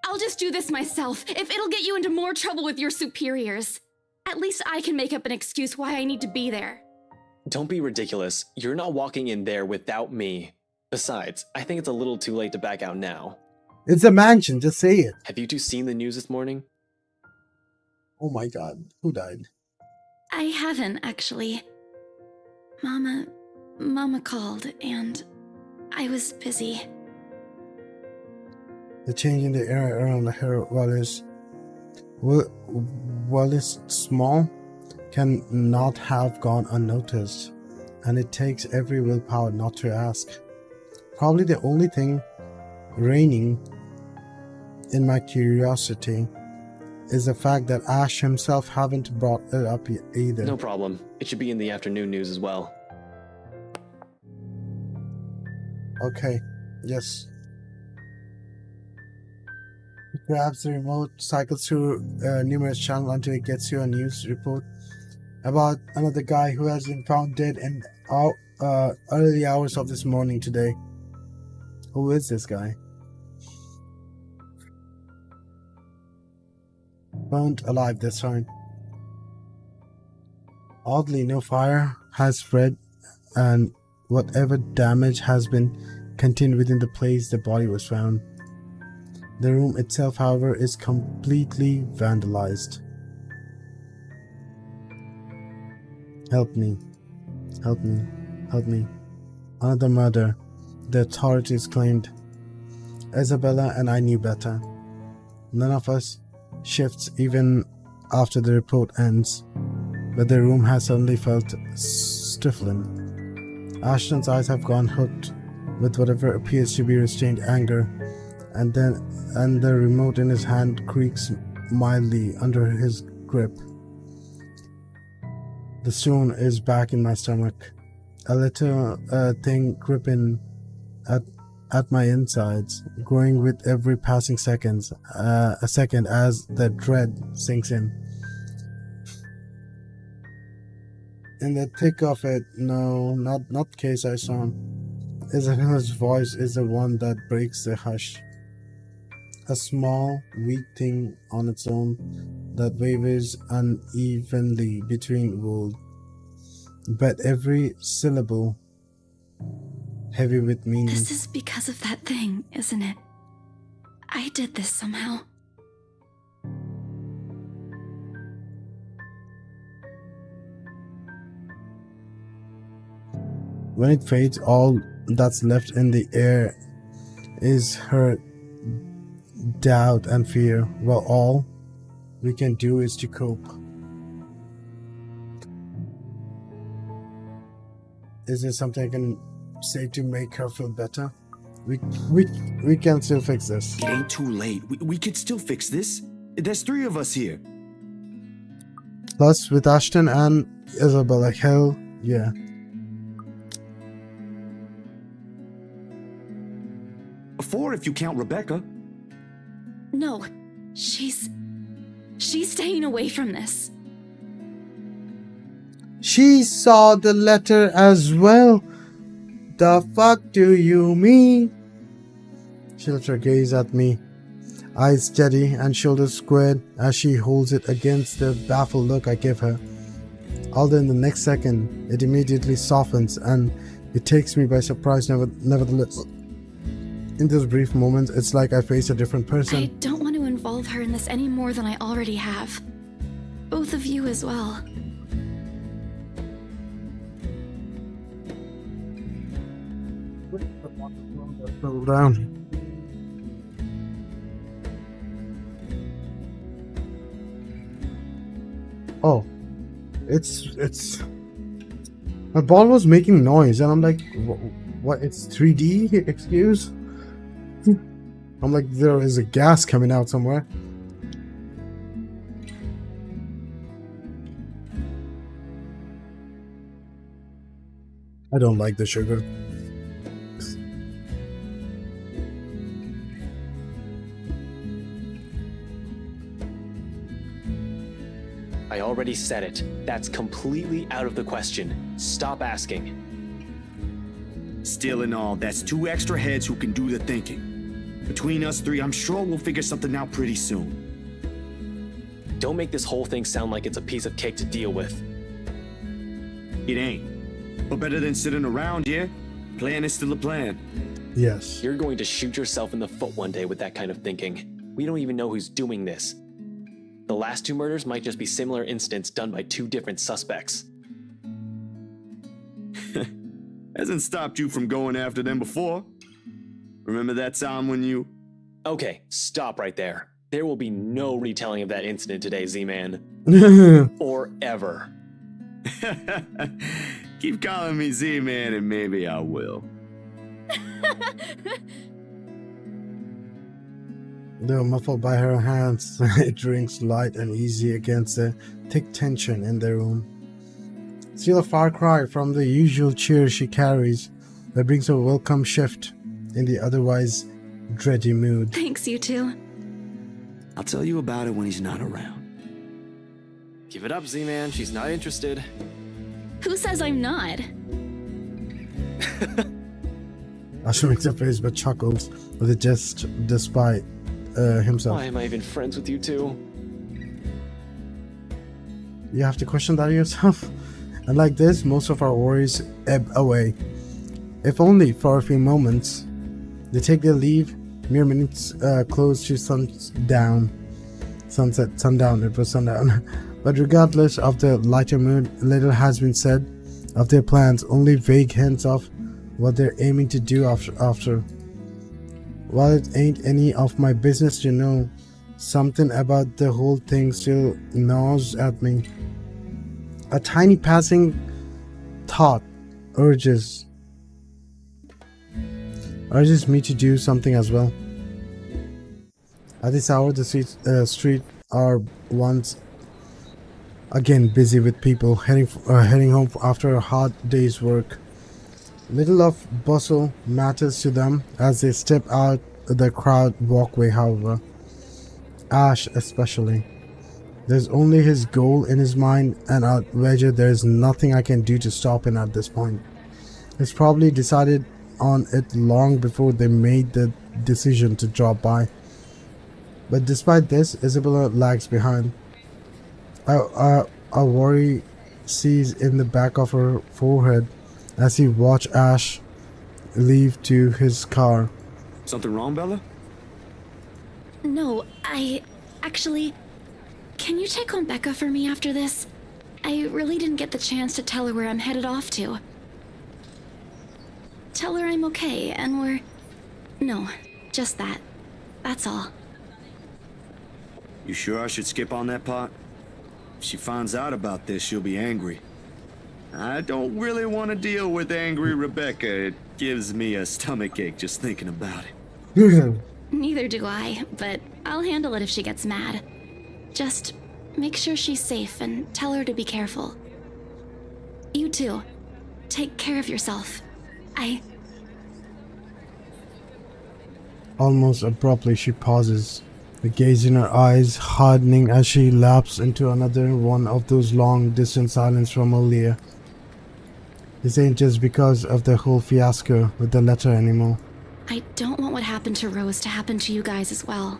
I'll just do this myself, if it'll get you into more trouble with your superiors. At least I can make up an excuse why I need to be there. Don't be ridiculous. You're not walking in there without me. Besides, I think it's a little too late to back out now. It's a mansion, just say it. Have you two seen the news this morning? Oh my god, who died? I haven't, actually. Mama called, and I was busy. The change in the air around the hair while it's small, can not have gone unnoticed, and it takes every willpower not to ask. Probably the only thing reigning in my curiosity is the fact that Ash himself haven't brought it up either. No problem. It should be in the afternoon news as well. Okay, yes. He grabs the remote, cycles through numerous channels until it gets you a news report about another guy who has been found dead in early hours of this morning today. Who is this guy? Burnt alive this time. Oddly, no fire has spread, and whatever damage has been contained within the place the body was found. The room itself, however, is completely vandalized. Help me. Help me. Help me. Another murder. The authorities claimed. Isabella and I knew better. None of us shifts even after the report ends, but the room has suddenly felt stifling. Ashton's eyes have gone hooked with whatever appears to be restrained anger, and the remote in his hand creaks mildly under his grip. The stone is back in my stomach. A little thing gripping at my insides, growing with every passing a second as the dread sinks in. In the thick of it, no, not case I saw. Isabella's voice is the one that breaks the hush. A small, weak thing on its own that wavers unevenly between worlds, but every syllable heavy with meaning. This is because of that thing, isn't it? I did this somehow. When it fades, all that's left in the air is her doubt and fear. Well, all we can do is to cope. Is there something I can say to make her feel better? We can still fix this. It ain't too late. We could still fix this. There's 3 of us here. Plus, with Ashton and Isabella, hell yeah. Four if you count Rebecca. No, she's staying away from this. She saw the letter as well. The fuck do you mean? She lifts her gaze at me, eyes steady and shoulders squared as she holds it against the baffled look I give her. Although in the next second, it immediately softens and it takes me by surprise nevertheless. In those brief moments, it's like I face a different person. I don't want to involve her in this any more than I already have. Both of you as well. Settle down. Oh, it's my ball was making noise and I'm like, what? It's 3D? Excuse? I'm like, there is a gas coming out somewhere. I don't like the sugar. I already said it. That's completely out of the question. Stop asking. Still in all, that's 2 extra heads who can do the thinking. Between us 3, I'm sure we'll figure something out pretty soon. Don't make this whole thing sound like it's a piece of cake to deal with. It ain't. But better than sitting around, yeah? Plan is still a plan. Yes. You're going to shoot yourself in the foot one day with that kind of thinking. We don't even know who's doing this. The last 2 murders might just be similar incidents done by 2 different suspects. Hasn't stopped you from going after them before. Remember that time when you... Okay, stop right there. There will be no retelling of that incident today, Z-Man. Or ever. Keep calling me Z-Man and maybe I will. Though muffled by her hands, it rings light and easy against the thick tension in the room. Still a far cry from the usual cheer she carries, that brings a welcome shift in the otherwise dready mood. Thanks, you two. I'll tell you about it when he's not around. Give it up, Z-Man. She's not interested. Who says I'm not? Asher makes a face but chuckles with a jest despite himself. Why am I even friends with you two? You have to question that yourself. And like this, most of our worries ebb away. If only for a few moments. They take their leave, mere minutes close to sundown. It was sundown. But regardless of the lighter mood, little has been said of their plans, only vague hints of what they're aiming to do after. While it ain't any of my business to know, something about the whole thing still gnaws at me. A tiny passing thought urges me to do something as well. At this hour, the streets are once Again, busy with people heading home after a hard day's work. Little of bustle matters to them as they step out the crowd walkway, however. Ash especially. There's only his goal in his mind, and at Wedger there's nothing I can do to stop him at this point. He's probably decided on it long before they made the decision to drop by. But despite this, Isabella lags behind. A worry sees in the back of her forehead as he watched Ash leave to his car. Something wrong, Bella? No, actually, can you check on Becca for me after this? I really didn't get the chance to tell her where I'm headed off to. Tell her I'm okay and we're... No, just that. That's all. You sure I should skip on that part? If she finds out about this, she'll be angry. I don't really want to deal with angry Rebecca. It gives me a stomachache just thinking about it. Neither do I, but I'll handle it if she gets mad. Just make sure she's safe and tell her to be careful. You too. Take care of yourself. Almost abruptly she pauses, the gaze in her eyes hardening as she lapses into another one of those long distant silence from earlier. This ain't just because of the whole fiasco with the letter anymore. I don't want what happened to Rose to happen to you guys as well.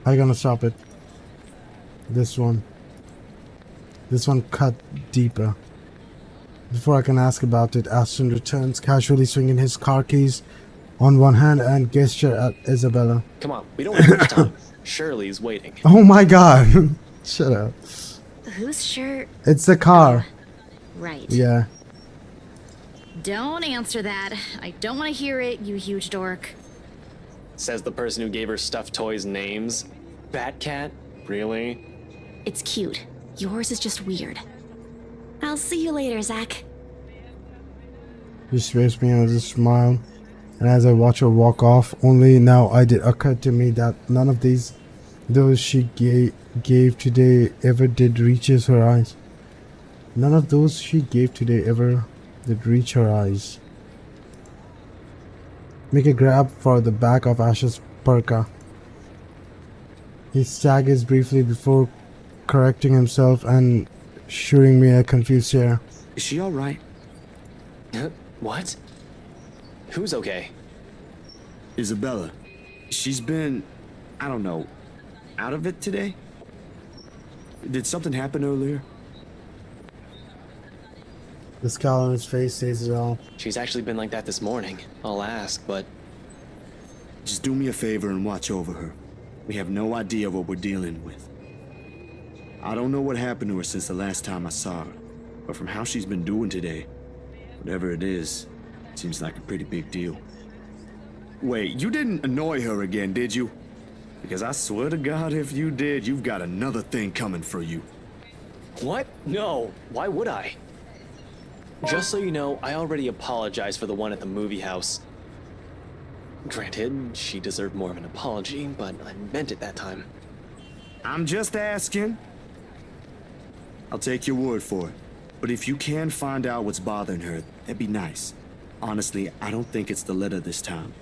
How you gonna stop it? This one cut deeper. Before I can ask about it, Ashton returns, casually swinging his car keys on one hand and gesture at Isabella. Come on, we don't have much time. Shirley's waiting. Oh my god! Shut up. Whose shirt? It's the car. Right. Yeah. Don't answer that. I don't want to hear it, you huge dork. Says the person who gave her stuffed toys names. Batcat? Really? It's cute. Yours is just weird. I'll see you later, Zach. She spares me with a smile, and as I watch her walk off, only now it occurred to me that none of those she gave today ever did reaches her eyes. None of those she gave today ever did reach her eyes. Make a grab for the back of Ash's parka. He staggers briefly before correcting himself and shooting me a confused stare. Is she alright? What? Who's okay? Isabella. She's been, I don't know, out of it today? Did something happen earlier? The scowl on his face says it all. She's actually been like that this morning. I'll ask, but... Just do me a favor and watch over her. We have no idea what we're dealing with. I don't know what happened to her since the last time I saw her, but from how she's been doing today, whatever it is, it seems like a pretty big deal. Wait, you didn't annoy her again, did you? Because I swear to God, if you did, you've got another thing coming for you. What? No. Why would I? Just so you know, I already apologized for the one at the movie house. Granted, she deserved more of an apology, but I meant it that time. I'm just asking. I'll take your word for it. But if you can find out what's bothering her, that'd be nice. Honestly, I don't think it's the letter this time.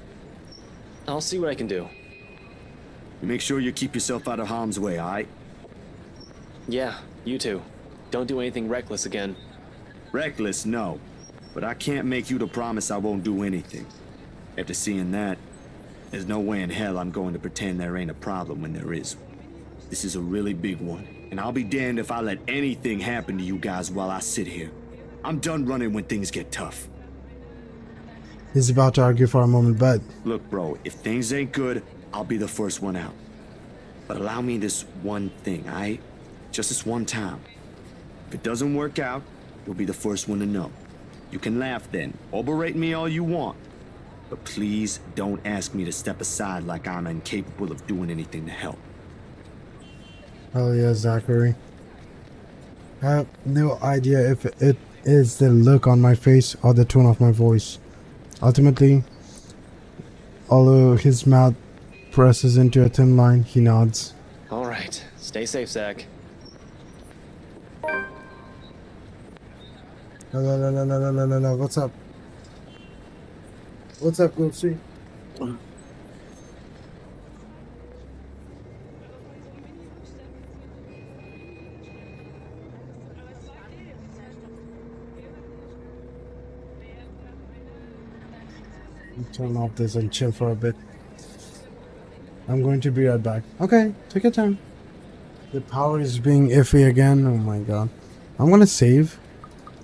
I'll see what I can do. Make sure you keep yourself out of harm's way, alright? Yeah, you too. Don't do anything reckless again. Reckless, no. But I can't make you to promise I won't do anything. After seeing that, there's no way in hell I'm going to pretend there ain't a problem when there is. This is a really big one, and I'll be damned if I let anything happen to you guys while I sit here. I'm done running when things get tough. He's about to argue for a moment, but... Look, bro, if things ain't good, I'll be the first one out. But allow me this one thing, alright? Just this one time. If it doesn't work out, you'll be the first one to know. You can laugh then, or berate me all you want. But please don't ask me to step aside like I'm incapable of doing anything to help. Hell yeah, Zachary. I have no idea if it is the look on my face or the tone of my voice. Ultimately, although his mouth presses into a thin line, he nods. Alright, stay safe, Zach. La, la, la, la, la, la, la, la. What's up? What's up, Goofy? Turn off this and chill for a bit. I'm going to be right back. Okay, take your time. The power is being iffy again. Oh my god. I'm gonna save.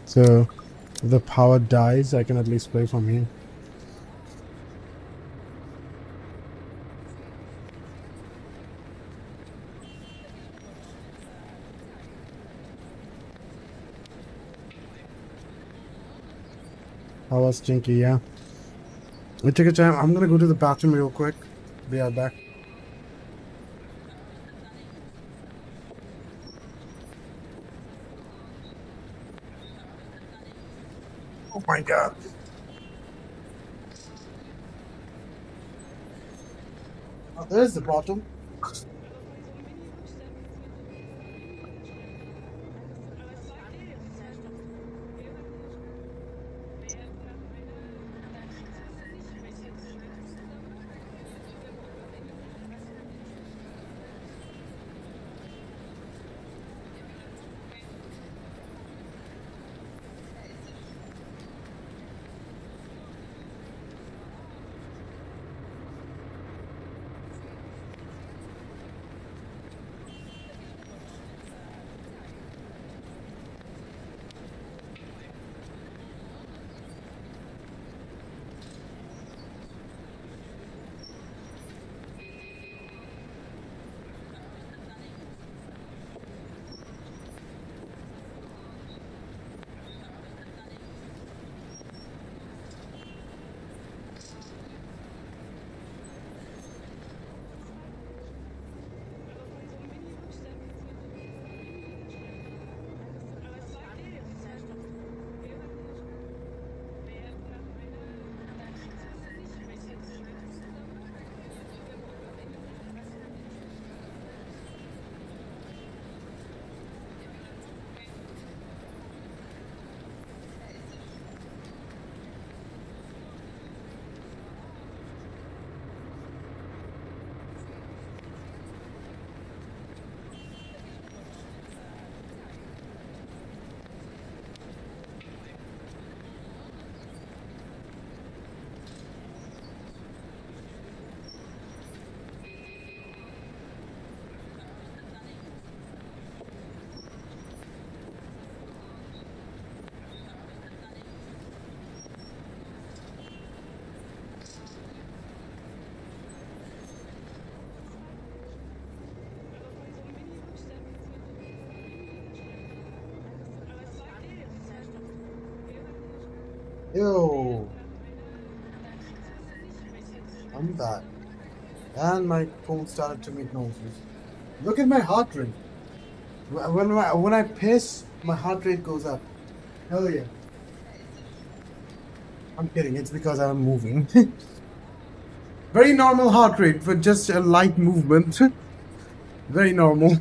So, if the power dies, I can at least play from here. How was Jinky? Yeah. You take your time. I'm gonna go to the bathroom real quick. Be right back. Oh my god. Oh, there's the bottom. Yo, I'm back. And my phone started to make noises. Look at my heart rate. When I piss, my heart rate goes up. Hell yeah. I'm kidding, it's because I'm moving. Very normal heart rate with just a light movement. Very normal.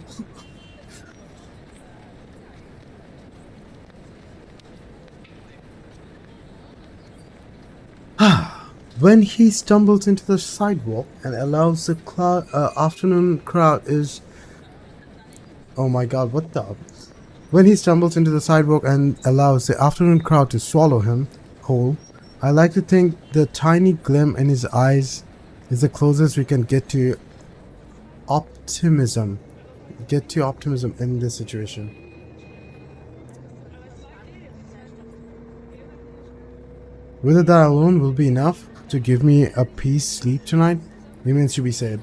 When he stumbles into the sidewalk and allows the afternoon crowd is... Oh my god, what the... When he stumbles into the sidewalk and allows the afternoon crowd to swallow him whole, I like to think the tiny gleam in his eyes is the closest we can get to optimism. In this situation. Whether that alone will be enough to give me a peace sleep tonight remains to be said.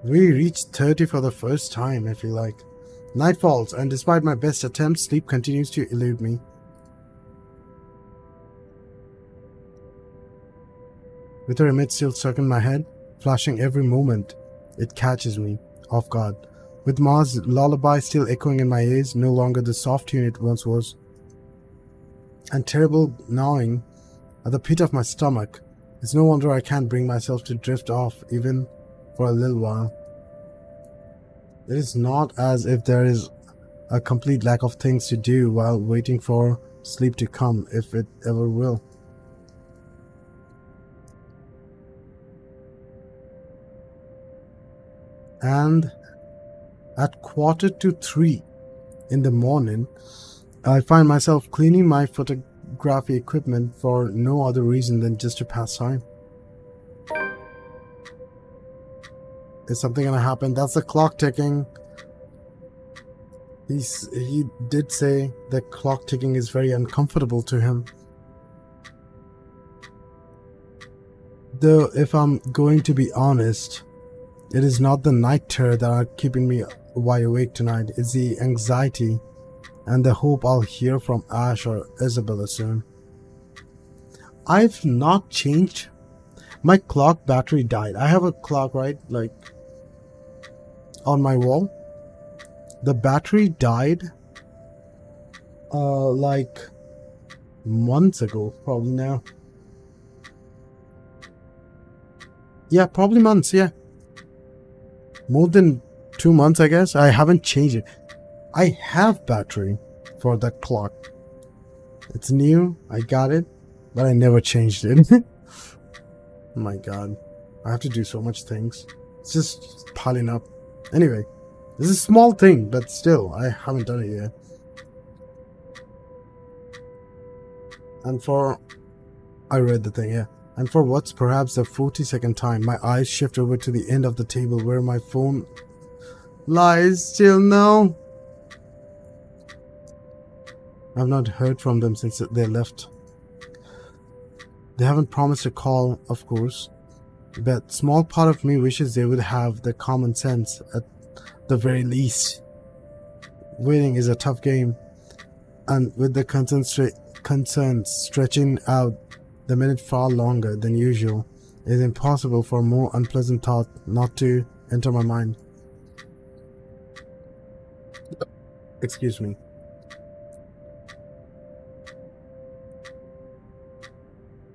We reached 30 for the first time, I feel like. Night falls, and despite my best attempts, sleep continues to elude me. With her image still stuck in my head, flashing every moment, it catches me off guard. With Ma's lullaby still echoing in my ears, no longer the soft tune it once was, and terrible gnawing at the pit of my stomach, it's no wonder I can't bring myself to drift off even for a little while. It is not as if there is a complete lack of things to do while waiting for sleep to come, if it ever will. And at 2:45 in the morning, I find myself cleaning my photography equipment for no other reason than just to pass time. Is something gonna happen? That's the clock ticking. He did say the clock ticking is very uncomfortable to him. Though, if I'm going to be honest, it is not the night terror that are keeping me wide awake tonight. It's the anxiety and the hope I'll hear from Ash or Isabella soon. I've not changed. My clock battery died. I have a clock, right? Like, on my wall. The battery died like months ago, probably now. Yeah, probably months, yeah. More than 2 months, I guess. I haven't changed it. I have battery for that clock. It's new, I got it, but I never changed it. Oh my god. I have to do so much things. It's just piling up. Anyway, this is a small thing, but still, I haven't done it yet. And I read the thing, yeah. And for what's perhaps the 42nd time, my eyes shift over to the end of the table where my phone lies till now. I've not heard from them since they left. They haven't promised a call, of course, but small part of me wishes they would have the common sense at the very least. Waiting is a tough game, and with the concerns stretching out the minute far longer than usual, it is impossible for a more unpleasant thought not to enter my mind. Excuse me.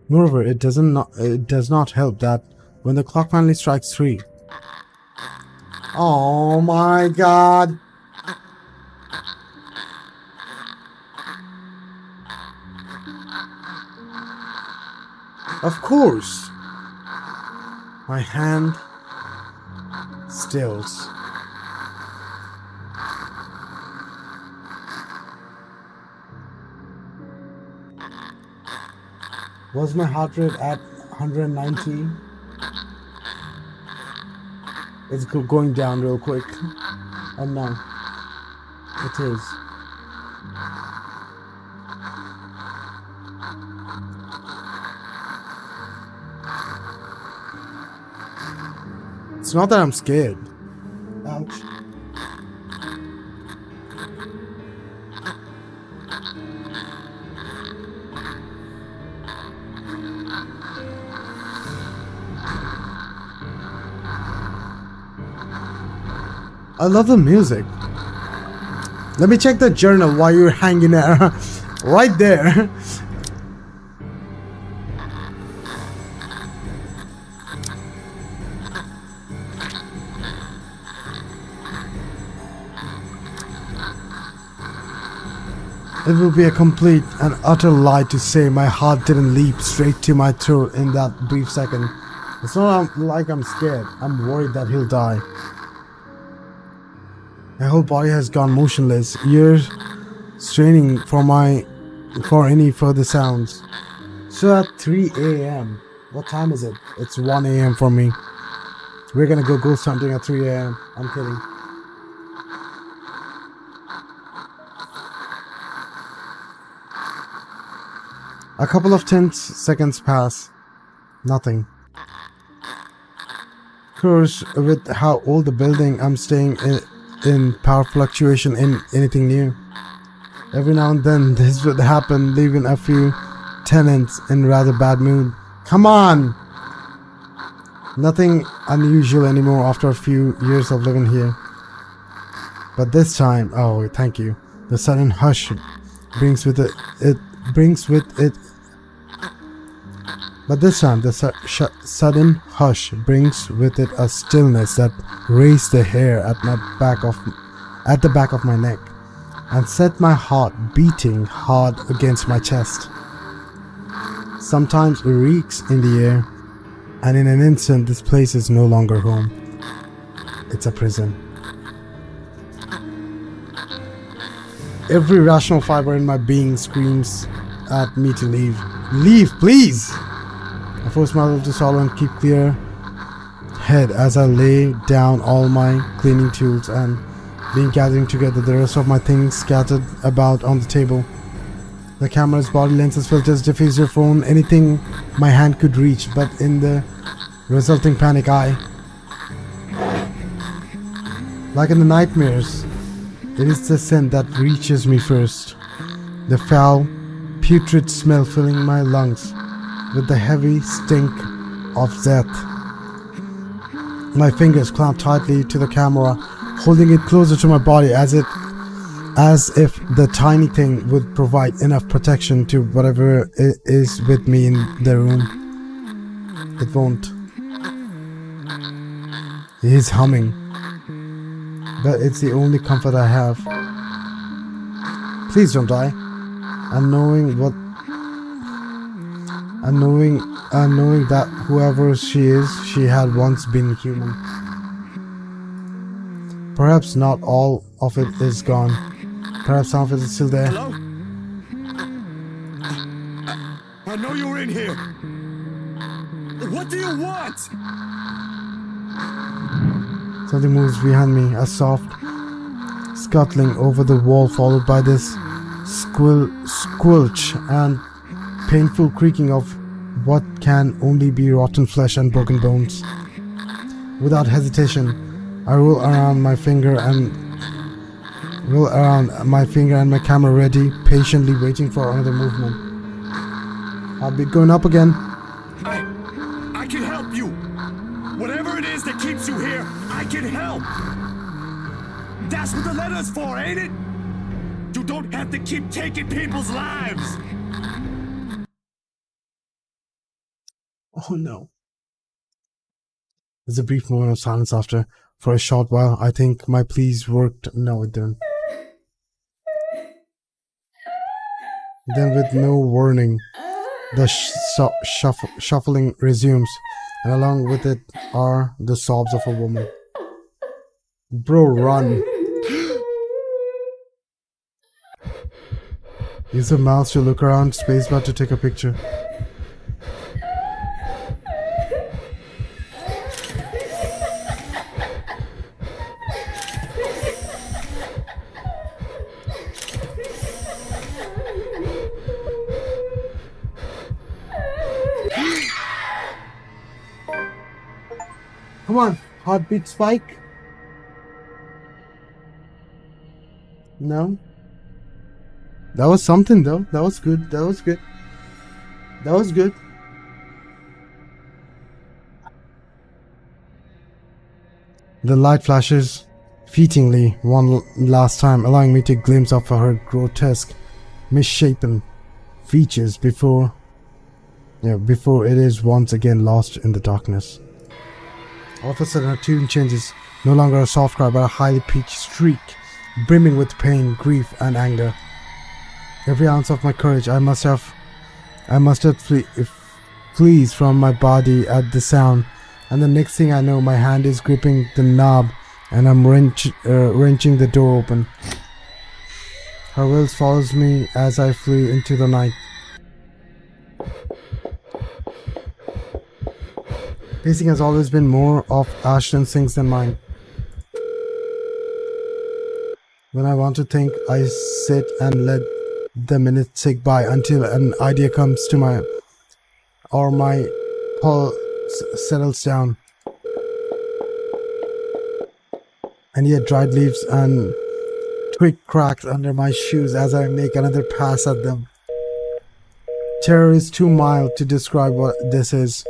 Moreover, it does not help that when the clock finally strikes 3. Oh my god! Of course! My hand stills. Was my heart rate at 190? It's going down real quick. And now it is. It's not that I'm scared. Ouch. I love the music. Let me check the journal while you're hanging there. Right there. It would be a complete and utter lie to say my heart didn't leap straight to my throat in that brief second. It's not like I'm scared. I'm worried that he'll die. My whole body has gone motionless, ears straining for any further sounds. So at 3 a.m. What time is it? It's 1 a.m. for me. We're gonna go ghost hunting at 3 a.m. I'm kidding. A couple of tense seconds pass. Nothing. Of course, with how old the building I'm staying in power fluctuation in anything new. Every now and then this would happen, leaving a few tenants in rather bad mood. Come on! Nothing unusual anymore after a few years of living here. But this time, oh thank you, the sudden hush brings with it But this time, the sudden hush brings with it a stillness that raised the hair at the back of my neck. and set my heart beating hard against my chest. Sometimes it reeks in the air, and in an instant this place is no longer home. It's a prison. Every rational fiber in my being screams at me to leave. Leave, please! I force myself to swallow and keep clear head as I lay down all my cleaning tools and being gathering together the rest of my things scattered about on the table. The cameras, body lenses, filters, diffuser, phone, anything my hand could reach, but in the resulting panic like in the nightmares, it is the scent that reaches me first. The foul, putrid smell filling my lungs with the heavy stink of death. My fingers clamp tightly to the camera, holding it closer to my body as if the tiny thing would provide enough protection to whatever is with me in the room. It won't. It is humming, but it's the only comfort I have. Please don't die. And knowing that whoever she is, she had once been human. Perhaps not all of it is gone. Perhaps some of it is still there. Hello? I know you're in here. What do you want? Something moves behind me, a soft scuttling over the wall, followed by this squelch and painful creaking of what can only be rotten flesh and broken bones. Without hesitation, I roll around my finger and my camera ready, patiently waiting for another movement. Heartbeat going up again. I can help you. Whatever it is that keeps you here, I can help. That's what the letter's for, ain't it? You don't have to keep taking people's lives. Oh no. There's a brief moment of silence after. For a short while, I think my pleas worked. No, it didn't. Then, with no warning, the shuffling resumes, and along with it are the sobs of a woman. Bro, run. Use the mouse to look around, spacebar to take a picture. Come on, heartbeat spike. No. That was something though. That was good. That was good. That was good. The light flashes fleetingly one last time, allowing me to glimpse of her grotesque, misshapen features before it is once again lost in the darkness. All of a sudden her tune changes, no longer a soft cry but a highly pitched shriek, brimming with pain, grief and anger. Every ounce of my courage I must have flees from my body at the sound, and the next thing I know my hand is gripping the knob and I'm wrenching the door open. Her will follows me as I flew into the night. Pacing has always been more of Ashton's things than mine. When I want to think, I sit and let the minutes tick by until an idea comes to my pulse settles down. And yet dried leaves and twig cracks under my shoes as I make another pass at them. Terror is too mild to describe what this is.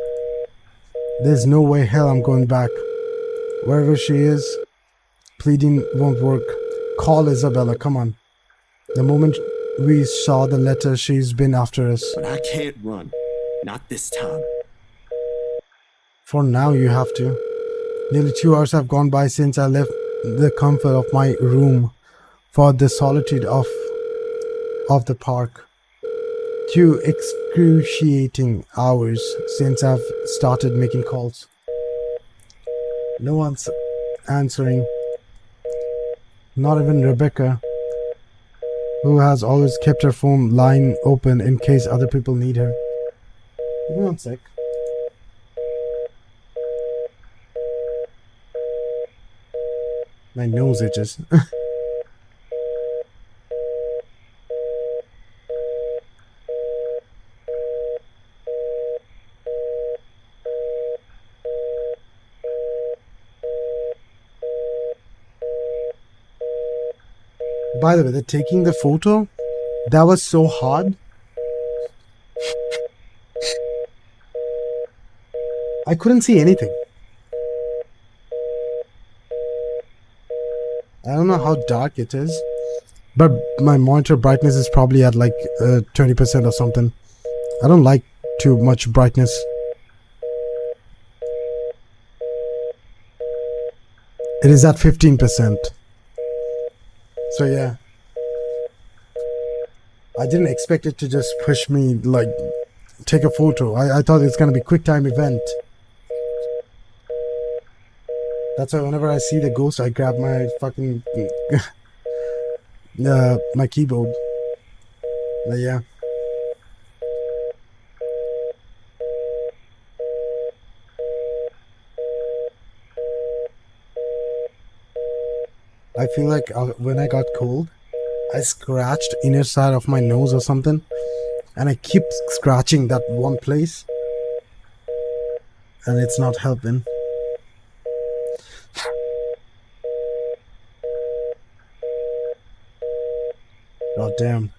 There's no way hell I'm going back. Wherever she is, pleading won't work. Call Isabella, come on. The moment we saw the letter, she's been after us. But I can't run. Not this time. For now, you have to. Nearly 2 hours have gone by since I left the comfort of my room for the solitude of the park. 2 excruciating hours since I've started making calls. No one's answering. Not even Rebecca, who has always kept her phone line open in case other people need her. Give me 1 sec. My nose itches. By the way, taking the photo, that was so hard. I couldn't see anything. I don't know how dark it is, but my monitor brightness is probably at like 20% or something. I don't like too much brightness. It is at 15%. So yeah, I didn't expect it to just push me, like, take a photo. I thought it's gonna be quick time event. That's why whenever I see the ghost, I grab my fucking my keyboard. But yeah. I feel like when I got cold, I scratched inner side of my nose or something, and I keep scratching that one place, and it's not helping. God damn.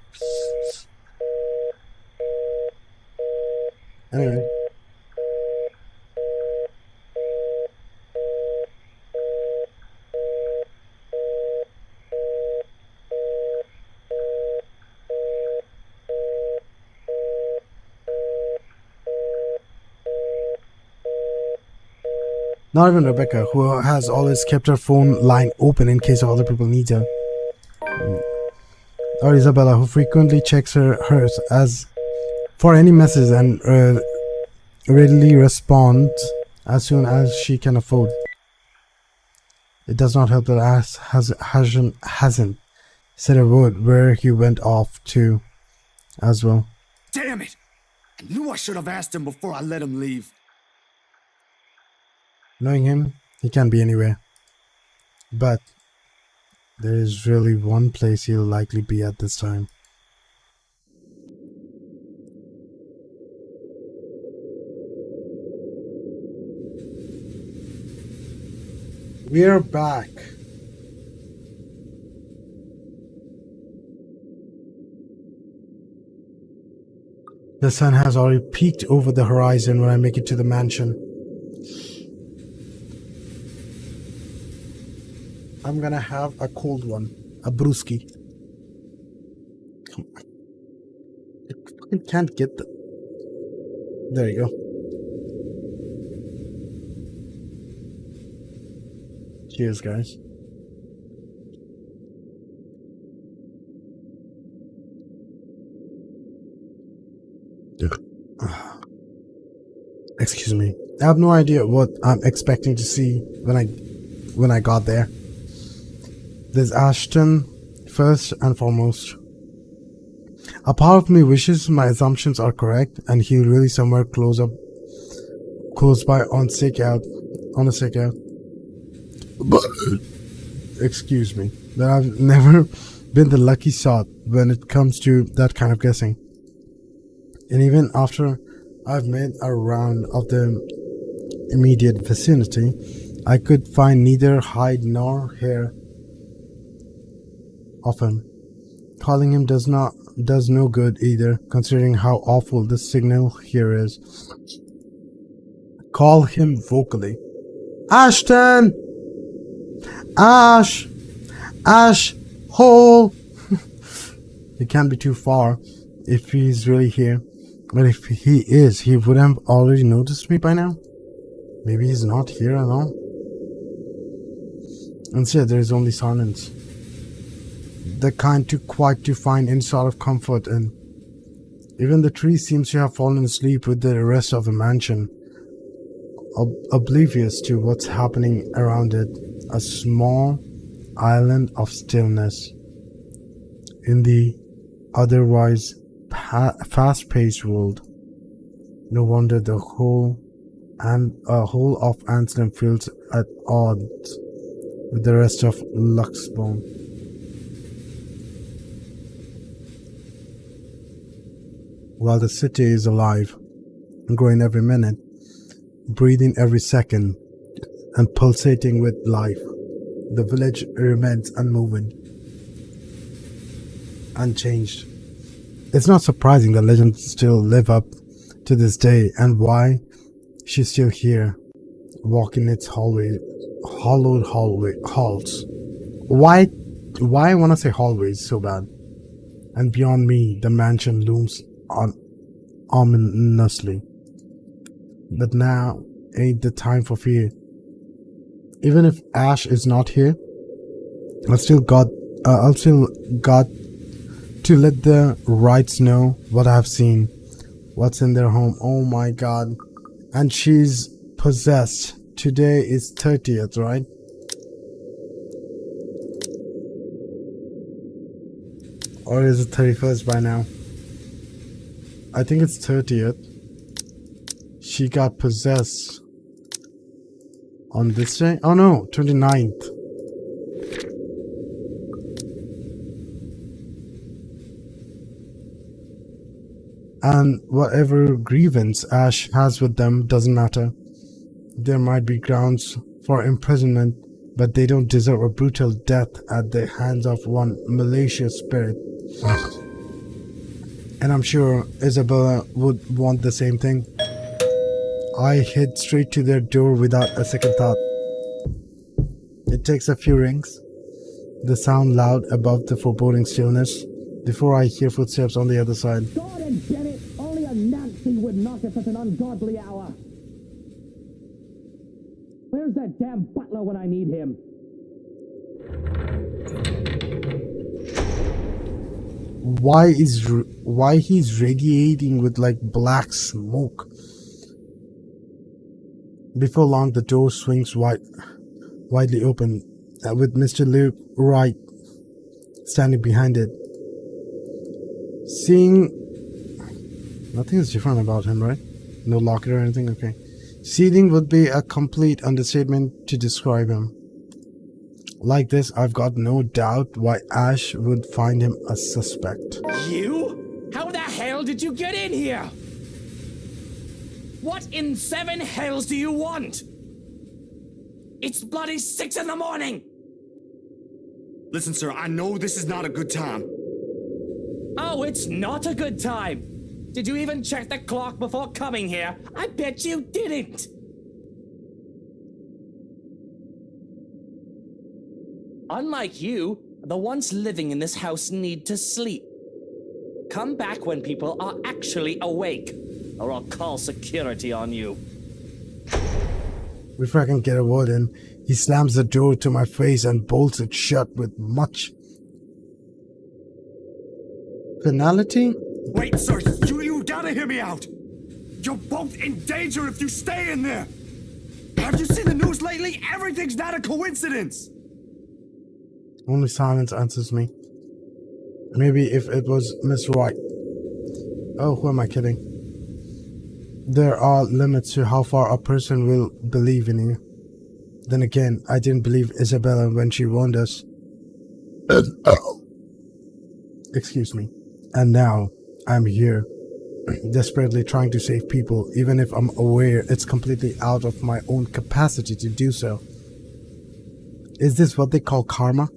Anyway. Not even Rebecca, who has always kept her phone line open in case other people need her. Or Isabella, who frequently checks hers as for any message and readily responds as soon as she can afford. It does not help that Ash hasn't said a word where he went off to as well. Damn it! I knew I should have asked him before I let him leave. Knowing him, he can be anywhere. But there is really one place he'll likely be at this time. We're back. The sun has already peeked over the horizon when I make it to the mansion. I'm gonna have a cold one, a brewski. I fucking can't get the... There you go. Cheers, guys. Excuse me. I have no idea what I'm expecting to see when I got there. There's Ashton, first and foremost. A part of me wishes my assumptions are correct and he's really somewhere close by on a stakeout. But, excuse me, but I've never been the lucky sort when it comes to that kind of guessing. And even after I've made a round of the immediate vicinity, I could find neither hide nor hair of him. Calling him does no good either, considering how awful the signal here is. Call him vocally. Ashton! Ash! Ash! Hole! It can't be too far if he's really here. But if he is, he would have already noticed me by now. Maybe he's not here at all. Instead, there is only silence. The kind too quiet to find any sort of comfort in. Even the tree seems to have fallen asleep with the rest of the mansion, oblivious to what's happening around it. A small island of stillness in the otherwise fast-paced world. No wonder the whole of Anselm feels at odds with the rest of Luxbourne. While the city is alive, growing every minute, breathing every second, and pulsating with life, the village remains unmoving, unchanged. It's not surprising that legends still live up to this day, and why she's still here, walking its hollowed halls. Why I wanna say hallways so bad? And beyond me, the mansion looms ominously. But now ain't the time for fear. Even if Ash is not here, I've still got to let the Wrights know what I've seen, what's in their home. Oh my god. And she's possessed. Today is 30th, right? Or is it 31st by now? I think it's 30th. She got possessed on this day? Oh no, 29th. And whatever grievance Ash has with them doesn't matter. There might be grounds for imprisonment, but they don't deserve a brutal death at the hands of one malicious spirit. And I'm sure Isabella would want the same thing. I head straight to their door without a second thought. It takes a few rings, the sound loud above the foreboding stillness, before I hear footsteps on the other side. God and get it! Only a Nancy would knock at such an ungodly hour. Where's that damn butler when I need him? Why he's radiating with like black smoke? Before long, the door swings widely open, with Mr. Luke Wright standing behind it. Seeing nothing is different about him, right? No locket or anything. Okay. Seething would be a complete understatement to describe him. Like this, I've got no doubt why Ash would find him a suspect. You? How the hell did you get in here? What in 7 hells do you want? It's bloody 6 in the morning! Listen, sir, I know this is not a good time. Oh, it's not a good time! Did you even check the clock before coming here? I bet you didn't! Unlike you, the ones living in this house need to sleep. Come back when people are actually awake, or I'll call security on you. Before I can get a word in, he slams the door to my face and bolts it shut with much finality. Wait, sir, you gotta hear me out. You're both in danger if you stay in there. Have you seen the news lately? Everything's not a coincidence. Only silence answers me. Maybe if it was Miss Wright. Oh, who am I kidding? There are limits to how far a person will believe in you. Then again, I didn't believe Isabella when she warned us. Excuse me. And now, I'm here, desperately trying to save people, even if I'm aware it's completely out of my own capacity to do so. Is this what they call karma?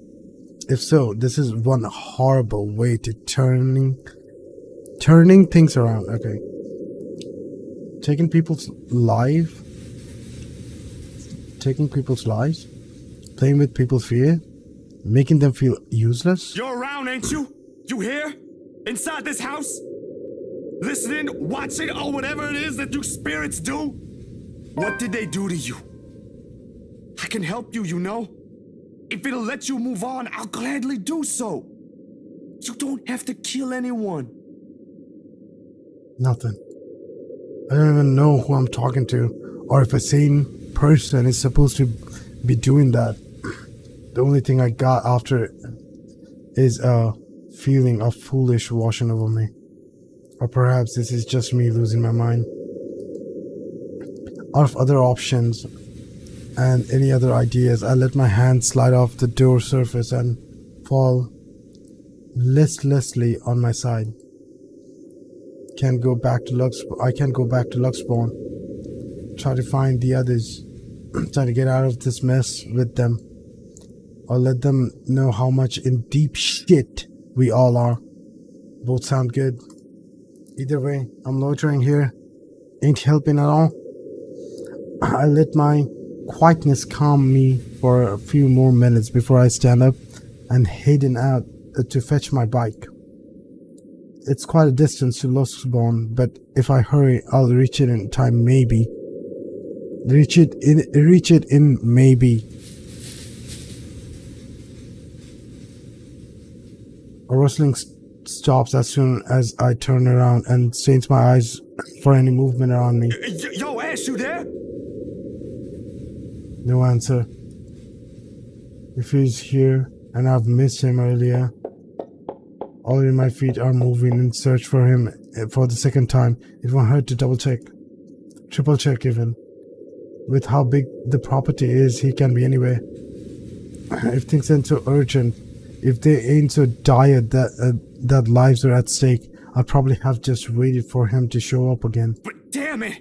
If so, this is one horrible way to turning things around. Okay. Taking people's lives? Playing with people's fear? Making them feel useless? You're around, ain't you? You here? Inside this house? Listening, watching, or whatever it is that you spirits do? What did they do to you? I can help you, you know? If it'll let you move on, I'll gladly do so. You don't have to kill anyone. Nothing. I don't even know who I'm talking to, or if a sane person is supposed to be doing that. The only thing I got after it is a feeling of foolish washing over me. Or perhaps this is just me losing my mind. Out of other options and any other ideas, I let my hand slide off the door surface and fall listlessly on my side. I can't go back to Luxborn. Try to find the others. Try to get out of this mess with them. Or let them know how much in deep shit we all are. Both sound good. Either way, I'm loitering here. Ain't helping at all. I let my quietness calm me for a few more minutes before I stand up and heading out to fetch my bike. It's quite a distance to Luxborn, but if I hurry, I'll reach it in time, maybe. Reach it in maybe. A rustling stops as soon as I turn around and strains my eyes for any movement around me. Yo, Ash, you there? No answer. If he's here and I've missed him earlier, already my feet are moving in search for him for the second time. It won't hurt to double check. Triple check even. With how big the property is, he can be anywhere. If things ain't so urgent, if they ain't so dire that lives are at stake, I'd probably have just waited for him to show up again. But damn it!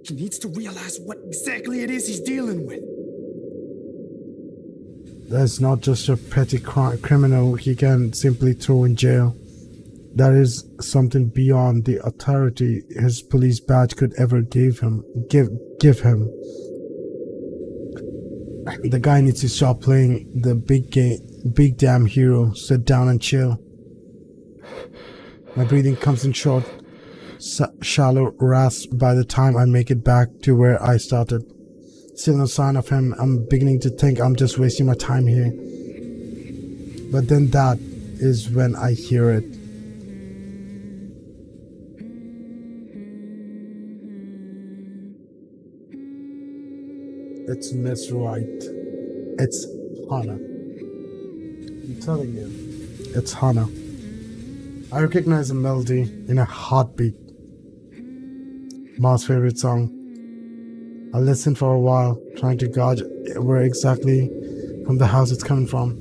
He needs to realize what exactly it is he's dealing with. That's not just a petty criminal he can simply throw in jail. That is something beyond the authority his police badge could ever give him. The guy needs to stop playing the big damn hero. Sit down and chill. My breathing comes in short, shallow rasps by the time I make it back to where I started. Still no sign of him. I'm beginning to think I'm just wasting my time here. But then that is when I hear it. It's Miss Wright. It's Hannah. I'm telling you, it's Hannah. I recognize the melody in a heartbeat. Ma's favorite song. I listened for a while, trying to gauge where exactly from the house it's coming from.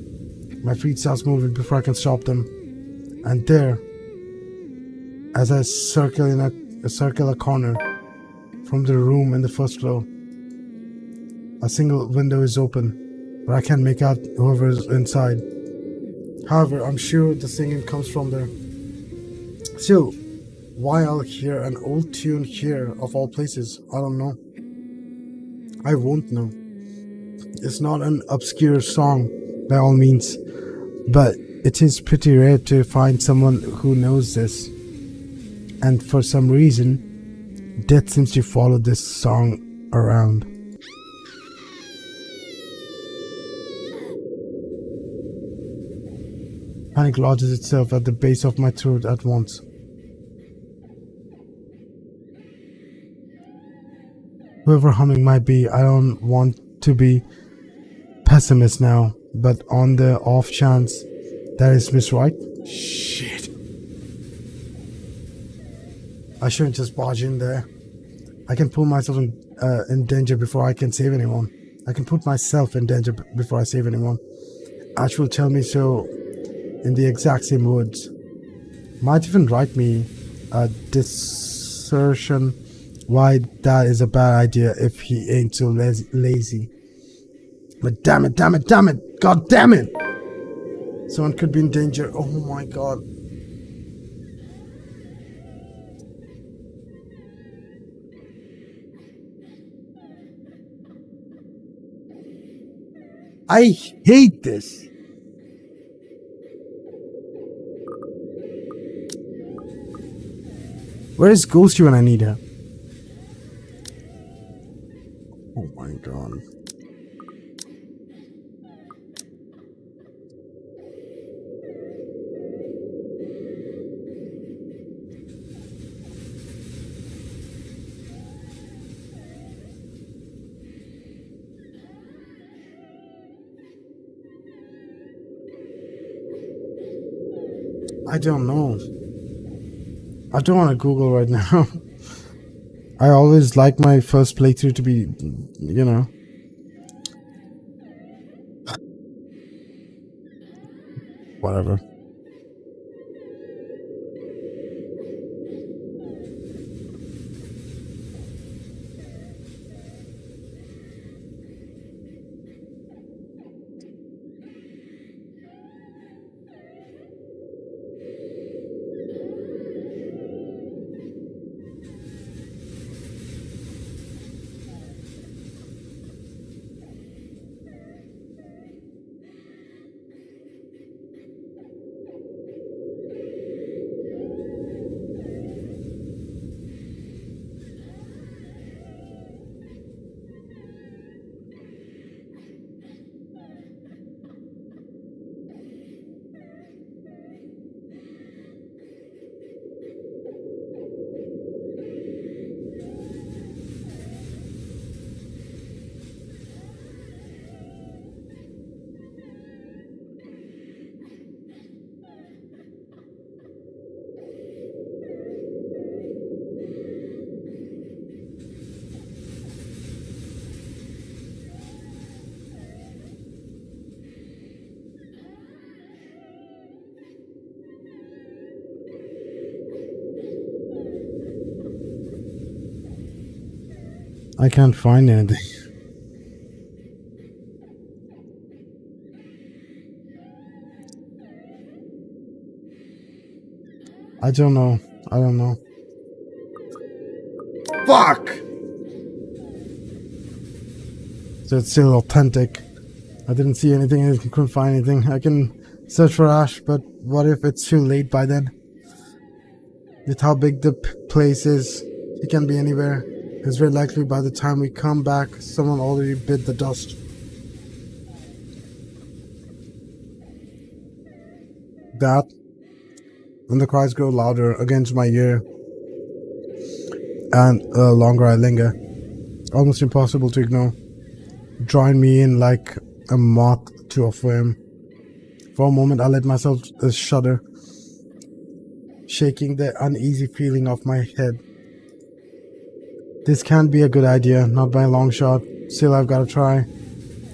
My feet starts moving before I can stop them. And there, as I circle a corner from the room in the first floor, a single window is open, but I can't make out whoever's inside. However, I'm sure the singing comes from there. Still, why I'll hear an old tune here of all places, I don't know. I won't know. It's not an obscure song by all means, but it is pretty rare to find someone who knows this. And for some reason, death seems to follow this song around. Panic lodges itself at the base of my throat at once. Whoever humming might be, I don't want to be pessimist now, but on the off chance that is Miss Wright. Shit. I shouldn't just barge in there. I can put myself in danger before I can save anyone. I can put myself in danger before I save anyone. Ash will tell me so in the exact same words. Might even write me a dissertation why that is a bad idea if he ain't so lazy. But damn it, god damn it! Someone could be in danger. Oh my god. I hate this. Where is Ghosty when I need her? Oh my god. I don't know. I don't want to Google right now. I always like my first playthrough to be, you know. Whatever. I can't find anything. I don't know. I don't know. Fuck! So it's still authentic. I didn't see anything. I couldn't find anything. I can search for Ash, but what if it's too late by then? With how big the place is, he can be anywhere. It's very likely by the time we come back, someone already bit the dust. That, when the cries grow louder against my ear, and longer I linger, almost impossible to ignore, drawing me in like a moth to a flame. For a moment I let myself shudder, shaking the uneasy feeling off my head. This can't be a good idea, not by a long shot. Still, I've got to try.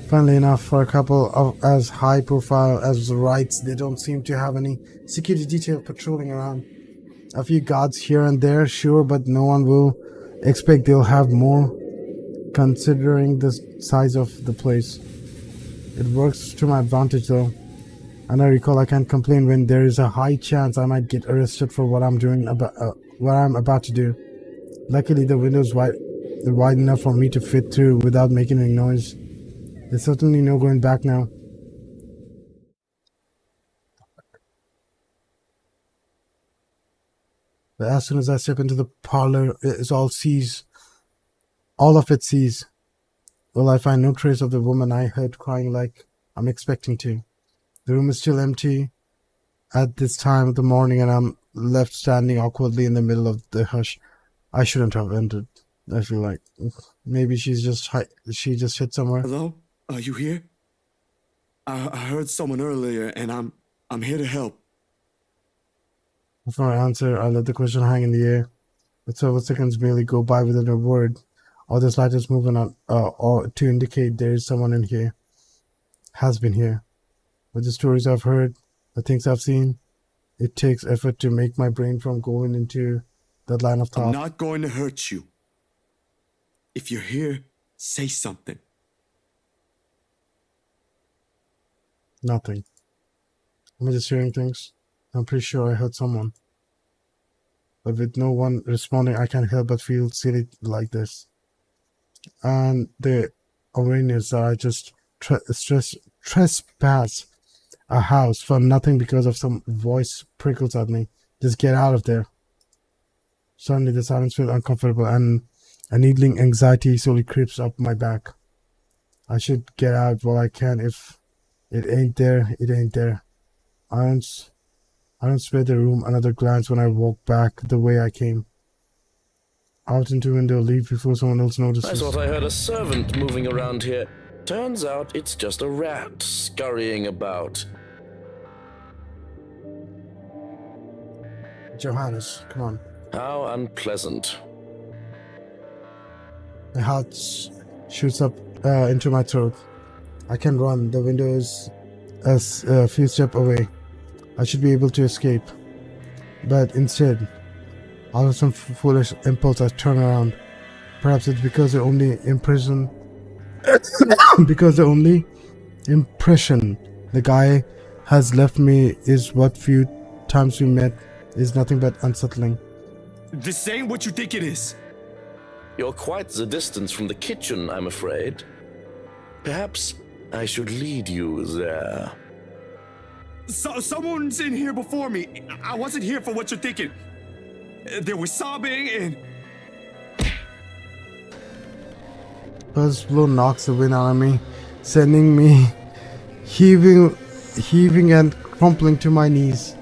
Funnily enough, for a couple of as high profile as the Wrights, they don't seem to have any security detail patrolling around. A few guards here and there, sure, but no one will expect they'll have more, considering the size of the place. It works to my advantage though. And I recall I can't complain when there is a high chance I might get arrested for what I'm about to do. Luckily, the window's wide enough for me to fit through without making any noise. There's certainly no going back now. But as soon as I step into the parlor, it's all of it sees. Well, I find no trace of the woman I heard crying like I'm expecting to. The room is still empty at this time of the morning, and I'm left standing awkwardly in the middle of the hush. I shouldn't have entered. I feel like maybe she just hid somewhere. Hello? Are you here? I heard someone earlier, and I'm here to help. Before I answer, I let the question hang in the air. But several seconds merely go by without a word, or the slightest movement or to indicate there is someone in here. Has been here. With the stories I've heard, the things I've seen, it takes effort to make my brain from going into that line of thought. I'm not going to hurt you. If you're here, say something. Nothing. Am I just hearing things? I'm pretty sure I heard someone. But with no one responding, I can't help but feel silly like this. And the awareness that I just trespass a house for nothing because of some voice prickles at me. Just get out of there. Suddenly the silence feels uncomfortable and a needling anxiety slowly creeps up my back. I should get out while I can. If it ain't there, it ain't there. I don't spare the room another glance when I walk back the way I came. Out into the window, leave before someone else notices. I thought I heard a servant moving around here. Turns out it's just a rat scurrying about. Johannes, come on. How unpleasant. My heart shoots up into my throat. I can run. The window is a few steps away. I should be able to escape. But instead, out of some foolish impulse, I turn around. Perhaps it's because the only impression the guy has left me is what few times we met is nothing but unsettling. This ain't what you think it is. You're quite the distance from the kitchen, I'm afraid. Perhaps I should lead you there. Someone's in here before me. I wasn't here for what you're thinking. There was sobbing and... First blow knocks the wind out of me, sending me heaving and crumpling to my knees.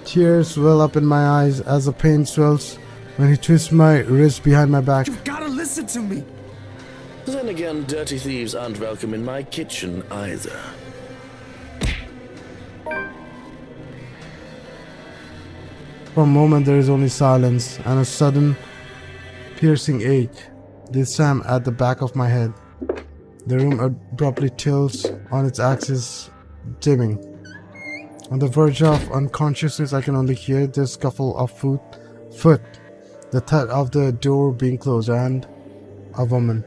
Tears well up in my eyes as the pain swells when he twists my wrist behind my back. You've gotta listen to me. Then again, dirty thieves aren't welcome in my kitchen either. For a moment there is only silence and a sudden piercing ache, this time at the back of my head. The room abruptly tilts on its axis, dimming. On the verge of unconsciousness, I can only hear the scuffle of foot, the thud of the door being closed, and a woman.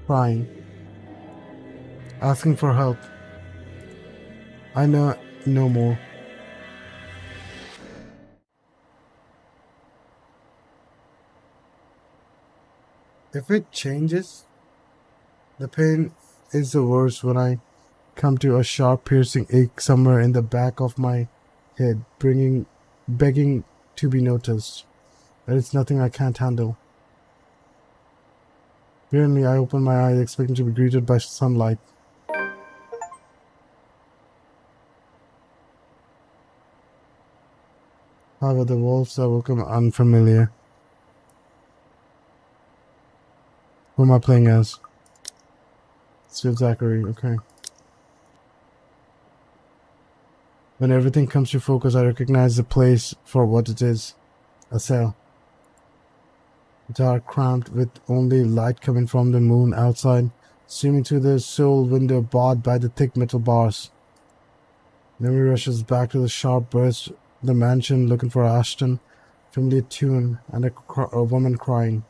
Crying. Asking for help. I know no more. If it changes, the pain is the worst when I come to a sharp piercing ache somewhere in the back of my head, begging to be noticed. But it's nothing I can't handle. Weirdly, I open my eyes expecting to be greeted by sunlight. However, the walls I welcome unfamiliar. Who am I playing as? Still Zachary, okay. When everything comes to focus, I recognize the place for what it is. A cell. Dark, cramped, with only light coming from the moon outside, streaming through the sole window barred by the thick metal bars. Memory rushes back to the sharp burst, the mansion looking for Ashton, familiar tune, and a woman crying.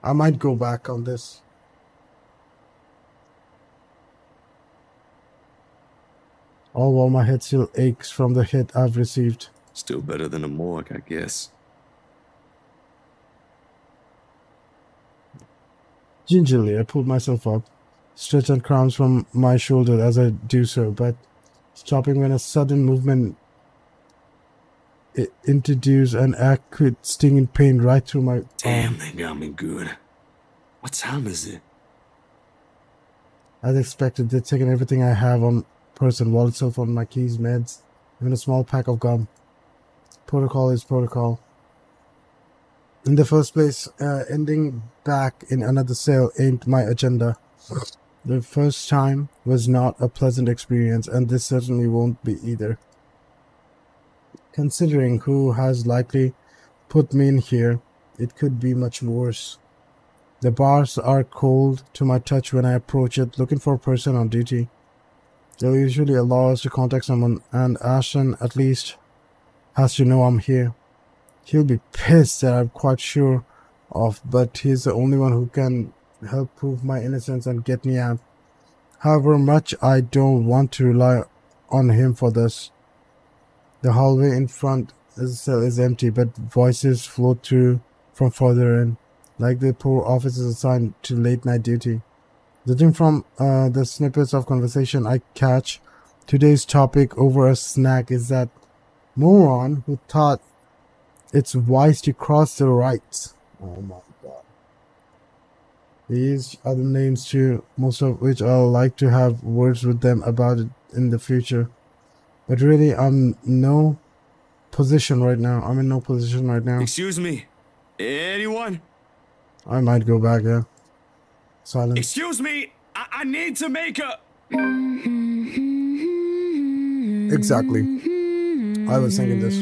I might go back on this. All while my head still aches from the hit I've received. Still better than a morgue, I guess. Gingerly, I pulled myself up, stretch and cramps from my shoulder as I do so, but stopping when a sudden movement introduced an acute stinging pain right through my Damn, arm. they got me good. What time is it? As expected, they'd taken everything I have on person, wallet, cell phone, my keys, meds, even a small pack of gum. Protocol is protocol. In the first place, ending back in another cell ain't my agenda. The first time was not a pleasant experience, and this certainly won't be either. Considering who has likely put me in here, it could be much worse. The bars are cold to my touch when I approach it, looking for a person on duty. They'll usually allow us to contact someone, and Ashton at least has to know I'm here. He'll be pissed that I'm quite sure of, but he's the only one who can help prove my innocence and get me out. However much I don't want to rely on him for this. The hallway in front of the cell is empty, but voices float through from further in, like the poor officers assigned to late night duty. Judging from the snippets of conversation I catch, today's topic over a snack is that moron who thought it's wise to cross the rights. Oh my god. These are the names too, most of which I'll like to have words with them about it in the future. But really, I'm in no position right now. Excuse me. Anyone? I might go back, yeah. Silence. Excuse me. I need to make a... Exactly. I was thinking this.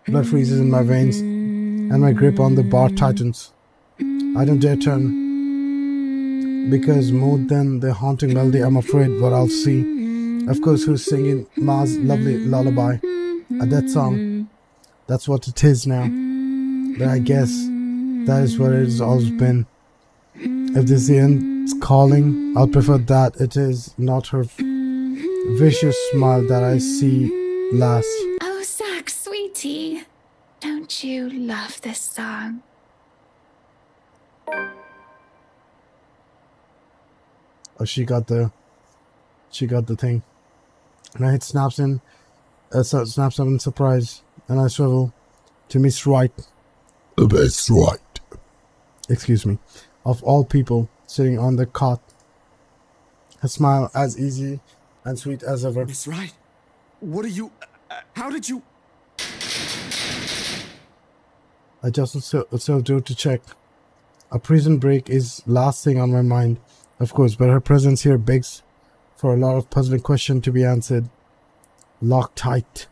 Blood freezes in my veins, and my grip on the bar tightens. I don't dare turn, because more than the haunting melody, I'm afraid what I'll see. Of course, who's singing Ma's lovely lullaby, a death song. That's what it is now. But I guess that is what it has always been. If this is the end's calling, I'll prefer that it is not her vicious smile that I see last. Oh, Zach, sweetie. Don't you love this song? Oh, she got the thing. And I hit snaps up in surprise, and I swivel to Miss Wright. Miss Wright. Excuse me. Of all people, sitting on the cot. Her smile as easy and sweet as ever. Miss Wright, what are you... how did you... I just served her to check. A prison break is last thing on my mind, of course, but her presence here begs for a lot of puzzling questions to be answered. Locked tight.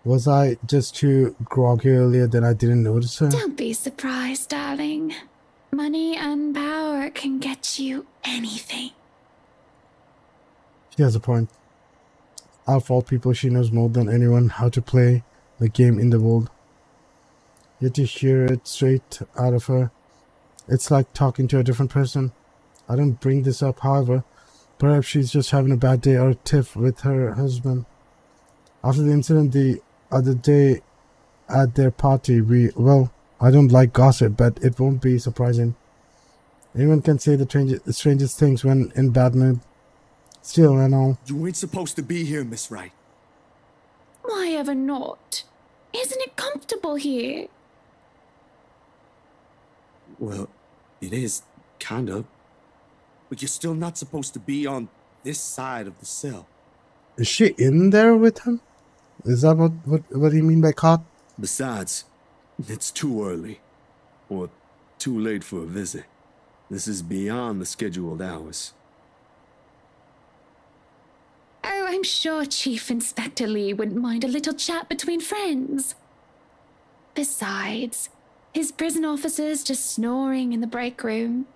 Was I just too groggy earlier that I didn't notice her? Don't be surprised, darling. Money and power can get you anything. She has a point. Out of all people, she knows more than anyone how to play the game in the world. Yet to hear it straight out of her, it's like talking to a different person. I don't bring this up, however. Perhaps she's just having a bad day or a tiff with her husband. After the incident the other day at their party, well, I don't like gossip, but it won't be surprising. Anyone can say the strangest things when in bad mood. Still, I know. You ain't supposed to be here, Miss Wright. Why ever not? Isn't it comfortable here? Well, it is, kind of. But you're still not supposed to be on this side of the cell. Is she in there with him? Is that what do you mean by caught? Besides, it's too early. Or too late for a visit. This is beyond the scheduled hours. Oh, I'm sure Chief Inspector Lee wouldn't mind a little chat between friends. Besides, his prison officers just snoring in the break room.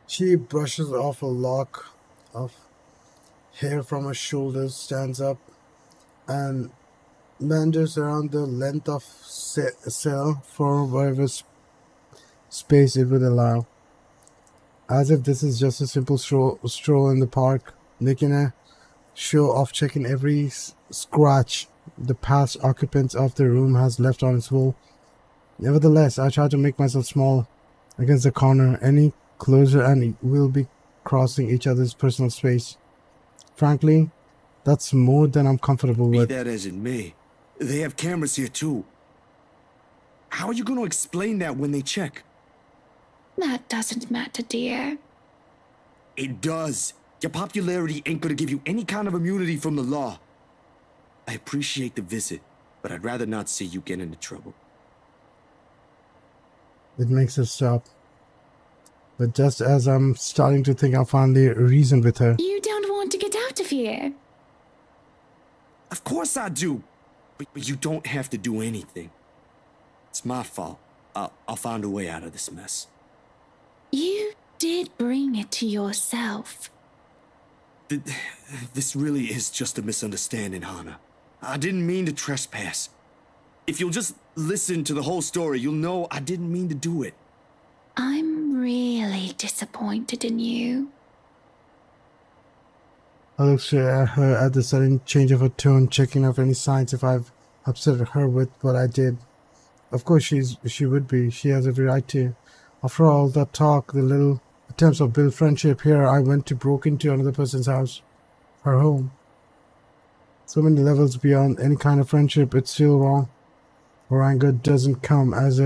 She brushes off a lock of hair from her shoulders, stands up, and meanders around the length of cell for whatever space it would allow. As if this is just a simple stroll in the park, making a show of checking every scratch the past occupants of the room has left on its wall. Nevertheless, I try to make myself small against the corner. Any closer and we'll be crossing each other's personal space. Frankly, that's more than I'm comfortable with. Be that as it may, they have cameras here too. How are you going to explain that when they check? That doesn't matter, dear. It does. Your popularity ain't going to give you any kind of immunity from the law. I appreciate the visit, but I'd rather not see you get into trouble. It makes her stop. But just as I'm starting to think I'll finally reason with her. You don't want to get out of here. Of course I do. But you don't have to do anything. It's my fault. I'll find a way out of this mess. You did bring it to yourself. This really is just a misunderstanding, Hana. I didn't mean to trespass. If you'll just listen to the whole story, you'll know I didn't mean to do it. I'm really disappointed in you. I look straight at her at the sudden change of her tone, checking out any signs if I've upset her with what I did. Of course she would be. She has every right to. After all that talk, the little attempts of build friendship, here I went to broke into another person's house. Her home. So many levels beyond any kind of friendship, it's still wrong. Her anger doesn't come as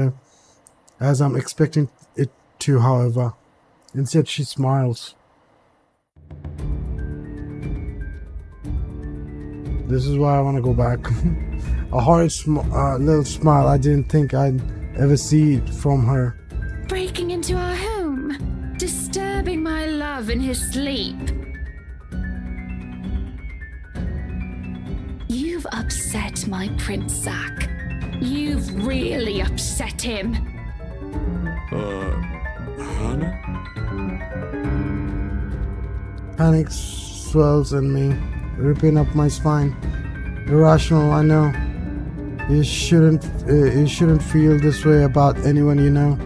I'm expecting it to, however. Instead, she smiles. This is why I want to go back. A horrid little smile I didn't think I'd ever see from her. Breaking into our home, disturbing my love in his sleep. You've upset my Prince Zack. You've really upset him. Hannah? Panic swells in me, ripping up my spine. Irrational, I know. You shouldn't feel this way about anyone you know.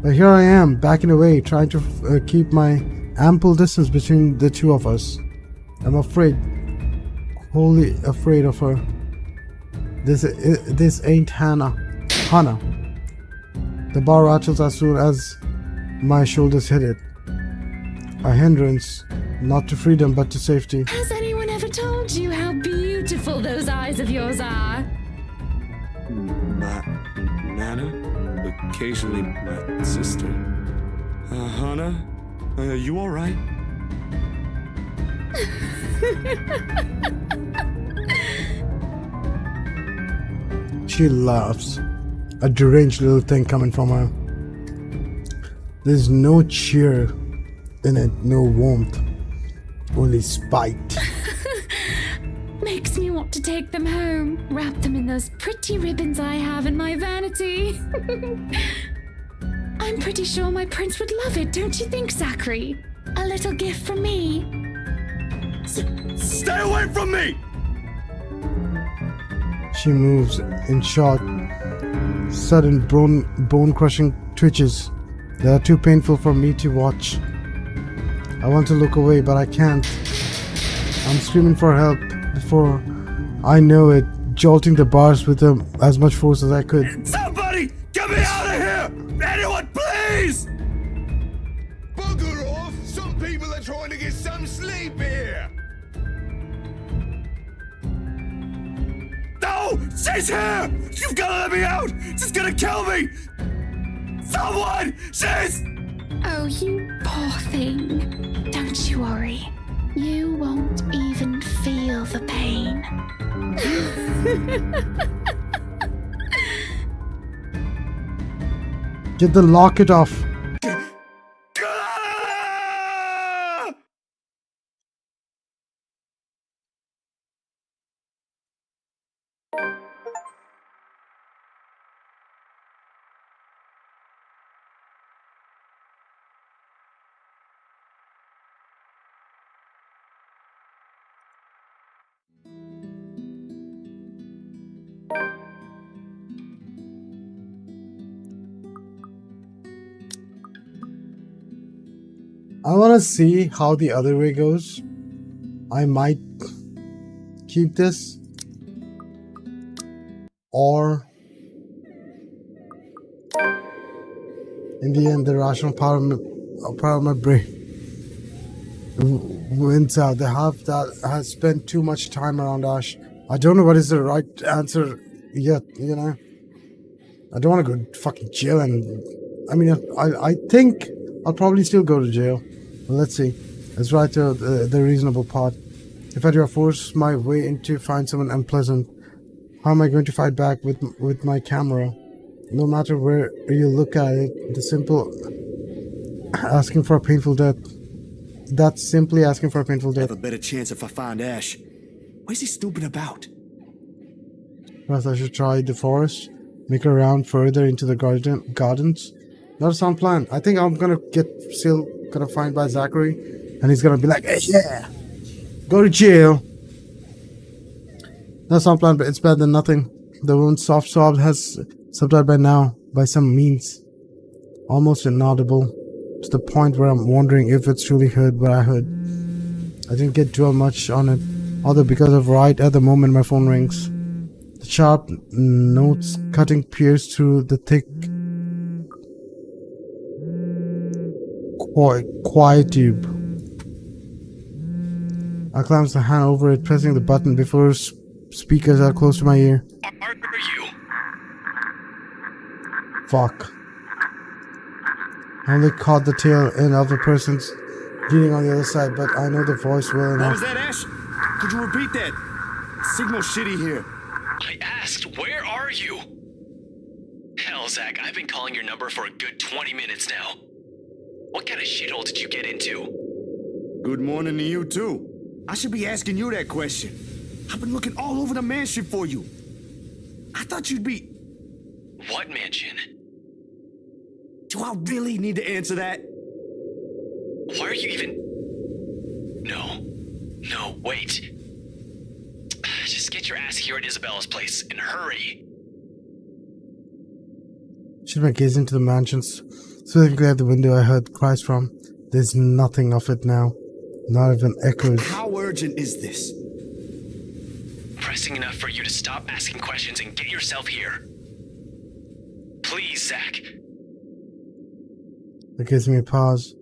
But here I am, backing away, trying to keep my ample distance between the two of us. I'm afraid, wholly afraid of her. This ain't Hannah. The bar rattles as soon as my shoulders hit it. A hindrance, not to freedom but to safety. Has anyone ever told you how beautiful those eyes of yours are? My Nana? Occasionally my sister. Hannah? You alright? She laughs. A deranged little thing coming from her. There's no cheer in it, no warmth. Only spite. Makes me want to take them home, wrap them in those pretty ribbons I have in my vanity. I'm pretty sure my prince would love it, don't you think, Zachary? A little gift from me. Stay away from me! She moves in short, sudden bone-crushing twitches that are too painful for me to watch. I want to look away, but I can't. I'm screaming for help before I know it, jolting the bars with as much force as I could. Somebody, get me out of here! Anyone, please! Bugger off! Some people are trying to get some sleep here! No! She's here! You've gotta let me out! She's gonna kill me! Someone! She's... Oh, you poor thing. Don't you worry. You won't even feel the pain. Get the locket off. I want to see how the other way goes. I might keep this, or in the end the rational part of my brain wins out. The half that has spent too much time around Ash. I don't know what is the right answer yet, you know. I don't want to go to fucking jail, and I mean I think I'll probably still go to jail. Well, let's see. Let's write the reasonable part. If I do force my way in to find someone unpleasant, how am I going to fight back with my camera? No matter where you look at it, the simple asking for a painful death. That's simply asking for a painful I have death. a better chance if I find Ash. What is he snooping about? Perhaps I should try the forest, make a round further into the gardens. Not a sound plan. I think I'm gonna find by Zachary, and he's gonna be like, hey, yeah, go to jail. Not a sound plan, but it's better than nothing. The wound's soft sob has subsided by now, by some means. Almost inaudible, to the point where I'm wondering if it's truly heard what I heard. I didn't get dwell much on it, although because of right at the moment my phone rings. The sharp notes cutting pierce through the thick quiet tube. I clamps the hand over it, pressing the button before speakers are close to my ear. Are you? Fuck. I only caught the tail end of the person's leaning on the other side, but I know the voice well What enough. was that, Ash? Could you repeat that? Signal shitty here. I asked, where are you? Hell, Zach, I've been calling your number for a good 20 minutes now. What kind of shithole did you get into? Good morning to you, too. I should be asking you that question. I've been looking all over the mansion for you. I thought you'd be... What mansion? Do I really need to answer that? Why are you even... No. No, wait. Just get your ass here at Isabella's place and hurry. Should I gaze into the mansions? Specifically at the window I heard cries from. There's nothing of it now. Not even echoes. How urgent is this? Pressing enough for you to stop asking questions and get yourself here. Please, Zach. It gives me a pause.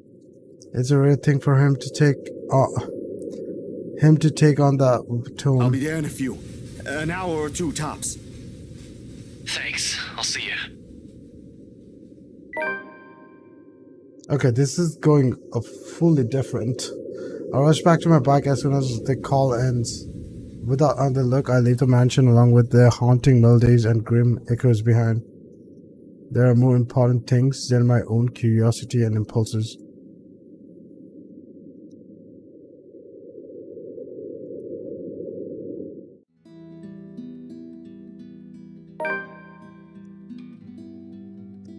It's a rare thing for him to take on that tone. I'll be there in a few. An hour or two tops. Thanks. I'll see you. Okay, this is going fully different. I rush back to my bike as soon as the call ends. Without another look, I leave the mansion along with their haunting melodies and grim echoes behind. There are more important things than my own curiosity and impulses.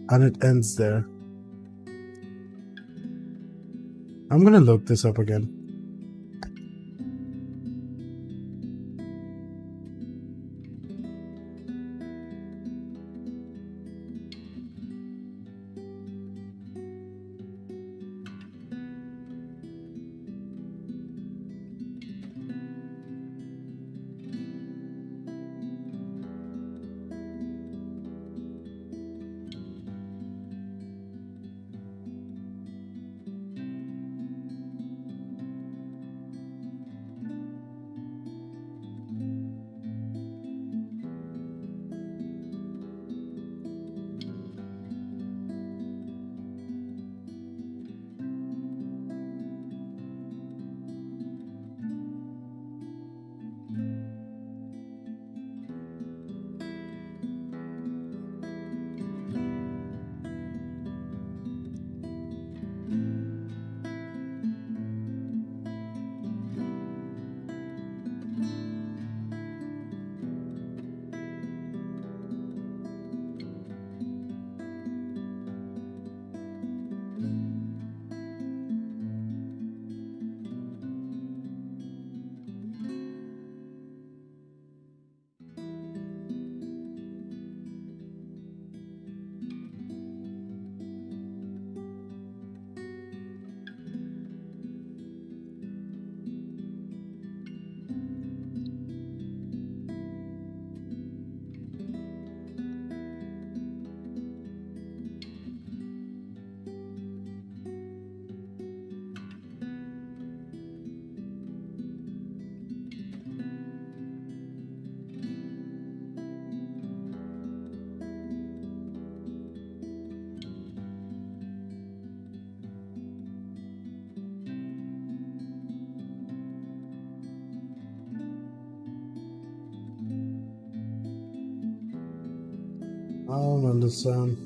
And it ends there. I'm gonna look this up again. I don't understand.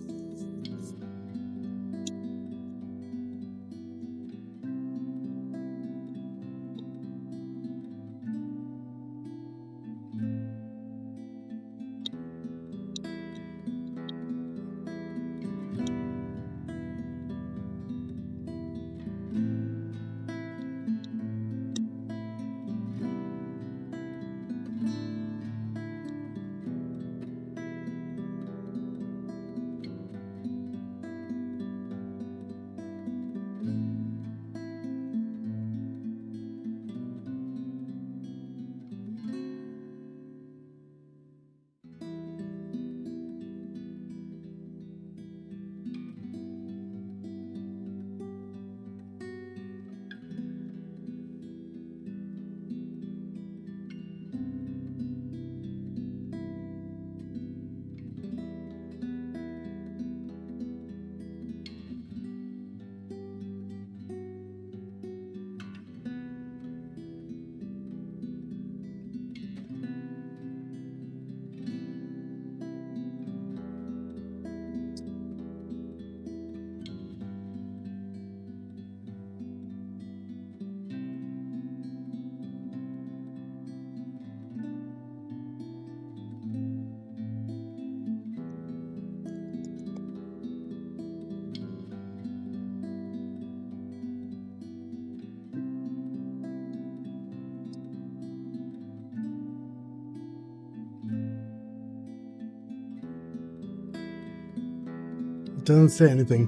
Doesn't say anything.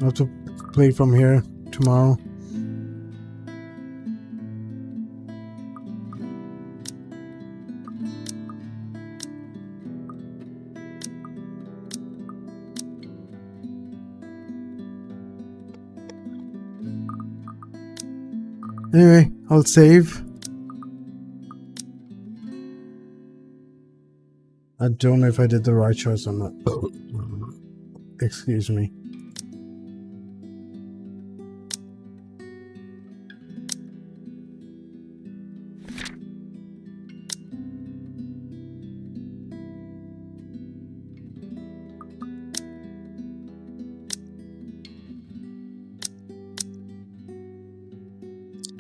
I'll have to play from here tomorrow. Anyway, I'll save. I don't know if I did the right choice or not. Excuse me.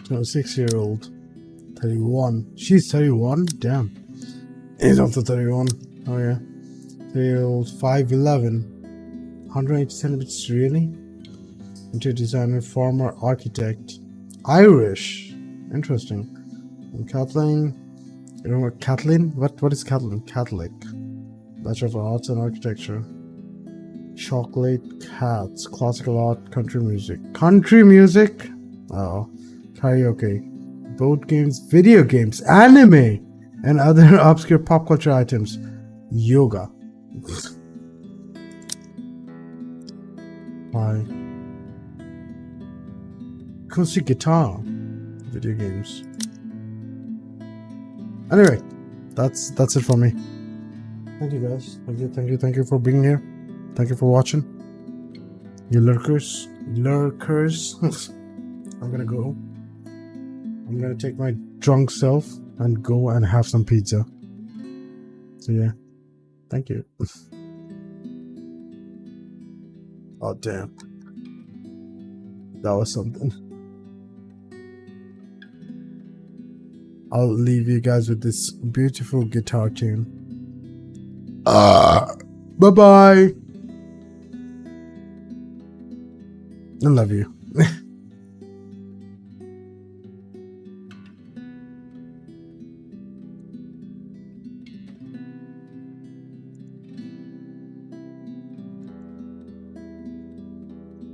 So 6-year-old, 31. She's 31. Damn. He's also 31. Oh yeah. 3-year-old, 5'11", 180 centimeters. Really? Interior designer, former architect, Irish. Interesting. And Kathleen. You know what? Kathleen? What is Kathleen? Catholic. Bachelor of Arts and Architecture. Chocolate cats. Classical art. Country music. Country music? Oh. Karaoke, board games, video games, anime, and other obscure pop culture items. Yoga. Why? Acoustic guitar. Video games. Anyway, that's it for me. Thank you guys. Thank you for being here. Thank you for watching. You lurkers. I'm gonna go. I'm gonna take my drunk self and go and have some pizza. So yeah, thank you. Oh damn, that was something. I'll leave you guys with this beautiful guitar tune. Bye bye. I love you.